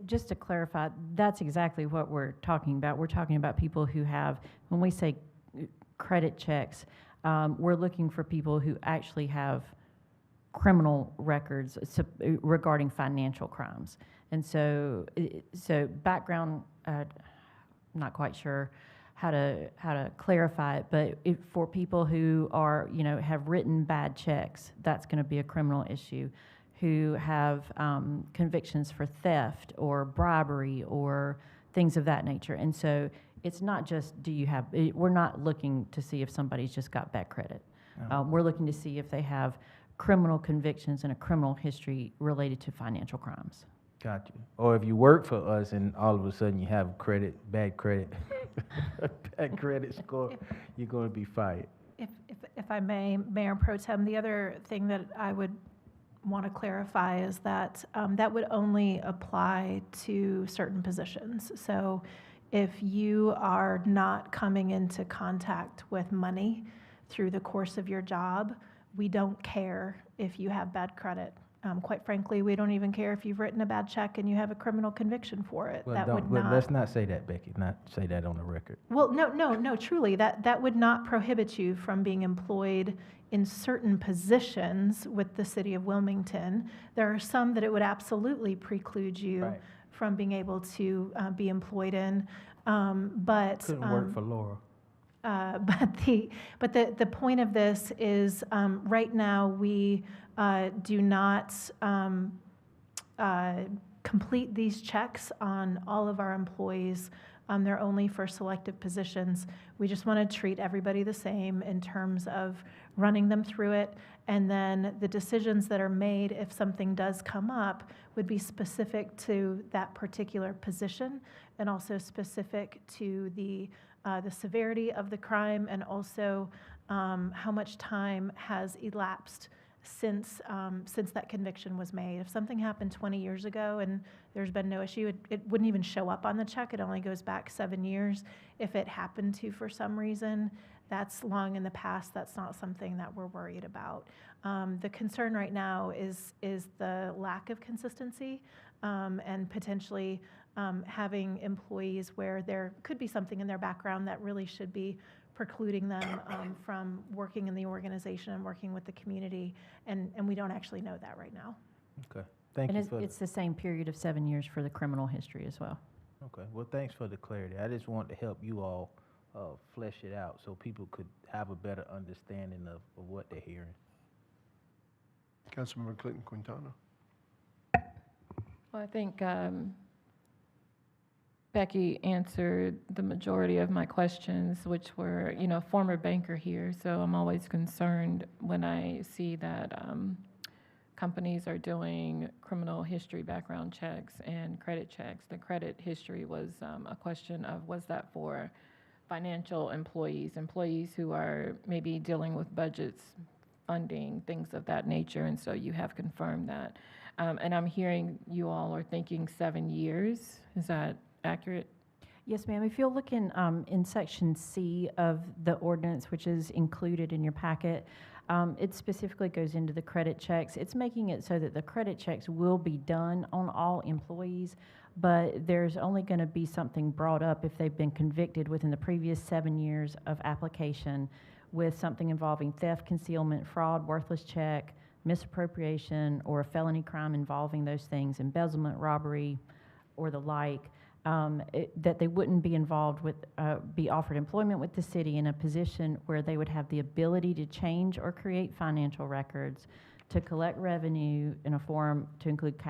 Just to clarify, that's exactly what we're talking about. We're talking about people who have, when we say credit checks, we're looking for people who actually have criminal records regarding financial crimes. And so background, I'm not quite sure how to clarify it, but for people who are, have written bad checks, that's going to be a criminal issue. who have convictions for theft or bribery or things of that nature. And so it's not just we're not looking to see if somebody's just got bad credit. We're looking to see if they have criminal convictions and a criminal history related to financial crimes. Got you. Or if you work for us and all of a sudden you have bad credit, bad credit score, you're going to be fired. If I may, Mayor Pro Tem, the other thing that I would want to clarify is that that would only apply to certain positions. So if you are not coming into contact with money through the course of your job, we don't care if you have bad credit. Quite frankly, we don't even care if you've written a bad check and you have a criminal conviction for it. Well, let's not say that, Becky. Not say that on the record. Well, no, truly, that would not prohibit you from being employed in certain positions with the city of Wilmington. There are some that it would absolutely preclude you from being able to be employed in. But couldn't work for Laura. But the point of this is right now we do not complete these checks on all of our employees. They're only for selective positions. We just want to treat everybody the same in terms of running them through it. And then the decisions that are made, if something does come up, would be specific to that particular position and also specific to the severity of the crime and also how much time has elapsed since that conviction was made. If something happened 20 years ago and there's been no issue, it wouldn't even show up on the check. It only goes back 7 years. If it happened to, for some reason, that's long in the past. That's not something that we're worried about. The concern right now is the lack of consistency and potentially having employees where there could be something in their background that really should be precluding them from working in the organization and working with the community, and we don't actually know that right now. Okay, thank you. And it's the same period of 7 years for the criminal history as well. Okay, well, thanks for the clarity. I just want to help you all flesh it out so people could have a better understanding of what they're hearing. Councilmember Clinton Quintana. Well, I think Becky answered the majority of my questions, which were, former banker here, so I'm always concerned when I see that companies are doing criminal history background checks and credit checks. The credit history was a question of, was that for financial employees who are maybe dealing with budgets, funding, things of that nature, and so you have confirmed that. And I'm hearing you all are thinking 7 years. Is that accurate? Yes, ma'am. If you'll look in Section C of the ordinance, which is included in your packet, it specifically goes into the credit checks. It's making it so that the credit checks will be done on all employees, but there's only going to be something brought up if they've been convicted within the previous 7 years of application with something involving theft, concealment, fraud, worthless check, misappropriation, or a felony crime involving those things, embezzlement, robbery, or the like. That they wouldn't be involved with, be offered employment with the city in a position where they would have the ability to change or create financial records, to collect revenue in a form to include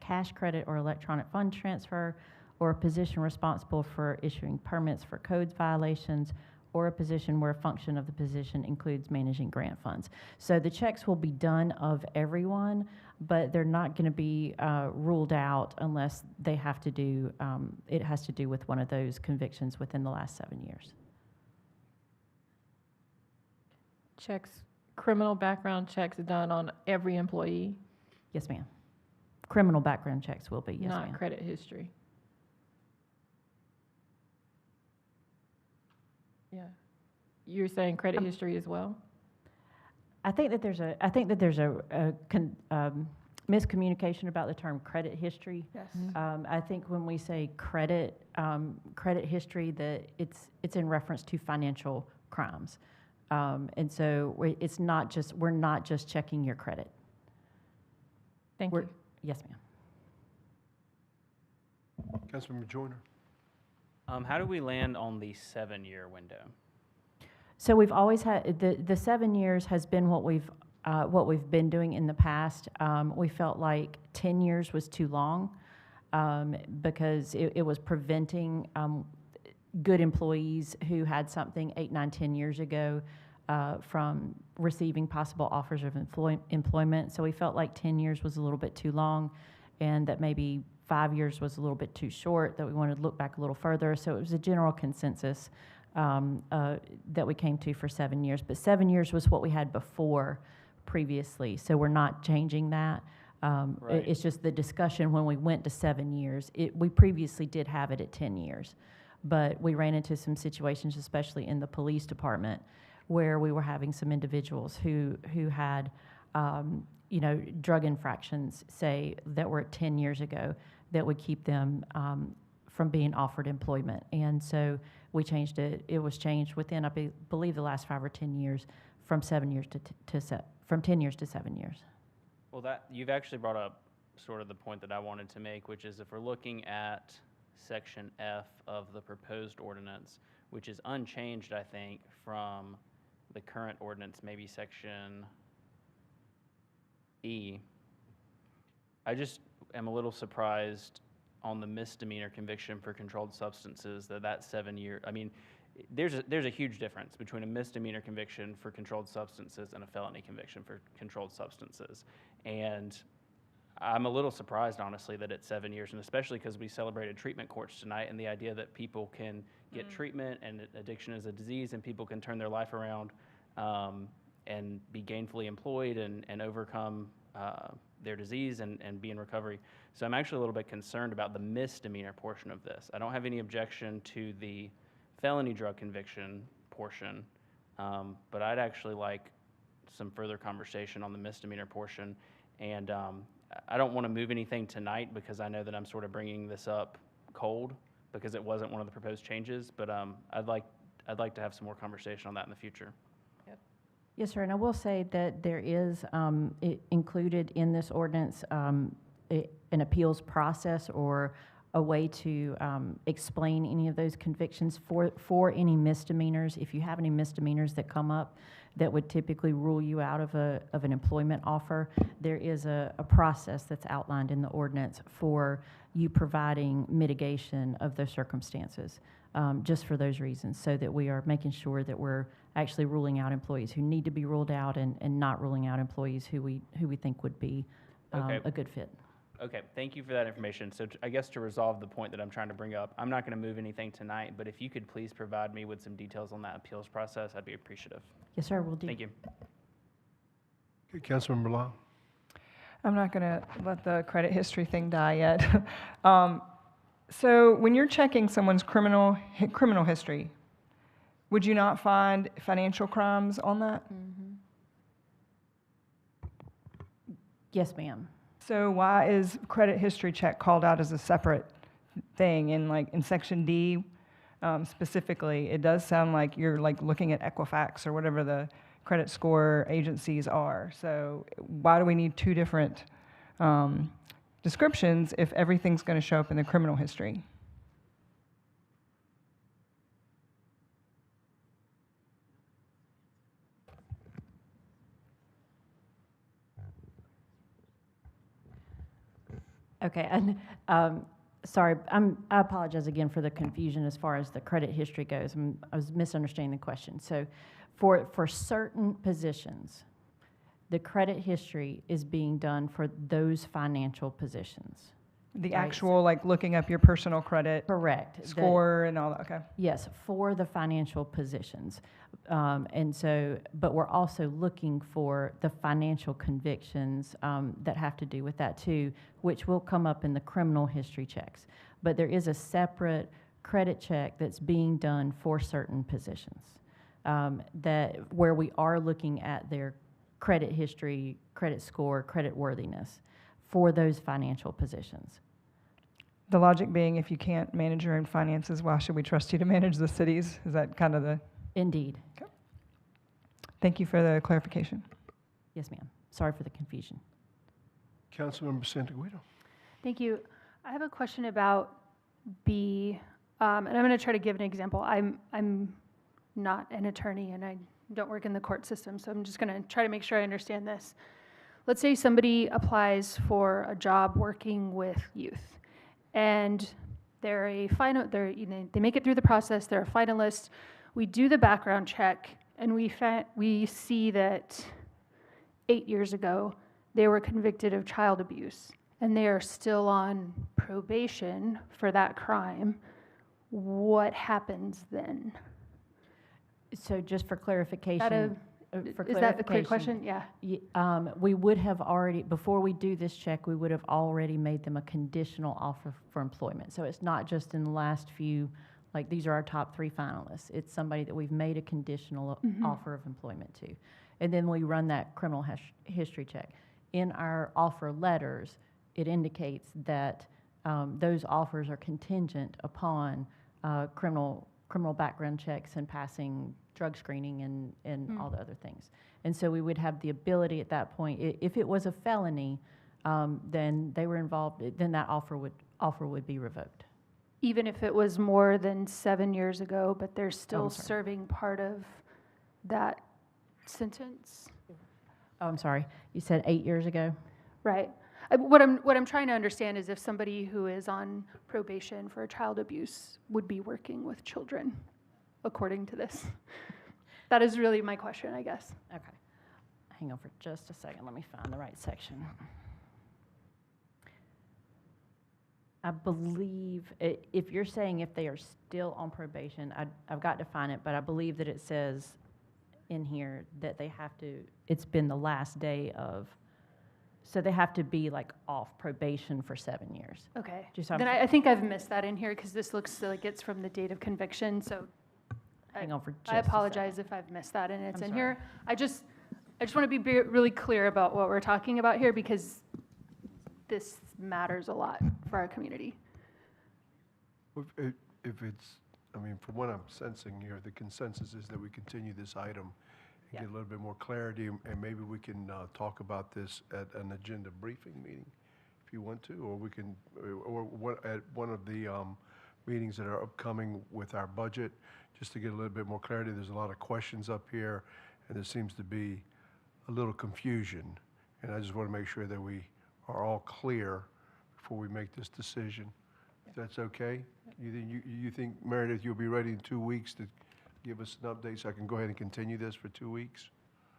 cash credit or electronic fund transfer, or a position responsible for issuing permits for codes violations, or a position where a function of the position includes managing grant funds. So the checks will be done of everyone, but they're not going to be ruled out unless they have to do, it has to do with one of those convictions within the last 7 years. Checks, criminal background checks done on every employee? Yes, ma'am. Criminal background checks will be, yes, ma'am. Not credit history? Yeah. You're saying credit history as well? I think that there's a miscommunication about the term credit history. Yes. I think when we say credit history, that it's in reference to financial crimes, and so we're not just checking your credit. Thank you. Yes, ma'am. Councilmember Joyner. How do we land on the 7-year window? So we've always had, the 7 years has been what we've what we've been doing in the past. We felt like 10 years was too long because it was preventing good employees who had something 8, 9, 10 years ago from receiving possible offers of employment. So we felt like 10 years was a little bit too long, and that maybe 5 years was a little bit too short, that we wanted to look back a little further. So it was a general consensus that we came to for 7 years. But 7 years was what we had before previously, so we're not changing that. Right. It's just the discussion when we went to 7 years. We previously did have it at 10 years, but we ran into some situations, especially in the police department, where we were having some individuals who had, drug infractions, say, that were 10 years ago, that would keep them from being offered employment. And so we changed it. It was changed within, I believe, the last 5 or 10 years, from 7 years from 10 years to 7 years. Well, that you've actually brought up sort of the point that I wanted to make, which is if we're looking at Section F of the proposed ordinance, which is unchanged, I think, from the current ordinance, maybe Section E. I just am a little surprised on the misdemeanor conviction for controlled substances that 7 year, I mean, there's a huge difference between a misdemeanor conviction for controlled substances and a felony conviction for controlled substances. And I'm a little surprised, honestly, that it's 7 years, and especially because we celebrated treatment courts tonight, and the idea that people can get treatment and addiction is a disease and people can turn their life around and be gainfully employed and overcome their disease and be in recovery. So I'm actually a little bit concerned about the misdemeanor portion of this. I don't have any objection to the felony drug conviction portion, but I'd actually like some further conversation on the misdemeanor portion. And I don't want to move anything tonight because I know that I'm sort of bringing this up cold because it wasn't one of the proposed changes, but I'd like to have some more conversation on that in the future. Yes, sir, and I will say that there is included in this ordinance an appeals process or a way to explain any of those convictions for any misdemeanors. If you have any misdemeanors that come up that would typically rule you out of an employment offer, there is a process that's outlined in the ordinance for you providing mitigation of those circumstances, just for those reasons, so that we are making sure that we're actually ruling out employees who need to be ruled out and not ruling out employees who we think would be a good fit. Okay, thank you for that information. So I guess to resolve the point that I'm trying to bring up, I'm not going to move anything tonight, but if you could please provide me with some details on that appeals process, I'd be appreciative. Yes, sir, we'll do. Thank you. Okay, Councilmember Law. I'm not going to let the credit history thing die yet. So when you're checking someone's criminal history, would you not find financial crimes on that? Mm-hmm. Yes, ma'am. So why is credit history check called out as a separate thing in Section D specifically? It does sound like you're looking at Equifax or whatever the credit score agencies are. So why do we need two different descriptions if everything's going to show up in the criminal history? Okay, and sorry, I apologize again for the confusion as far as the credit history goes. I was misunderstanding the question. So for certain positions, the credit history is being done for those financial positions. The right? actual, looking up your personal credit Correct. score and all that, okay. Yes, for the financial positions. And so, but we're also looking for the financial convictions that have to do with that too, which will come up in the criminal history checks. But there is a separate credit check that's being done for certain positions where we are looking at their credit history, credit score, credit worthiness for those financial positions. The logic being, if you can't manage your own finances, why should we trust you to manage the cities? Is that kind of the... Indeed. Okay. Thank you for the clarification. Yes, ma'am. Sorry for the confusion. Councilmember Santaguido. Thank you. I have a question about B, and I'm going to try to give an example. I'm not an attorney, and I don't work in the court system, so I'm just going to try to make sure I understand this. Let's say somebody applies for a job working with youth, and they make it through the process, they're a finalist, we do the background check, and we see that 8 years ago, they were convicted of child abuse, and they are still on probation for that crime. What happens then? So just for clarification. Is that a clear question? Yeah. We would have already, before we do this check, we would have already made them a conditional offer for employment. So it's not just in the last few, like these are our top 3 finalists. It's somebody that we've made a conditional offer of employment to. And then we run that criminal history check. In our offer letters, it indicates that those offers are contingent upon criminal background checks and passing drug screening and all the other things. And so we would have the ability at that point, if it was a felony, then they were involved, then that offer would be revoked. Even if it was more than 7 years ago, but they're still serving part of that sentence? Oh, I'm sorry. You said 8 years ago? Right. What I'm trying to understand is if somebody who is on probation for child abuse would be working with children, according to this. That is really my question, I guess. Okay. Hang on for just a second. Let me find the right section. I believe, if you're saying if they are still on probation, I've got to find it, but I believe that it says in here that they have to, it's been the last day of, so they have to be like off probation for 7 years. Okay. Just Then I think I've missed that in here because this looks like it's from the date of conviction. So hang on for just I apologize if I've missed that and it's I'm in sorry. here. I just want to be really clear about what we're talking about here because this matters a lot for our community. If it's, I mean, from what I'm sensing here, the consensus is that we continue this item and get a little bit more clarity, and maybe we can talk about this at an agenda briefing meeting, if you want to, or we can, at one of the meetings that are upcoming with our budget, just to get a little bit more clarity. There's a lot of questions up here, and there seems to be a little confusion, and I just want to make sure that we are all clear before we make this decision. If that's okay? You think, Meredith, you'll be ready in 2 weeks to give us an update so I can go ahead and continue this for 2 weeks?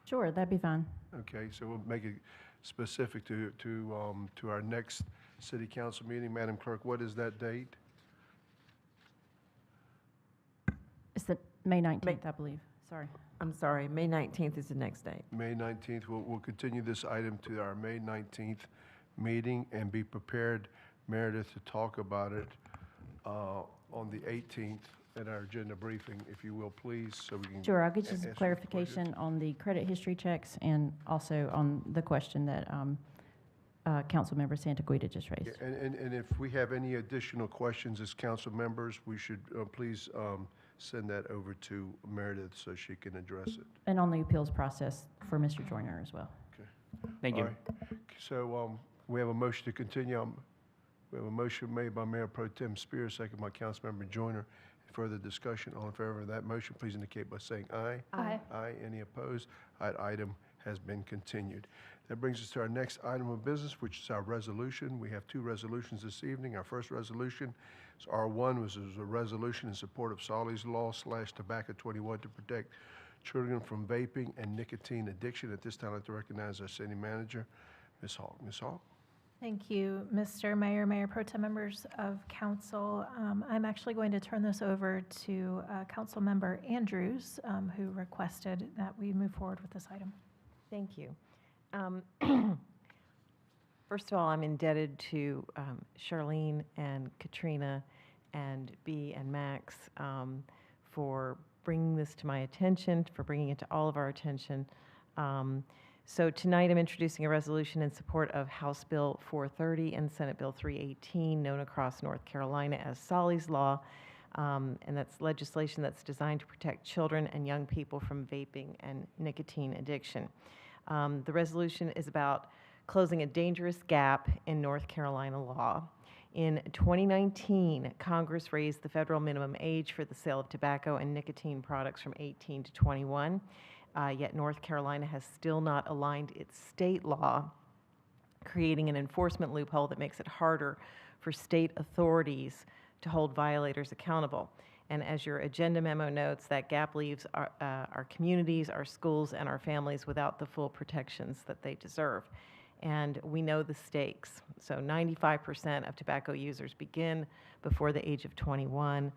Sure, that'd be fine. Okay, so we'll make it specific to our next city council meeting. Madam Clerk, what is that date? It's the May 19th, I believe. Sorry. I'm sorry, May 19th is the next date. May 19th. We'll continue this item to our May 19th meeting and be prepared, Meredith, to talk about it on the 18th at our agenda briefing, if you will, please, so we can. Sure, I'll get you answer some the clarification on the credit history checks and also on the question that Councilmember Santaguida just raised. Yeah, and if we have any additional questions as council members, we should please send that over to Meredith so she can address it. And on the appeals process for Mr. Joyner as well. Okay. Thank you. All right. So we have a motion to continue. We have a motion made by Mayor Pro Tem Spears, second by Councilmember Joyner. Further discussion, all in favor of that motion, please indicate by saying aye. Aye. Aye. Any opposed? That item has been continued. That brings us to our next item of business, which is our resolution. We have 2 resolutions this evening. Our first resolution is R1, which is a resolution in support of Solly's Law / Tobacco 21 to protect children from vaping and nicotine addiction. At this time, I'd like to recognize our city manager, Ms. Hawk. Ms. Hawk? Thank you, Mr. Mayor, Mayor Pro Tem, members of council. I'm actually going to turn this over to Councilmember Andrews, who requested that we move forward with this item. Thank you. First of all, I'm indebted to Charlene and Katrina and B and Max for bringing this to my attention, for bringing it to all of our attention. So tonight I'm introducing a resolution in support of House Bill 430 and Senate Bill 318, known across North Carolina as Solly's Law, and that's legislation that's designed to protect children and young people from vaping and nicotine addiction. The resolution is about closing a dangerous gap in North Carolina law. In 2019, Congress raised the federal minimum age for the sale of tobacco and nicotine products from 18 to 21. Yet North Carolina has still not aligned its state law, creating an enforcement loophole that makes it harder for state authorities to hold violators accountable. And as your agenda memo notes, that gap leaves our communities, our schools, and our families without the full protections that they deserve. And we know the stakes. So 95% of tobacco users begin before the age of 21.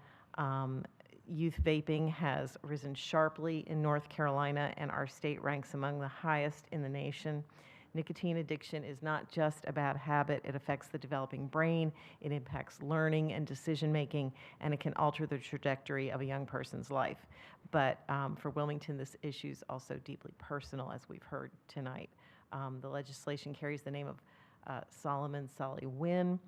Youth vaping has risen sharply in North Carolina, and our state ranks among the highest in the nation. Nicotine addiction is not just a bad habit. It affects the developing brain, it impacts learning and decision-making, and it can alter the trajectory of a young person's life. But for Wilmington, this issue is also deeply personal, as we've heard tonight. The legislation carries the name of Solomon Solly Wynn,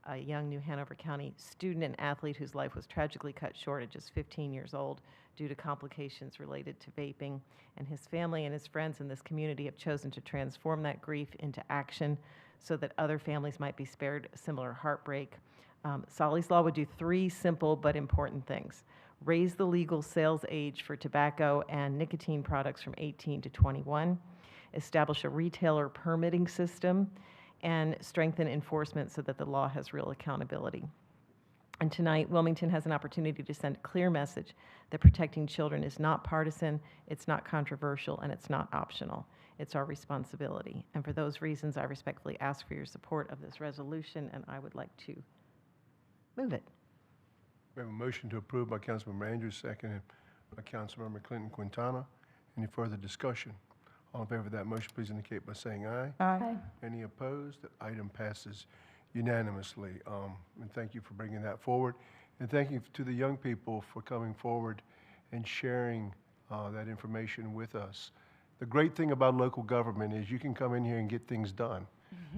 a young New Hanover County student and athlete whose life was tragically cut short at just 15 years old due to complications related to vaping. And his family and his friends in this community have chosen to transform that grief into action so that other families might be spared a similar heartbreak. Solly's Law would do 3 simple but important things: raise the legal sales age for tobacco and nicotine products from 18 to 21, establish a retailer permitting system, and strengthen enforcement so that the law has real accountability. And tonight, Wilmington has an opportunity to send a clear message that protecting children is not partisan, it's not controversial, and it's not optional. It's our responsibility. And for those reasons, I respectfully ask for your support of this resolution, and I would like to move it. We have a motion to approve by Councilmember Andrews, seconded by Councilmember Clinton Quintana. Any further discussion? All in favor of that motion, please indicate by saying aye. Aye. Any opposed? That item passes unanimously. And thank you for bringing that forward. And thank you to the young people for coming forward and sharing that information with us. The great thing about local government is you can come in here and get things done.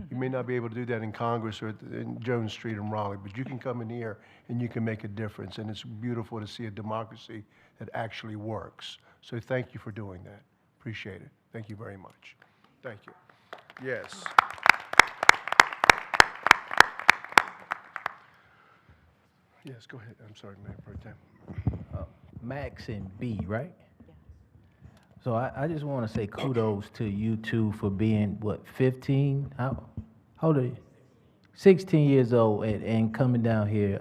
You may not be able to do that in Congress or in Jones Street in Raleigh, but you can come in here and you can make a difference. And it's beautiful to see a democracy that actually works. So thank you for doing that. Appreciate it. Thank you very much. Thank you. Yes. Yes, go ahead. I'm sorry, Mayor Pro Tem. Max and B, right? So I just want to say kudos to you two for being, what, 15? How old are you? 16 years old and coming down here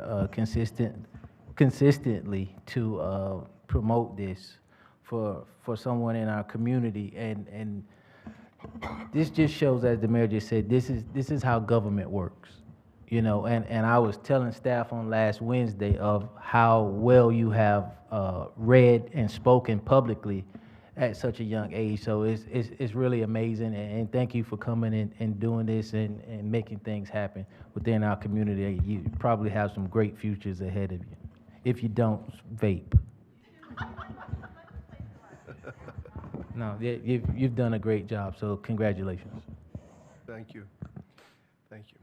consistently to promote this for someone in our community. And this just shows, as the mayor just said, this is how government works. You know, and I was telling staff on last Wednesday of how well you have read and spoken publicly at such a young age. So it's really amazing, and thank you for coming in and doing this and making things happen within our community. You probably have some great futures ahead of you. If you don't, vape. No, you've done a great job, so congratulations. Thank you. Thank you.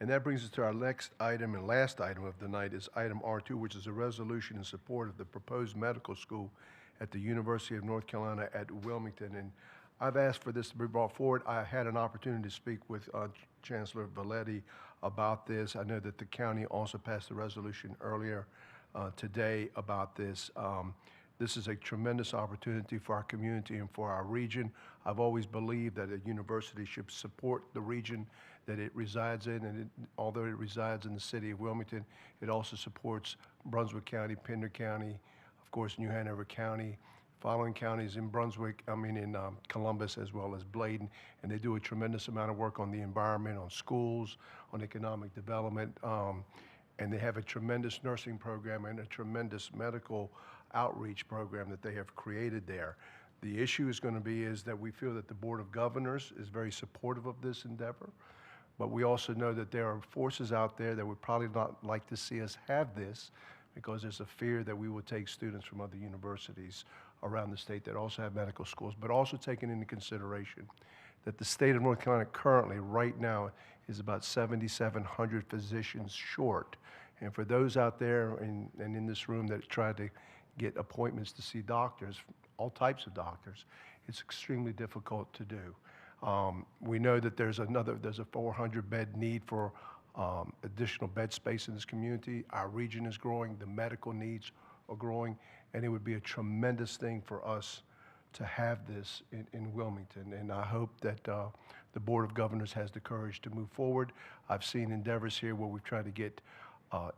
And that brings us to our next item and last item of the night is item R2, which is a resolution in support of the proposed medical school at the University of North Carolina at Wilmington. And I've asked for this to be brought forward. I had an opportunity to speak with Chancellor Valetti about this. I know that the county also passed a resolution earlier today about this. This is a tremendous opportunity for our community and for our region. I've always believed that a university should support the region that it resides in, and although it resides in the city of Wilmington, it also supports Brunswick County, Pender County, of course, New Hanover County, following counties in in Columbus, as well as Bladen, and they do a tremendous amount of work on the environment, on schools, on economic development, and they have a tremendous nursing program and a tremendous medical outreach program that they have created there. The issue is going to be is that we feel that the Board of Governors is very supportive of this endeavor, but we also know that there are forces out there that would probably not like to see us have this because there's a fear that we will take students from other universities around the state that also have medical schools, but also taking into consideration that the state of North Carolina currently, right now, is about 7,700 physicians short. And for those out there and in this room that try to get appointments to see doctors, all types of doctors, it's extremely difficult to do. We know that there's a 400-bed need for additional bed space in this community. Our region is growing, the medical needs are growing, and it would be a tremendous thing for us to have this in Wilmington. And I hope that the Board of Governors has the courage to move forward. I've seen endeavors here where we've tried to get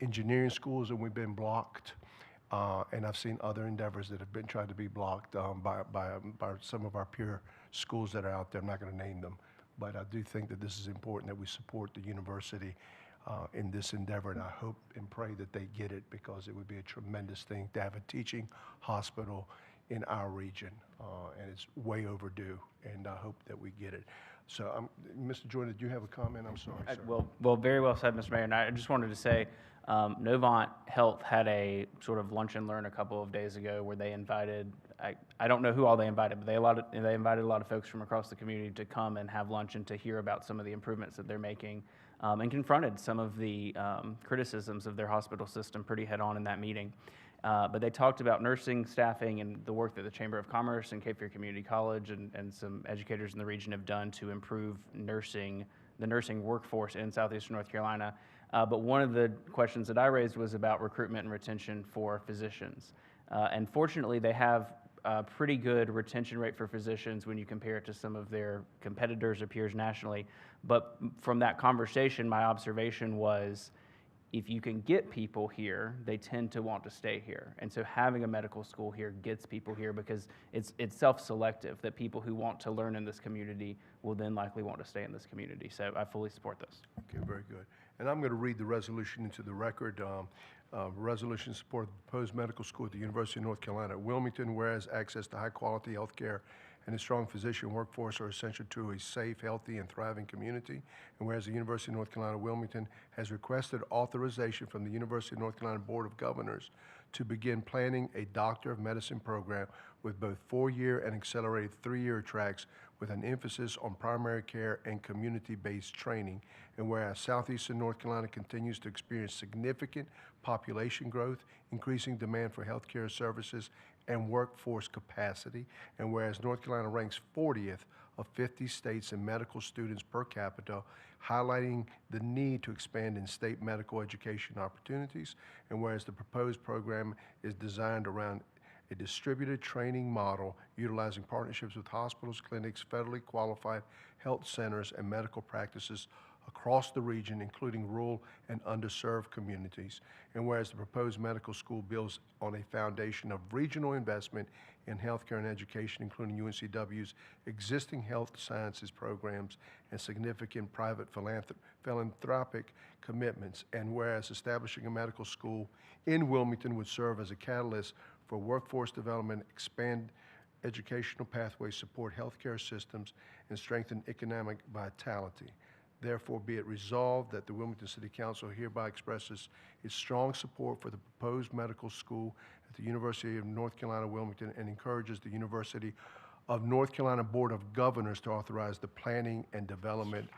engineering schools and we've been blocked. And I've seen other endeavors that have been tried to be blocked by some of our peer schools that are out there. I'm not going to name them, but I do think that this is important that we support the university in this endeavor, and I hope and pray that they get it, because it would be a tremendous thing to have a teaching hospital in our region, and it's way overdue, and I hope that we get it. So, Mr. Jordan, did you have a comment? I'm sorry, sir. Well, very well said, Mr. Mayor. And I just wanted to say, Novant Health had a sort of lunch and learn a couple of days ago where they invited, I don't know who all they invited, but they invited a lot of folks from across the community to come and have lunch and to hear about some of the improvements that they're making, and confronted some of the criticisms of their hospital system pretty head on in that meeting. But they talked about nursing staffing and the work that the Chamber of Commerce and Cape Fear Community College and some educators in the region have done to improve the nursing workforce in southeastern North Carolina. But one of the questions that I raised was about recruitment and retention for physicians. And fortunately, they have a pretty good retention rate for physicians when you compare it to some of their competitors or peers nationally. But from that conversation, my observation was, if you can get people here, they tend to want to stay here. And so having a medical school here gets people here, because it's self-selective, that people who want to learn in this community will then likely want to stay in this community. So I fully support this. Okay, very good. And I'm going to read the resolution into the record. Resolution in support of the proposed medical school at the University of North Carolina at Wilmington, whereas access to high-quality health care and a strong physician workforce are essential to a safe, healthy, and thriving community. And whereas the University of North Carolina Wilmington has requested authorization from the University of North Carolina Board of Governors to begin planning a Doctor of Medicine program with both 4-year and accelerated 3-year tracks with an emphasis on primary care and community-based training. And whereas southeastern North Carolina continues to experience significant population growth, increasing demand for healthcare services and workforce capacity, and whereas North Carolina ranks 40th of 50 states in medical students per capita, highlighting the need to expand in state medical education opportunities, and whereas the proposed program is designed around a distributed training model utilizing partnerships with hospitals, clinics, federally qualified health centers, and medical practices across the region, including rural and underserved communities. And whereas the proposed medical school builds on a foundation of regional investment in healthcare and education, including UNCW's existing health sciences programs and significant private philanthropic commitments. And whereas establishing a medical school in Wilmington would serve as a catalyst for workforce development, expand educational pathways, support healthcare systems, and strengthen economic vitality. Therefore, be it resolved that the Wilmington City Council hereby expresses its strong support for the proposed medical school at the University of North Carolina, Wilmington, and encourages the University of North Carolina Board of Governors to authorize the planning and development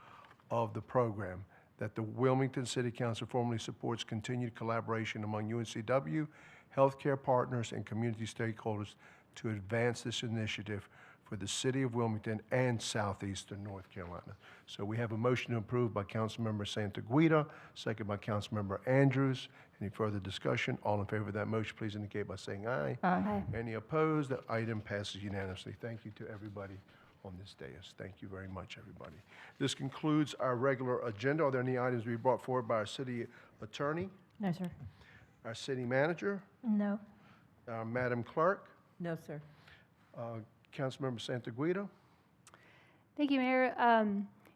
of the program. That the Wilmington City Council formally supports continued collaboration among UNCW, healthcare partners, and community stakeholders to advance this initiative for the city of Wilmington and southeastern North Carolina. So we have a motion to approve by Councilmember Santaguida, second by Councilmember Andrews. Any further discussion? All in favor of that motion, please indicate by saying aye. Aye. Any opposed? That item passes unanimously. Thank you to everybody on this dais. Thank you very much, everybody. This concludes our regular agenda. Are there any items to be brought forward by our city attorney, No, sir. our city manager, No. our Madam Clerk, No, sir. Councilmember Santaguida? Thank you, Mayor.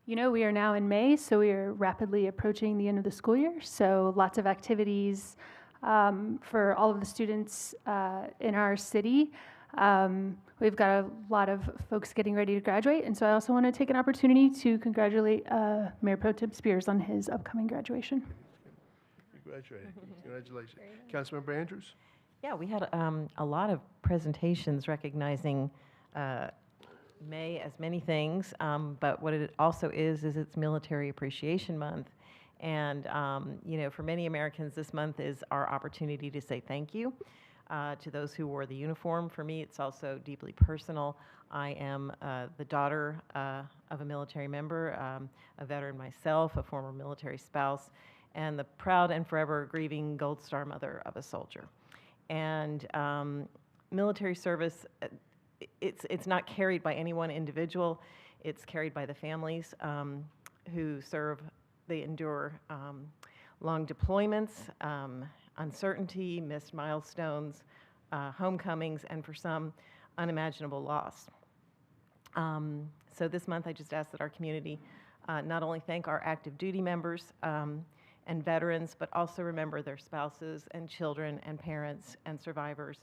You know, we are now in May, so we are rapidly approaching the end of the school year. So lots of activities for all of the students in our city. We've got a lot of folks getting ready to graduate, and so I also want to take an opportunity to congratulate Mayor Pro Tem Spears on his upcoming graduation. Congratulations. Councilmember Andrews? Yeah, we had a lot of presentations recognizing May as many things, but what it also is it's Military Appreciation Month. And, you know, for many Americans, this month is our opportunity to say thank you to those who wore the uniform. For me, it's also deeply personal. I am the daughter of a military member, a veteran myself, a former military spouse, and the proud and forever grieving Gold Star mother of a soldier. And military service it's not carried by any one individual. It's carried by the families who serve. They endure long deployments, uncertainty, missed milestones, homecomings, and for some, unimaginable loss. So this month, I just ask that our community not only thank our active duty members and veterans, but also remember their spouses and children and parents and survivors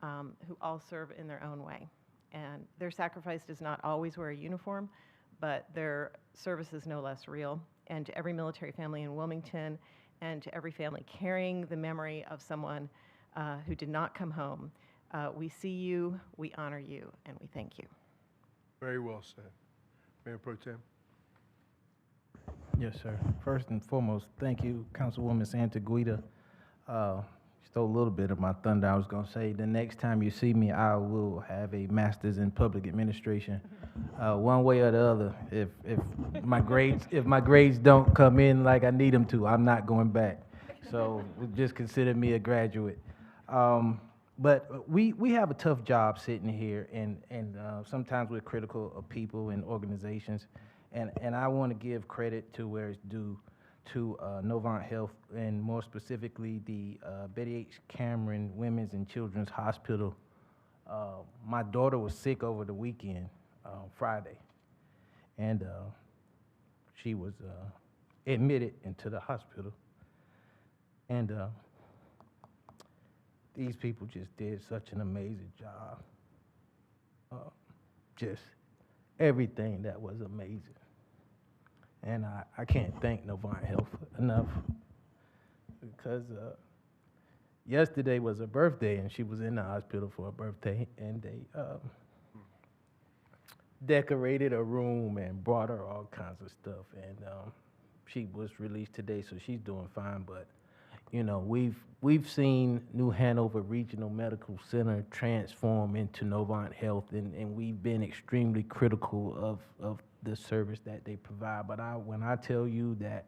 who all serve in their own way. And their sacrifice does not always wear a uniform, but their service is no less real. And to every military family in Wilmington, and to every family carrying the memory of someone who did not come home, we see you, we honor you, and we thank you. Very well said. Mayor Pro Tem. Yes, sir. First and foremost, thank you, Councilwoman Santaguida. Stole a little bit of my thunder. I was going to say the next time you see me, I will have a master's in public administration, one way or the other. If my grades don't come in like I need them to, I'm not going back. So just consider me a graduate. But we have a tough job sitting here, and sometimes we're critical of people and organizations, and I want to give credit to where it's due to Novant Health, and more specifically the Betty H. Cameron Women's and Children's Hospital. My daughter was sick over the weekend, Friday, and she was admitted into the hospital, and these people just did such an amazing job. Just everything that was amazing. And I can't thank Novant Health enough, because yesterday was her birthday, and she was in the hospital for her birthday, and they decorated her room and brought her all kinds of stuff, and she was released today, so she's doing fine. But you know, we've seen New Hanover Regional Medical Center transform into Novant Health, and we've been extremely critical of the service that they provide. But when I tell you that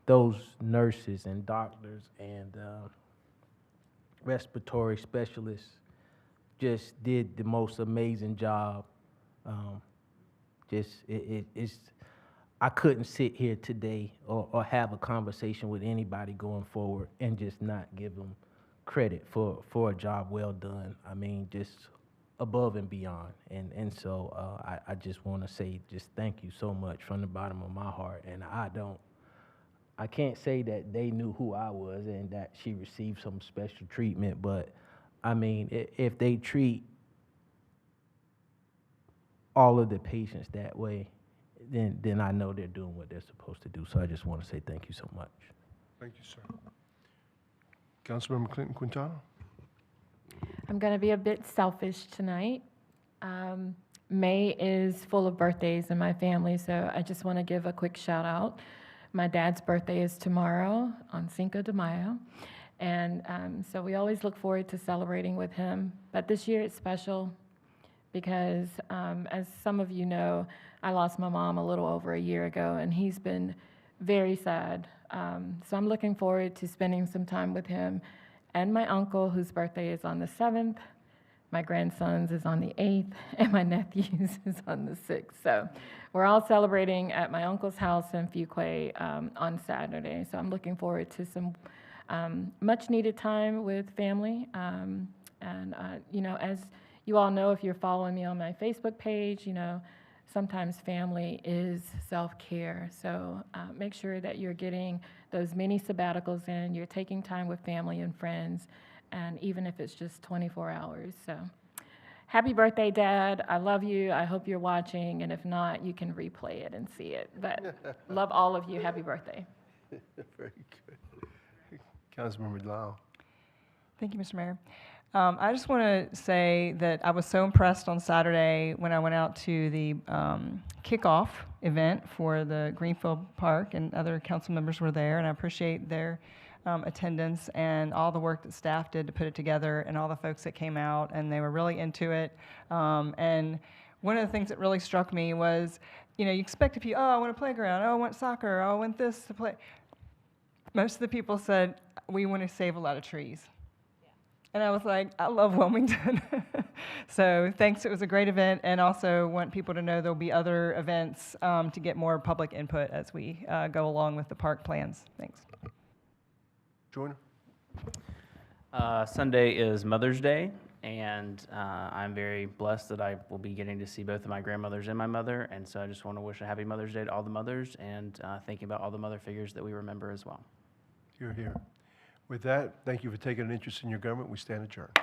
those nurses and doctors and respiratory specialists just did the most amazing job, it's I couldn't sit here today or have a conversation with anybody going forward and just not give them credit for a job well done. I mean, just above and beyond. And so I just want to say just thank you so much from the bottom of my heart. And I can't say that they knew who I was and that she received some special treatment, but I mean, if they treat all of the patients that way, then I know they're doing what they're supposed to do. So I just want to say thank you so much. Thank you, sir. Councilmember Clinton Quintana. I'm going to be a bit selfish tonight. May is full of birthdays in my family, so I just want to give a quick shout out. My dad's birthday is tomorrow on Cinco de Mayo, and so we always look forward to celebrating with him. But this year it's special because, as some of you know, I lost my mom a little over a year ago, and he's been very sad. So I'm looking forward to spending some time with him and my uncle, whose birthday is on the 7th. My grandson's is on the 8th, and my nephew's is on the 6th. So we're all celebrating at my uncle's house in Fuquay on Saturday. So I'm looking forward to some much-needed time with family. You know, as you all know, if you're following me on my Facebook page, you know, sometimes family is self-care. So make sure that you're getting those mini sabbaticals in, you're taking time with family and friends, and even if it's just 24 hours. So happy birthday, Dad. I love you. I hope you're watching, and if not, you can replay it and see it. But love all of you. Happy birthday. Very good. Councilmember Lau. Thank you, Mr. Mayor. I just want to say that I was so impressed on Saturday when I went out to the kickoff event for the Greenfield Park, and other council members were there, and I appreciate their attendance and all the work that staff did to put it together, and all the folks that came out, and they were really into it. And one of the things that really struck me was, you know, you expect if you, oh, I want a playground, oh, I want soccer, oh, I want this to play. Most of the people said, we want to save a lot of trees. And I was like, I love Wilmington. So thanks, it was a great event, and also want people to know there'll be other events to get more public input as we go along with the park plans. Thanks. Joyner? Sunday is Mother's Day, and I'm very blessed that I will be getting to see both of my grandmothers and my mother, and so I just want to wish a happy Mother's Day to all the mothers, and thinking about all the mother figures that we remember as well. You're here. With that, thank you for taking an interest in your government. We stand adjourned.